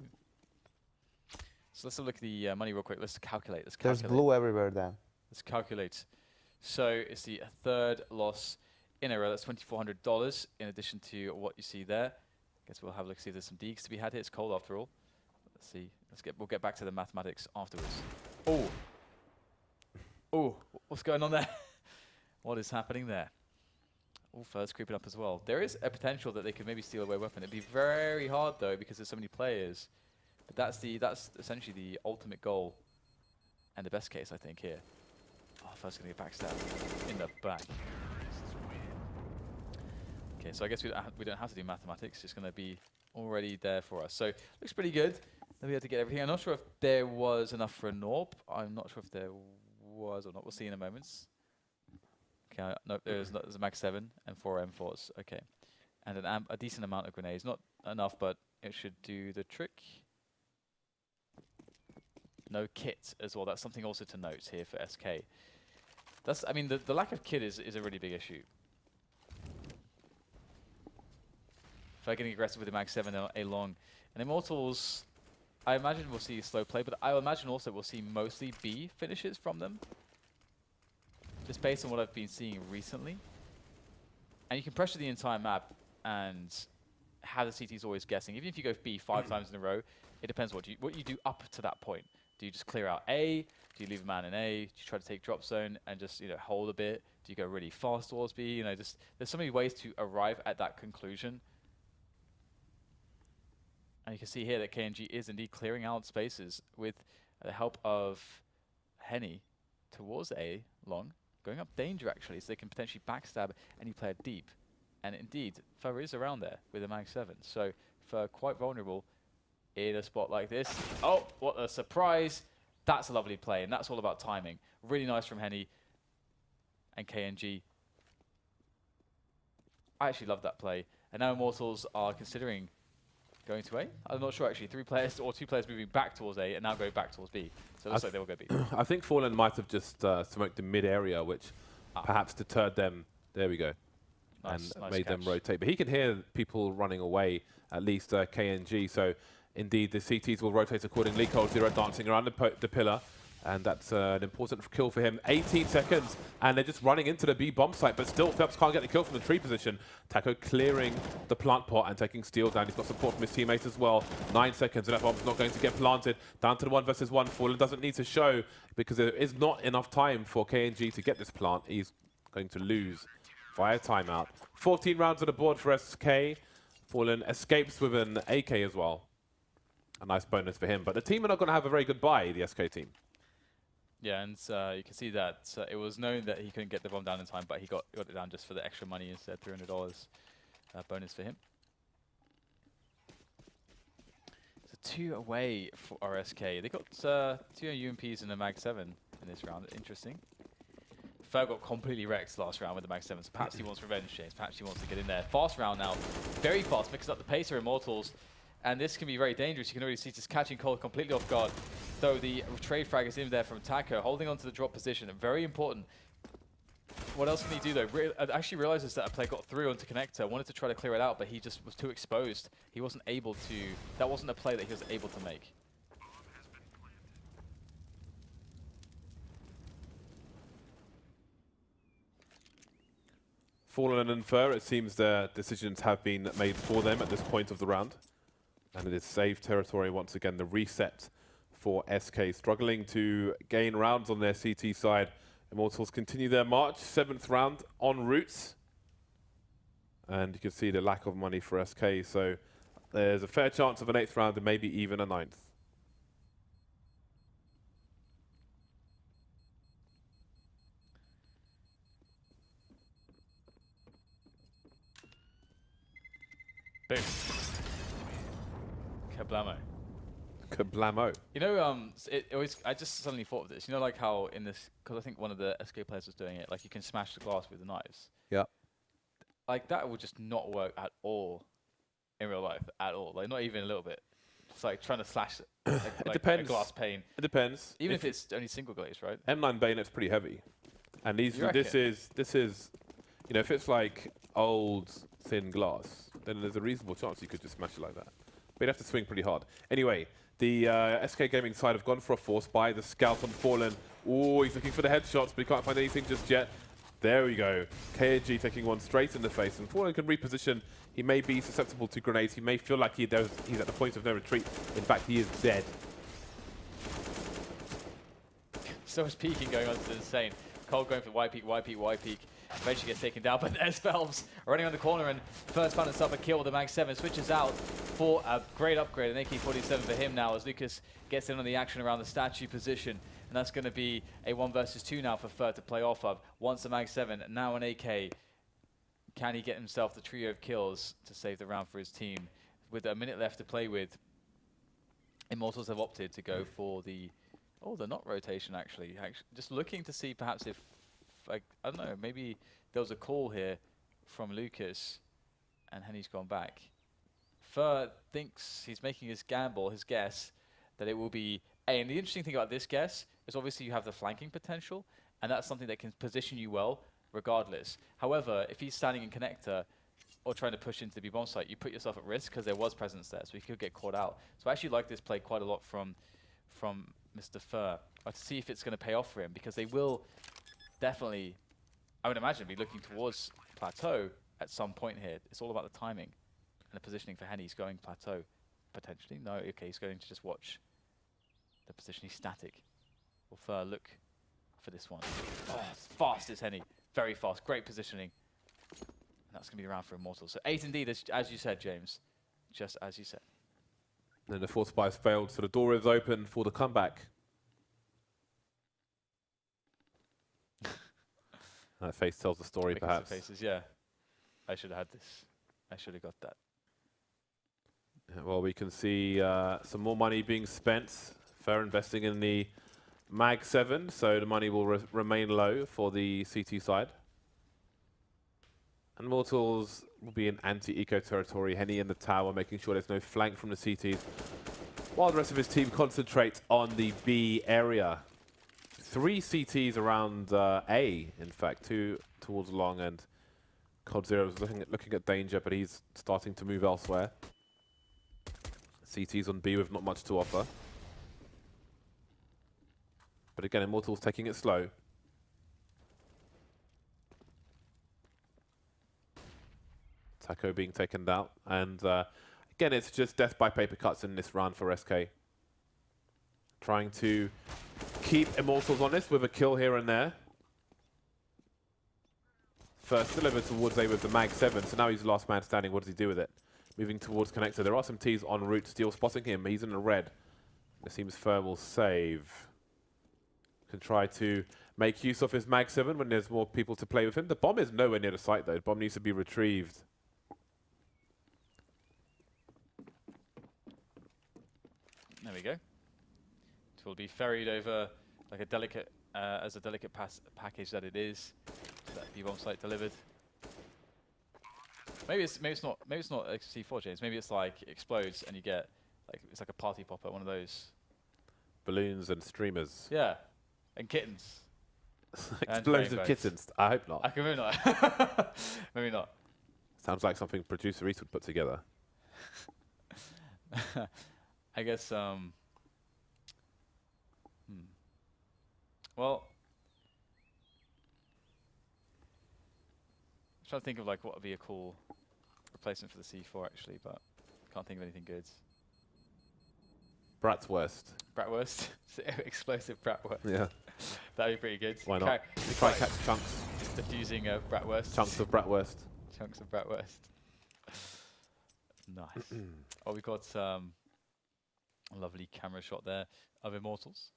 So let's have a look at the money real quick. Let's calculate. There's blue everywhere, Dan. Let's calculate. So it's the 3rd loss in a row. That's $2,400 in addition to what you see there. Guess we'll have a look, see if there's some deeks to be had here. It's cold after all. Let's see. We'll get back to the mathematics afterwards. Oh. Oh, what's going on there? What is happening there? Oh, Fur's creeping up as well. There is a potential that they could maybe steal away a weapon. It'd be very hard though because there's so many players. But that's essentially the ultimate goal and the best case I think here. Oh, Fur's gonna get backstabbed in the back. Okay, so I guess we don't have to do mathematics. It's going to be already there for us. So looks pretty good. Then we have to get everything. I'm not sure if there was enough for a Norb. I'm not sure if there was or not. We'll see in a moment. Okay, no, there's a Mag 7 and 4 M4s. Okay, and a decent amount of grenades. Not enough, but it should do the trick. No kit as well. That's something also to note here for SK. I mean, the lack of kit is a really big issue. Fer getting aggressive with the Mag 7 A long. And Immortals, I imagine we'll see slow play, but I imagine also we'll see mostly B finishes from them. Just based on what I've been seeing recently. And you can pressure the entire map and have the CTs always guessing. Even if you go B 5 times in a row, it depends what you do up to that point. Do you just clear out A? Do you leave a man in A? Do you try to take drop zone and just hold a bit? Do you go really fast towards B? Just there's so many ways to arrive at that conclusion. And you can see here that KNG is indeed clearing out spaces with the help of Henny towards A long, going up danger actually, so they can potentially backstab any player deep. And indeed, Fer is around there with a Mag 7, so Fer quite vulnerable in a spot like this. Oh, what a surprise! That's a lovely play, and that's all about timing. Really nice from Henny and KNG. I actually love that play. And now Immortals are considering going to A. I'm not sure actually. 3 players or 2 players moving back towards A and now going back towards B. So it looks like they will go B. I think Fallen might have just smoked the mid area, which perhaps deterred them. There we go. Nice, and nice made them catch. rotate. But he can hear people running away, at least KNG. So indeed, the CTs will rotate accordingly. Cold Zero dancing around the pillar. And that's an important kill for him. 18 seconds, and they're just running into the B bomb site, but still Phelps can't get the kill from the tree position. Taco clearing the plant pot and taking Steel down. He's got support from his teammates as well. 9 seconds, and that bomb's not going to get planted. Down to the 1 versus 1. Fallen doesn't need to show because there is not enough time for KNG to get this plant. He's going to lose via timeout. 14 rounds on the board for SK. Fallen escapes with an AK as well. A nice bonus for him, but the team are not going to have a very good buy, the SK team. Yeah, and you can see that it was known that he couldn't get the bomb down in time, but he got it down just for the extra money instead, $300 bonus for him. So 2 away for RSK. They got 2 UMPs and a Mag 7 in this round. Interesting. Fer got completely wrecked last round with the Mag 7, so perhaps he wants revenge, James. Perhaps he wants to get in there. Fast round now. Very fast, mixes up the pace for Immortals. And this can be very dangerous. You can already see just catching Cold completely off guard. Though the trade frag is in there from Taco, holding on to the drop position. Very important. What else can he do though? Actually realizes that a play got through onto connector. Wanted to try to clear it out, but he just was too exposed. He wasn't able to. That wasn't a play that he was able to make. Fallen and Fer, it seems their decisions have been made for them at this point of the round. And it is safe territory once again, the reset for SK. Struggling to gain rounds on their CT side. Immortals continue their march, 7th round en route. And you can see the lack of money for SK, so there's a fair chance of an 8th round and maybe even a 9th. Boom. Kablamo. Kablamo. You know, I just suddenly thought of this. You know, like how in this, because I think one of the SK players was doing it, like you can smash the glass with the knives. Yeah. Like that would just not work at all in real life, at all. Like not even a little bit. It's like trying to slash It depends. a glass pane. It depends. Even if it's only single glaze, right? M9 bayonet's pretty heavy. And this is, you know, if it's like old thin glass, then there's a reasonable chance you could just smash it like that. But you'd have to swing pretty hard. Anyway, the SK Gaming side have gone for a force buy. The scout on Fallen. Oh, he's looking for the headshots, but he can't find anything just yet. There we go. KNG taking one straight in the face, and Fallen can reposition. He may be susceptible to grenades. He may feel like he's at the point of no retreat. In fact, he is dead. So much peeking going on, it's insane. Cole going for Y peek, Y peek, Y peek. Eventually gets taken down, but there's Phelps running on the corner and first found himself a kill with the Mag 7. Switches out for a great upgrade, an AK-47 for him now as Lucas gets in on the action around the statue position. And that's going to be a 1 versus 2 now for Fer to play off of. Once a Mag 7, now an AK. Can he get himself the trio of kills to save the round for his team? With a minute left to play with, Immortals have opted to go for the not rotation actually. Just looking to see perhaps if, like, I don't know, maybe there was a call here from Lucas and Henny's gone back. Fer thinks he's making his gamble, his guess, that it will be A. And the interesting thing about this guess is obviously you have the flanking potential, and that's something that can position you well regardless. However, if he's standing in connector, or trying to push into the B-bomb site, you put yourself at risk because there was presence there, so you could get caught out. So I actually like this play quite a lot from Mr. Fur. To see if it's going to pay off for him, because they will definitely, I would imagine, be looking towards plateau at some point here. It's all about the timing and the positioning for Henny. He's going plateau, potentially. No, okay, he's going to just watch the position. He's static. Will Fur look for this one? Oh, fast is Henny. Very fast. Great positioning. And that's going to be the round for Immortals. So 8 indeed, as you said, James. Just as you said. And the fourth spy's failed, so the door is open for the comeback. That face tells the story, Making perhaps. some faces, yeah. I should have had this. I should have got that. Yeah, well, we can see some more money being spent. Fair investing in the Mag 7, so the money will remain low for the CT side. And Immortals will be in anti-eco territory. Henny in the tower, making sure there's no flank from the CTs, while the rest of his team concentrates on the B area. 3 CTs around A, in fact, 2 towards long, and Cod Zero is looking at danger, but he's starting to move elsewhere. CTs on B with not much to offer. But again, Immortals taking it slow. Taco being taken out, and again, it's just death by paper cuts in this round for SK. Trying to keep Immortals honest with a kill here and there. First delivered towards A with the Mag 7, so now he's the last man standing. What does he do with it? Moving towards Connector. There are some Ts en route. Steel spotting him. He's in the red. It seems Fur will save. Can try to make use of his Mag 7 when there's more people to play with him. The bomb is nowhere near the site, though. The bomb needs to be retrieved. There we go. It will be ferried over like a delicate, as a delicate package that it is. So that B-bomb site delivered. Maybe it's not a C4, James. Maybe it's like it explodes and you get like it's like a party popper, one of those. Balloons and streamers. Yeah, and kittens. Explosive rainbows. kittens. I hope not. Okay, maybe not. Maybe not. Sounds like something producer Reese would put together. I guess. Well, I'm trying to think of like what would be a cool replacement for the C4 actually, but can't think of anything good. Bratwurst. Bratwurst, explosive bratwurst. Yeah. That'd be pretty good. Why not? Try and catch chunks. Just diffusing bratwurst. Chunks of bratwurst. Chunks of bratwurst. Nice. Oh, we got a lovely camera shot there of Immortals.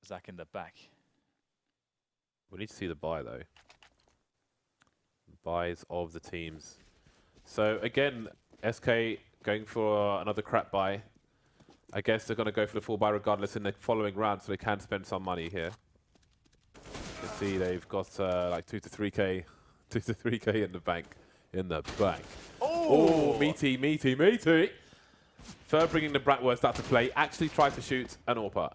Zach in the back. We need to see the buy, though. Buys of the teams. So, again, SK going for another crap buy. I guess they're going to go for the full buy regardless in the following round, so they can spend some money here. You can see they've got like 2 to 3k in the bank. Oh, meaty. Fur bringing the Bratwurst out to play. Actually tried to shoot an AWPer.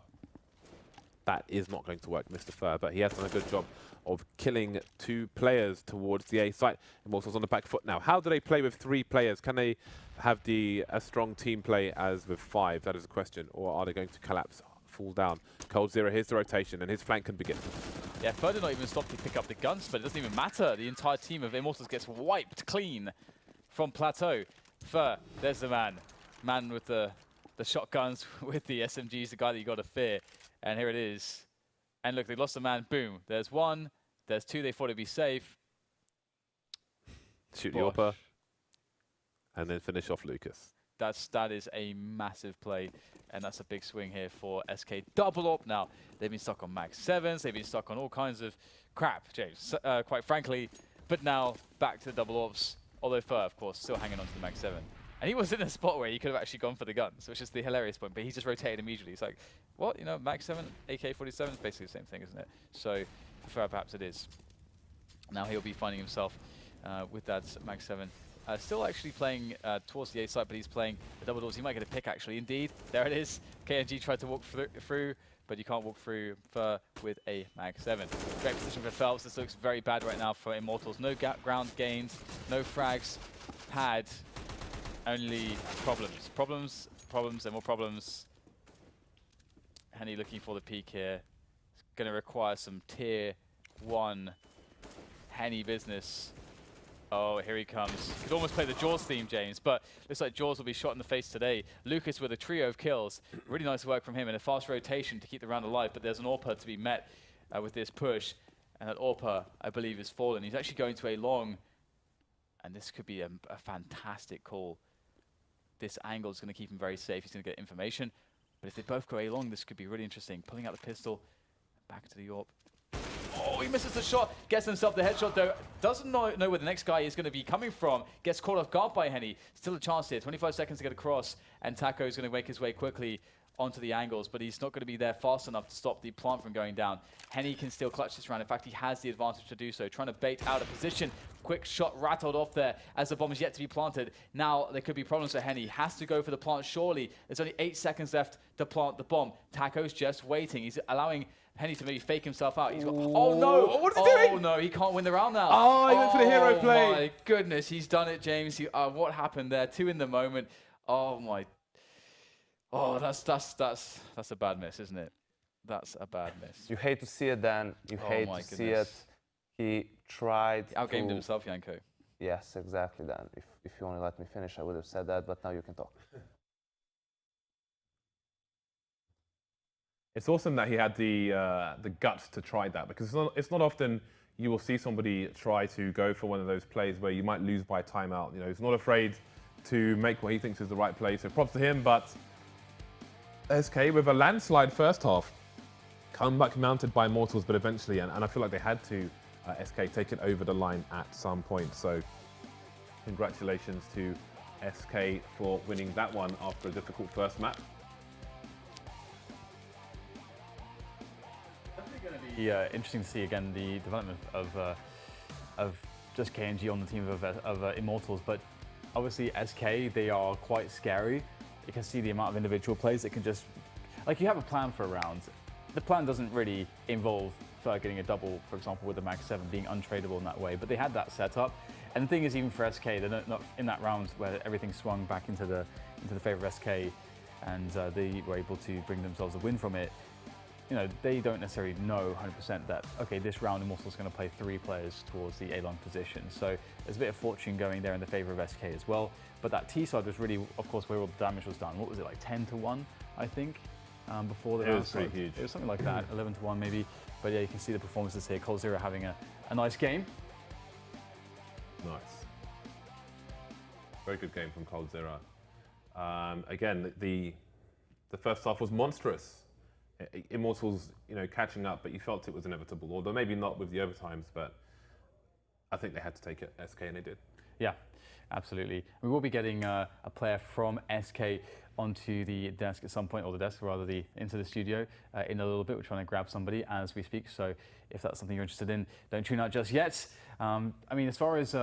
That is not going to work, Mr. Fur, but he has done a good job of killing 2 players towards the A site. Immortals on the back foot now. How do they play with 3 players? Can they have a strong team play as with 5? That is a question. Or are they going to collapse, fall down? Cold Zero, here's the rotation, and his flank can begin. Yeah, Fur did not even stop to pick up the guns, but it doesn't even matter. The entire team of Immortals gets wiped clean from Plateau. Fur, there's the man. Man with the shotguns, with the SMGs, the guy that you got to fear. And here it is. And look, they lost a man. Boom. There's 1. There's 2. They thought it'd be safe. Shoot the AWPer. And then finish off Lucas. That is a massive play. And that's a big swing here for SK. Double up now. They've been stuck on Max 7s. They've been stuck on all kinds of crap, James, quite frankly. But now back to the double ops. Although Fur, of course, still hanging on to the Max 7. And he was in a spot where he could have actually gone for the guns, which is the hilarious point. But he just rotated immediately. It's like, what? You know, Max 7, AK-47 is basically the same thing, isn't it? So for Fur, perhaps it is. Now he'll be finding himself with that Max 7. Still actually playing towards the A side, but he's playing the double doors. He might get a pick, actually. Indeed, there it is. KNG tried to walk through, but you can't walk through Fur with a Mag 7. Great position for Phelps. This looks very bad right now for Immortals. No ground gains, no frags, pad, only problems. Problems, and more problems. Henny looking for the peak here. It's going to require some tier 1 Henny business. Oh, here he comes. Could almost play the Jaws theme, James, but looks like Jaws will be shot in the face today. Lucas with a trio of kills. Really nice work from him and a fast rotation to keep the round alive, but there's an AWPer to be met with this push. And that AWPer, I believe, is fallen. He's actually going to a long, and this could be a fantastic call. This angle is going to keep him very safe. He's going to get information. But if they both go a long, this could be really interesting. Pulling out the pistol, back to the AWP. Oh, he misses the shot, gets himself the headshot though. Doesn't know where the next guy is going to be coming from. Gets caught off guard by Henny. Still a chance here, 25 seconds to get across. And Taco is going to make his way quickly onto the angles, but he's not going to be there fast enough to stop the plant from going down. Henny can still clutch this round. In fact, he has the advantage to do so. Trying to bait out a position. Quick shot rattled off there as the bomb is yet to be planted. Now there could be problems for Henny. Has to go for the plant surely. There's only 8 seconds left to plant the bomb. Taco's just waiting. He's allowing Henny to maybe fake himself out. He's got, oh no! Oh, what is he doing? Oh no, he can't win the round now. Oh, he went for the hero play. Oh my goodness, he's done it, James. What happened there? 2 in the moment. Oh my. Oh, that's a bad miss, isn't it? That's a bad miss. You hate to see it, Dan. You hate to see it. He tried Outgamed himself, Yanko. Yes, exactly, Dan. If you only let me finish, I would have said that, but now you can talk. It's awesome that he had the guts to try that, because it's not often you will see somebody try to go for one of those plays where you might lose by timeout. You know, he's not afraid to make what he thinks is the right play. So props to him, but SK with a landslide first half. Comeback mounted by Immortals, but eventually, and I feel like they had to, SK take it over the line at some point. So congratulations to SK for winning that one after a difficult first map. Definitely going to be interesting to see again the development of just KNG on the team of Immortals, but obviously SK, they are quite scary. You can see the amount of individual plays that can just, like, you have a plan for a round. The plan doesn't really involve getting a double, for example, with the Mag 7 being untradeable in that way, but they had that set up. And the thing is, even for SK, they're not in that round where everything swung back into the favor of SK, and they were able to bring themselves a win from it. You know, they don't necessarily know 100% that, okay, this round Immortals is going to play 3 players towards the A-long position. So there's a bit of fortune going there in the favor of SK as well. But that T side was really, of course, where all the damage was done. What was it, like 10-1, I think, before the round? It was pretty huge. It was something like that, 11-1 maybe. But yeah, you can see the performances here. coldzera having a nice game. Nice. Very good game from coldzera. Again, the first half was monstrous. Immortals, you know, catching up, but you felt it was inevitable. Although maybe not with the overtimes, but I think they had to take it, SK, and they did. Yeah, absolutely. We will be getting a player from SK onto the desk at some point, or the desk rather, into the studio in a little bit. We're trying to grab somebody as we speak, so if that's something you're interested in, don't tune out just yet. I mean, as far as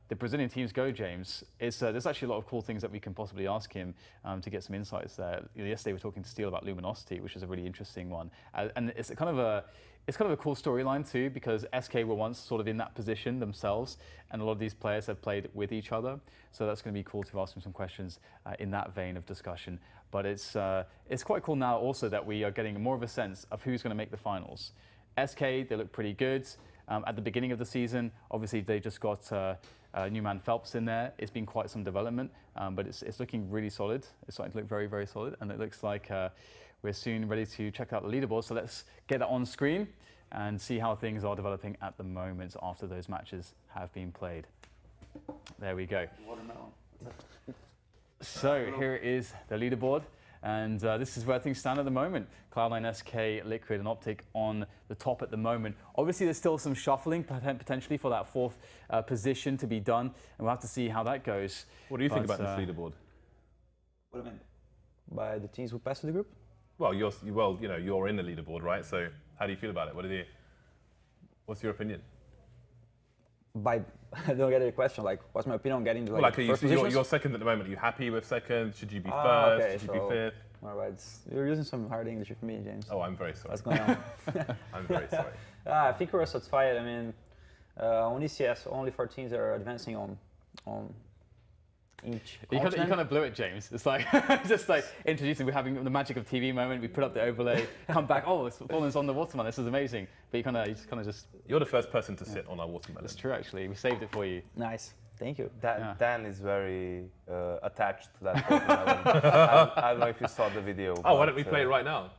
the Brazilian teams go, James, there's actually a lot of cool things that we can possibly ask him to get some insights there. You know, yesterday we were talking to Steel about Luminosity, which is a really interesting one, and it's kind of a cool storyline too, because SK were once sort of in that position themselves, and a lot of these players have played with each other. So that's going to be cool to ask them some questions in that vein of discussion. But it's quite cool now also that we are getting more of a sense of who's going to make the finals. SK, they look pretty good. At the beginning of the season, obviously they just got new man Phelps in there. It's been quite some development, but it's looking really solid. It's starting to look very, very solid, and it looks like we're soon ready to check out the leaderboard. So let's get that on screen and see how things are developing at the moment after those matches have been played. There we go. Watermelon. So here is the leaderboard, and this is where things stand at the moment. Cloud9, SK, Liquid, and Optic on the top at the moment. Obviously, there's still some shuffling potentially for that 4th position to be done, and we'll have to see how that goes. What do you think about this leaderboard? What do you mean? By the teams who pass to the group? Well, you're in the leaderboard, right? So how do you feel about it? What's your opinion? I don't get your question. Like, what's my opinion on getting to Well, first positions? you're second at the moment. Are you happy with second? Should you be first? Okay, Should you be 5th? All right, you're using some hard English with me, James. Oh, I'm very sorry. What's going on? I'm very sorry. I think we were satisfied. I mean, on ECS, only 4 teams are advancing on each You continent. kind of blew it, James. It's like just like introducing. We're having the magic of TV moment. We put up the overlay, come back. Oh, it's Fallen's on the watermelon. This is amazing. But you just kind of just. You're the first person to sit on our watermelon. It's true, actually. We saved it for you. Nice, thank you. Dan is very attached to that watermelon. I don't know if you saw the video. Oh, why don't we play it right now?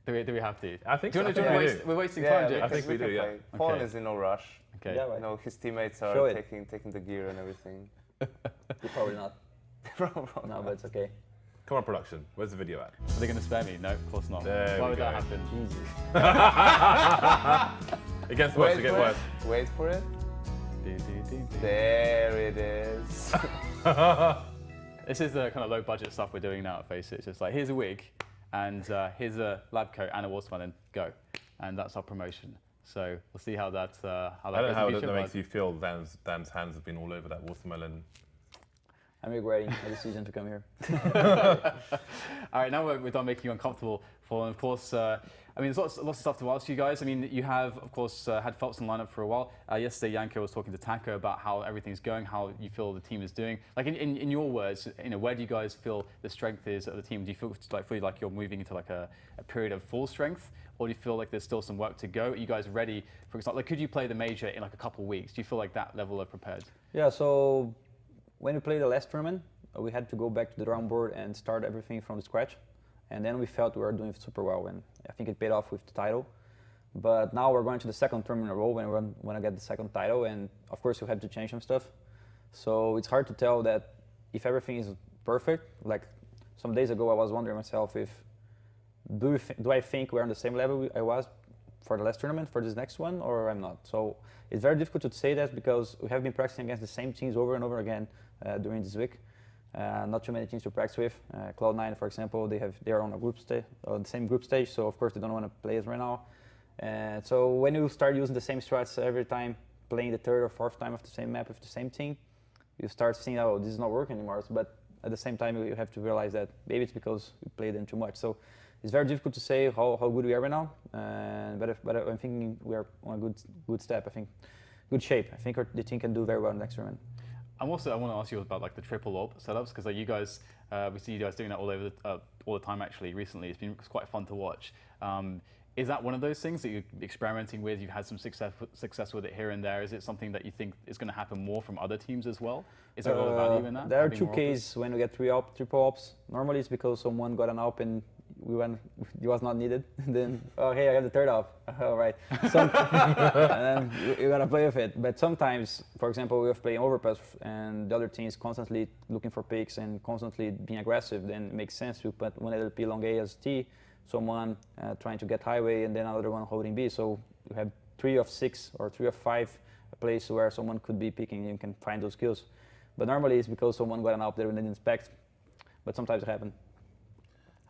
Do we have to? I think Do you so. want to I think we waste? do. We're wasting Yeah, time, James. I think we do, can yeah. play. Fallen Okay. is in no rush. Okay. Yeah, You right. know, his teammates Show are it. taking the gear and everything. You're probably not. No, but it's okay. Come on, production. Where's the video at? Are they going to spare me? No, of course not. There Why we would that go. happen? Jesus. It gets worse. It gets worse. Wait for it. Do, do, do, do. There it is. This is the kind of low budget stuff we're doing now at Face It. It's just like, here's a wig, and here's a lab coat and a watermelon, go. And that's our promotion. So we'll see how that I don't know goes in how the that future, makes but- you feel. Dan's hands have been all over that watermelon. I'm regretting my decision to come here. All right, now we're done making you uncomfortable. For, and of course, I mean, there's lots of stuff to ask you guys. I mean, you have, of course, had Phelps in lineup for a while. Yesterday, Janko was talking to Taco about how everything's going, how you feel the team is doing. Like, in your words, you know, where do you guys feel the strength is of the team? Do you feel like you're moving into like a period of full strength, or do you feel like there's still some work to go? Are you guys ready? For example, like, could you play the major in like a couple weeks? Do you feel like that level of prepared? Yeah, so when we played the last tournament, we had to go back to the drawing board and start everything from scratch. And then we felt we were doing super well, and I think it paid off with the title. But now we're going to the second tournament in a row when we want to get the second title, and of course you have to change some stuff. So it's hard to tell that if everything is perfect. Like some days ago I was wondering myself if, do I think we're on the same level I was for the last tournament for this next one, or I'm not? So it's very difficult to say that because we have been practicing against the same teams over and over again during this week. Not too many teams to practice with. Cloud9, for example, they're on a group stage, on the same group stage, so of course they don't want to play us right now. So when you start using the same strats every time, playing the third or fourth time of the same map with the same team, you start seeing, oh, this is not working anymore. But at the same time, you have to realize that maybe it's because we played them too much. So it's very difficult to say how good we are right now. But I'm thinking we are on a good step. I think good shape. I think the team can do very well next tournament. I want to ask you about like the triple orb setups, because like you guys, we see you guys doing that all the time actually recently. It's quite fun to watch. Is that one of those things that you're experimenting with? You've had some success with it here and there. Is it something that you think is going to happen more from other teams as well? Is there a lot of value in that? There are having two more cases when we get triple ops. Normally it's because someone got an op and it was not needed. Then, oh, hey, I have the third op. All right. And then you're going to play with it. But sometimes, for example, we have playing overpass and the other team is constantly looking for picks and constantly being aggressive, then it makes sense to put one LP long A as T, someone trying to get highway, and then another one holding B. So you have 3 of 6 or 3 of 5 places where someone could be picking and you can find those kills. But normally it's because someone got an op there and didn't expect. But sometimes it happens.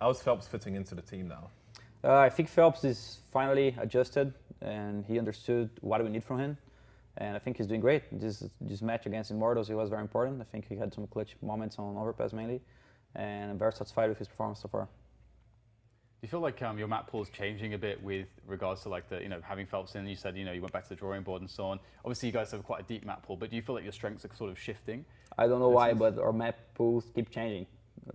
How's Phelps fitting into the team now? I think Phelps is finally adjusted and he understood what we need from him. And I think he's doing great. This match against Immortals, he was very important. I think he had some clutch moments on overpass mainly. And I'm very satisfied with his performance so far. Do you feel like your map pool is changing a bit with regards to like the, having Phelps in? You said, you went back to the drawing board and so on. Obviously, you guys have quite a deep map pool, but do you feel like your strengths are sort of shifting? I don't know why, but our map pools keep changing.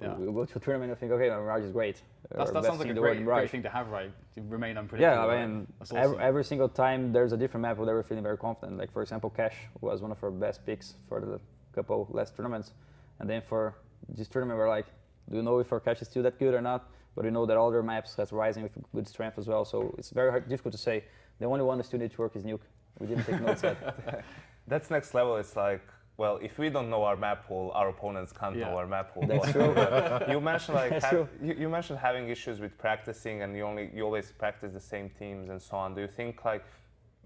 Yeah. We'll go to a tournament and think, okay, Mirage is great. That sounds like a great thing to have, right? To remain unpredictable. Yeah, I mean, right? Awesome. every single time there's a different map where we're feeling very confident. Like, for example, Cash was one of our best picks for the couple last tournaments. And then for this tournament, we're like, do you know if our Cash is still that good or not? But we know that all their maps has Rising with good strength as well. So it's very difficult to say. The only one that still needs to work is Nuke. We didn't take notes yet. That's next level. It's like, well, if we don't know our map pool, our opponents can't know our map pool. That's true. You mentioned like That's true. you mentioned having issues with practicing, and you always practice the same teams and so on. Do you think like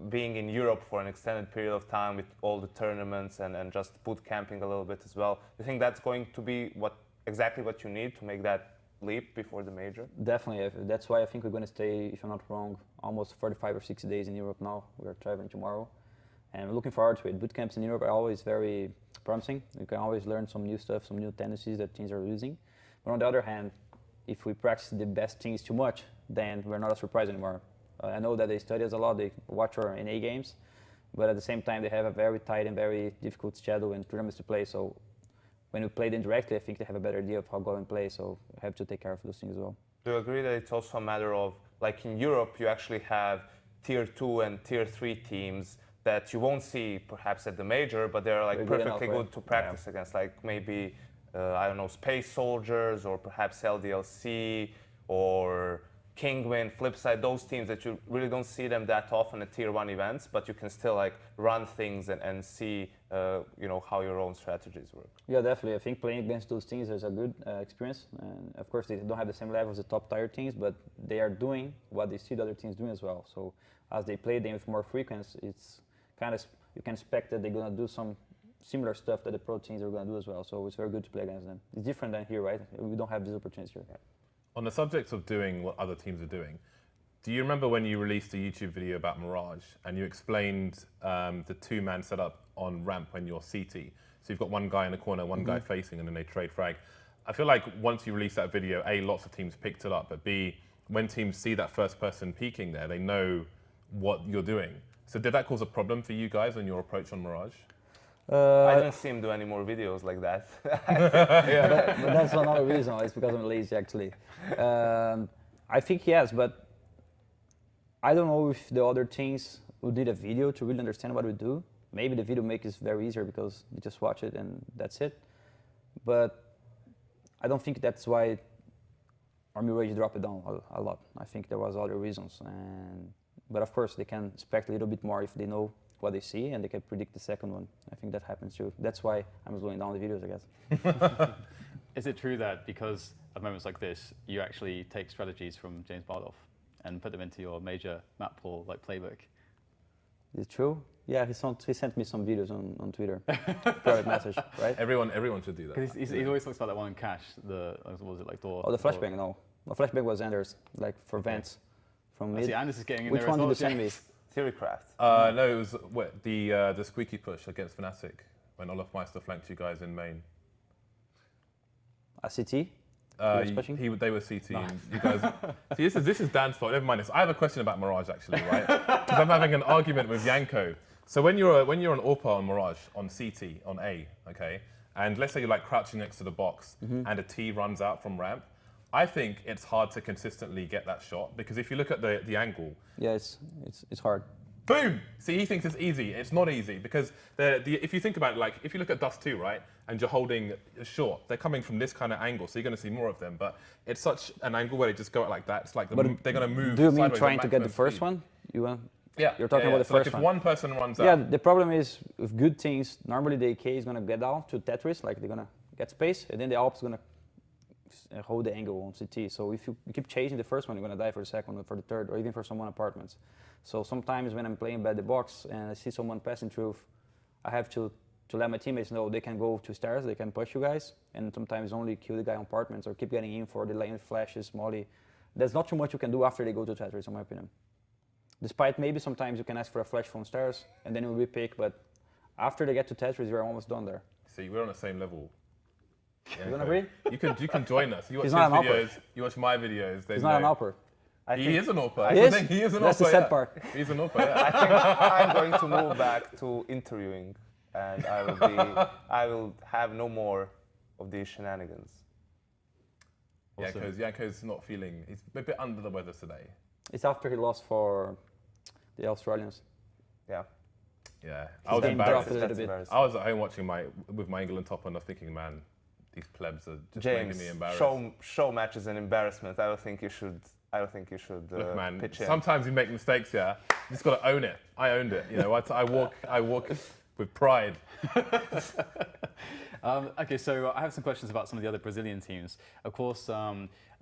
being in Europe for an extended period of time with all the tournaments and just boot camping a little bit as well, do you think that's going to be exactly what you need to make that leap before the major? Definitely. That's why I think we're going to stay, if I'm not wrong, almost 45 or 60 days in Europe now. We're traveling tomorrow. And we're looking forward to it. Boot camps in Europe are always very promising. You can always learn some new stuff, some new tendencies that teams are using. But on the other hand, if we practice the best things too much, then we're not a surprise anymore. I know that they study us a lot, they watch our NA games, but at the same time they have a very tight and very difficult schedule and tournaments to play. So when we play them directly, I think they have a better idea of how going play. So we have to take care of those things as well. Do you agree that it's also a matter of, like in Europe, you actually have tier 2 and tier 3 teams that you won't see perhaps at the major, but they're like They're good perfectly enough, good right? to practice against, like maybe, I don't know, Space Soldiers or perhaps LDLC or Kingwin, Flipside, those teams that you really don't see them that often at tier 1 events, but you can still like run things and see you know, how your own strategies work. Yeah, definitely. I think playing against those teams is a good experience. And of course, they don't have the same level as the top tier teams, but they are doing what they see the other teams doing as well. So as they play them with more frequency, it's kind of, you can expect that they're going to do some similar stuff that the pro teams are going to do as well. So it's very good to play against them. It's different than here, right? We don't have these opportunities here. On the subject of doing what other teams are doing, do you remember when you released a YouTube video about Mirage and you explained the two-man setup on ramp when you're CT? So you've got one guy in the corner, one guy facing, and then they trade frag. I feel like once you release that video, A, lots of teams picked it up, but B, when teams see that first person peeking there, they know what you're doing. So did that cause a problem for you guys on your approach on Mirage? I didn't see him do any more videos like that. But that's another reason. It's because I'm lazy, actually. I think yes, but I don't know if the other teams who did a video to really understand what we do. Maybe the video makes it very easier because you just watch it and that's it. But I don't think that's why Army Rage dropped it down a lot. I think there was other reasons. But of course, they can expect a little bit more if they know what they see and they can predict the second one. I think that happens too. That's why I'm slowing down the videos, I guess. Is it true that because of moments like this, you actually take strategies from James Bardoff and put them into your major map pool like playbook? Is it true? Yeah, he sent me some videos on Twitter. Private message, right? Everyone should do that. Because he always talks about that one in Cash. What was it like? Oh, the flashbang, no. The flashbang was Anders, like for vents from mid. See, Anders is getting in Which there one as well. did you send me? Theorycraft. No, it was the squeaky push against Fnatic when Olaf Meister flanked you guys in main. A CT? Was pushing? They were CT. And you guys. See, this is Dan's fault. Never mind this. I have a question about Mirage actually, right? Because I'm having an argument with Yanko. So when you're an AWPer on Mirage on CT on A, okay, and let's say you're like crouching next to the box and a T runs out from ramp, I think it's hard to consistently get that shot because if you look at the angle. Yeah, it's hard. Boom! See, he thinks it's easy. It's not easy because if you think about it, like if you look at Dust 2, right, and you're holding short, they're coming from this kind of angle, so you're going to see more of them. But it's such an angle where they just go out like that. It's like they're going to move. Do you mean sideways trying at to get the maximum first speed. one? Yeah. You're talking about the so first like one. if one person runs Yeah, out. the problem is with good things, normally the AK is going to get down to Tetris, like they're going to get space, and then the AWP is going to hold the angle on CT. So if you keep chasing the first one, you're going to die for the second or for the third, or even for someone apartments. So sometimes when I'm playing by the box and I see someone passing through, I have to let my teammates know they can go to stairs, they can push you guys, and sometimes only kill the guy on apartments or keep getting in for the lane flashes, molly. There's not too much you can do after they go to Tetris, in my opinion. Despite maybe sometimes you can ask for a flash from stairs and then it will be pick, but after they get to Tetris, you're almost done there. See, we're on the same level. You don't agree? You can join us. You watch his He's not an videos. You watch my videos. He's not an AWPer. He is an AWPer. He is? He is an That's AWPer, the sad yeah. part. He's an AWPer, yeah. I think I'm going to move back to interviewing, and I will have no more of these shenanigans. Awesome. Yanko's not feeling. He's a bit under the weather today. It's after he lost for the Australians. Yeah. Yeah, I was embarrassed. I was at home watching with my England top on. I was thinking, man, these plebs are just making me embarrassed. Show match is an embarrassment. I don't think you should. Look, man. Pitch in. Sometimes you make mistakes. Yeah, you just got to own it. I owned it. You know, I walk with pride. Okay, so I have some questions about some of the other Brazilian teams. Of course,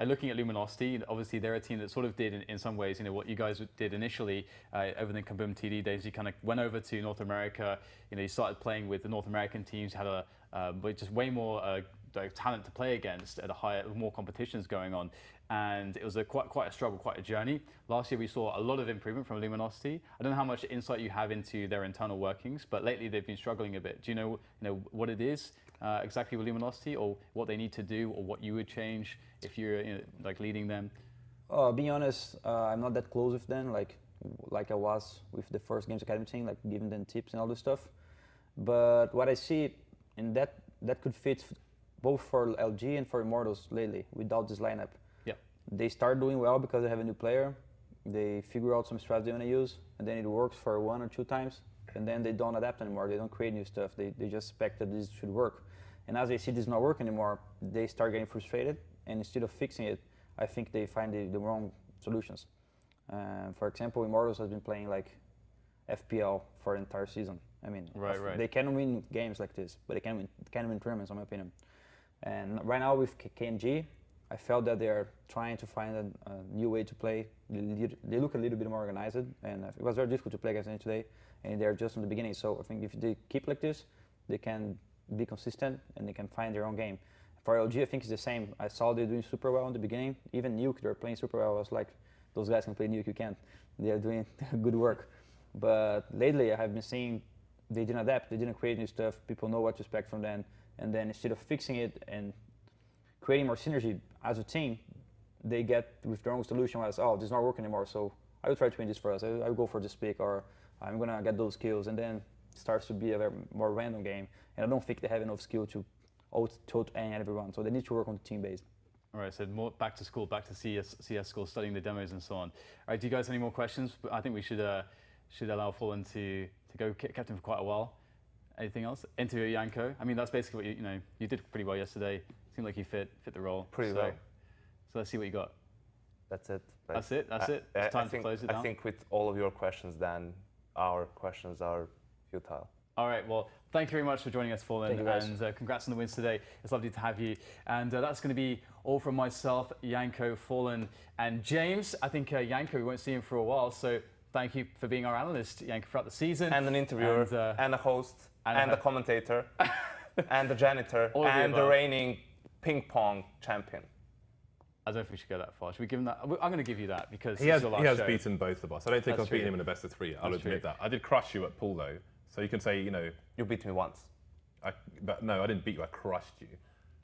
looking at Luminosity, obviously they're a team that sort of did in some ways, what you guys did initially over the Kaboom TD days. You kind of went over to North America. You started playing with the North American teams. Had just way more talent to play against at a higher, more competitions going on. And it was quite a struggle, quite a journey. Last year we saw a lot of improvement from Luminosity. I don't know how much insight you have into their internal workings, but lately they've been struggling a bit. Do you know what it is exactly with Luminosity, or what they need to do, or what you would change if you're like leading them? Being honest, I'm not that close with them, like I was with the first Games Academy team, like giving them tips and all this stuff. But what I see, and that could fit both for LG and for Immortals lately, without this lineup. Yeah. They start doing well because they have a new player. They figure out some strategy they want to use, and then it works for 1 or 2 times, and then they don't adapt anymore. They don't create new stuff. They just expect that this should work. And as they see this not work anymore, they start getting frustrated, and instead of fixing it, I think they find the wrong solutions. For example, Immortals has been playing like FPL for the entire season. I mean, right. They can win games like this, but they can win tournaments, in my opinion. And right now with KNG, I felt that they are trying to find a new way to play. They look a little bit more organized, and it was very difficult to play against them today, and they're just in the beginning. So I think if they keep like this, they can be consistent and they can find their own game. For LG, I think it's the same. I saw they're doing super well in the beginning. Even Nuke, they're playing super well. I was like, those guys can play Nuke, you can't. They're doing good work. But lately, I have been seeing they didn't adapt. They didn't create new stuff. People know what to expect from them. And then instead of fixing it and creating more synergy as a team, they get with their own solution as, oh, this is not working anymore, so I will try to win this for us. I will go for this pick, or I'm going to get those kills. And then it starts to be a very more random game. And I don't think they have enough skill to out-aim everyone. So they need to work on the team base. All right, so more back to school, back to CS school, studying the demos and so on. All right, do you guys have any more questions? I think we should allow Fallen to go captain for quite a while. Anything else? Into Janko. I mean, that's basically what you did pretty well yesterday. Seemed like you fit the role. Pretty well. So let's see what you got. That's it. That's it. It's time to close it down. I think with all of your questions, Dan, our questions are futile. All right, well, thank you very much for joining us, Fallen, Thank you, guys. and congrats on the wins today. It's lovely to have you. And that's going to be all from myself, Janko, Fallen, and James. I think Janko, we won't see him for a while, so thank you for being our analyst, Janko, throughout the season. And an interviewer, and a host, and a commentator, and a janitor, and the reigning ping pong champion. I don't know if we should go that far. Should we give him that? I'm going to give you that because He has your last show. beaten both of us. I don't think I've beaten him in a best of 3. I'll admit that. I did crush you at pool though, so you can say You beat me once. but no, I didn't beat you. I crushed you.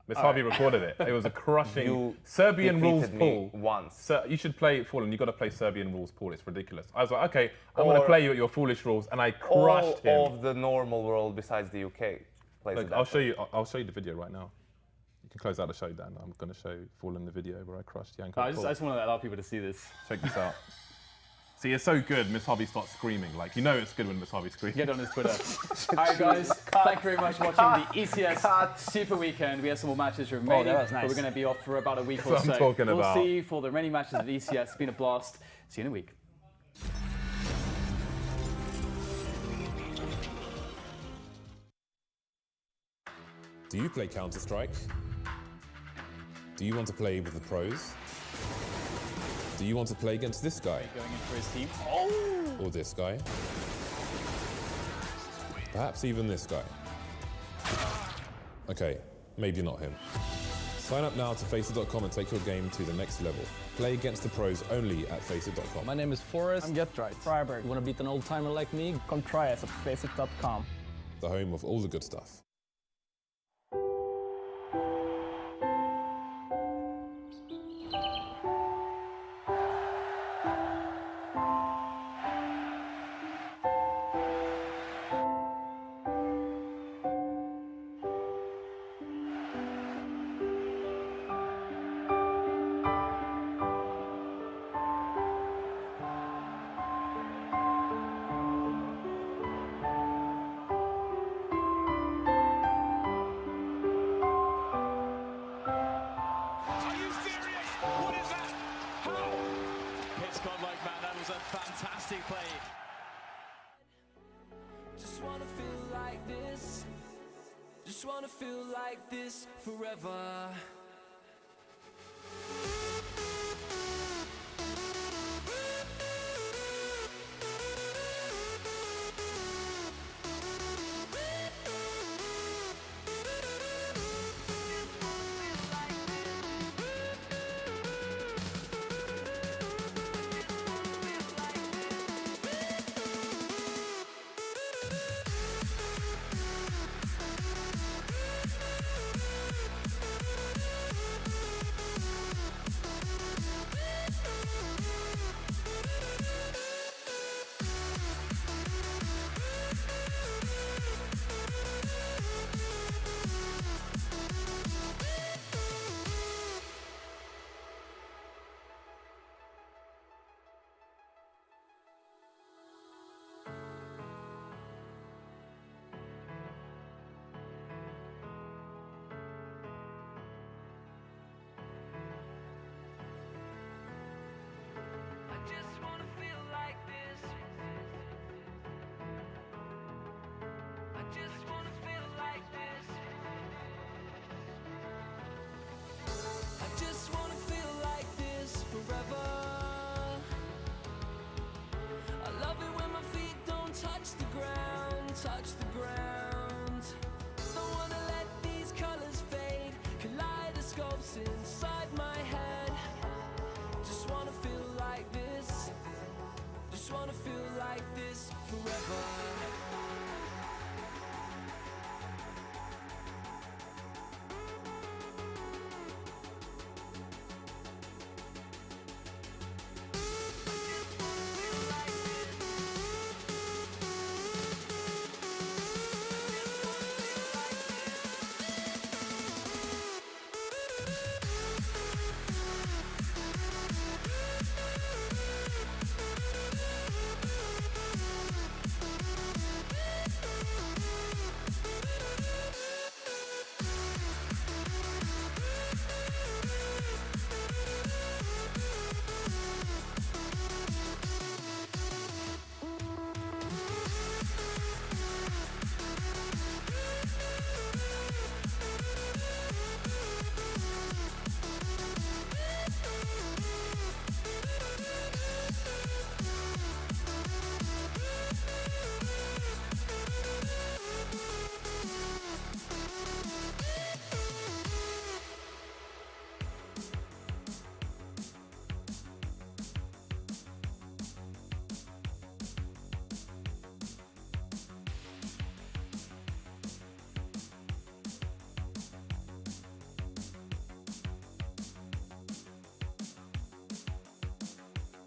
Miss Harvey recorded it. It was a crushing You Serbian rules defeated pool. me once. So you should play Fallen. You got to play Serbian rules pool. It's ridiculous. I was like, okay, I'm going to play you at your foolish rules, and I crushed him. All of the normal world besides the UK plays Look, it that I'll show way. you. I'll show you the video right now. You can close out the show, Dan. I'm going to show Fallen the video where I crushed Janko. I just want to allow people to see this. Check this out. See, it's so good. Miss Harvey starts screaming. Like, it's good when Miss Harvey screams. Get on his Twitter. All right, guys. Thank you very much for watching the ECS Super Weekend. We have some more matches remaining, that was nice. but we're going to be off for about a week or That's so. what I'm talking We'll about. see you for the remaining matches of ECS. It's been a blast. See you in a week. Do you play Counter-Strike? Do you want to play with the pros? Do you want to play against this guy? Going in for his team. Or this guy? Perhaps even this guy. Okay, maybe not him. Sign up now to Faceit.com and take your game to the next level. Play against the pros only at Faceit.com. My name is Forrest. I'm GetRight. Freiburg. You want to beat an old timer like me? Come try us at Faceit.com. The home of all the good stuff. Fantastic play. Just wanna feel like this. Just wanna feel like this forever. touch the ground. Don't wanna let these colors fade. Kaleidoscopes inside my head. Just wanna feel like this. Just wanna feel like this forever.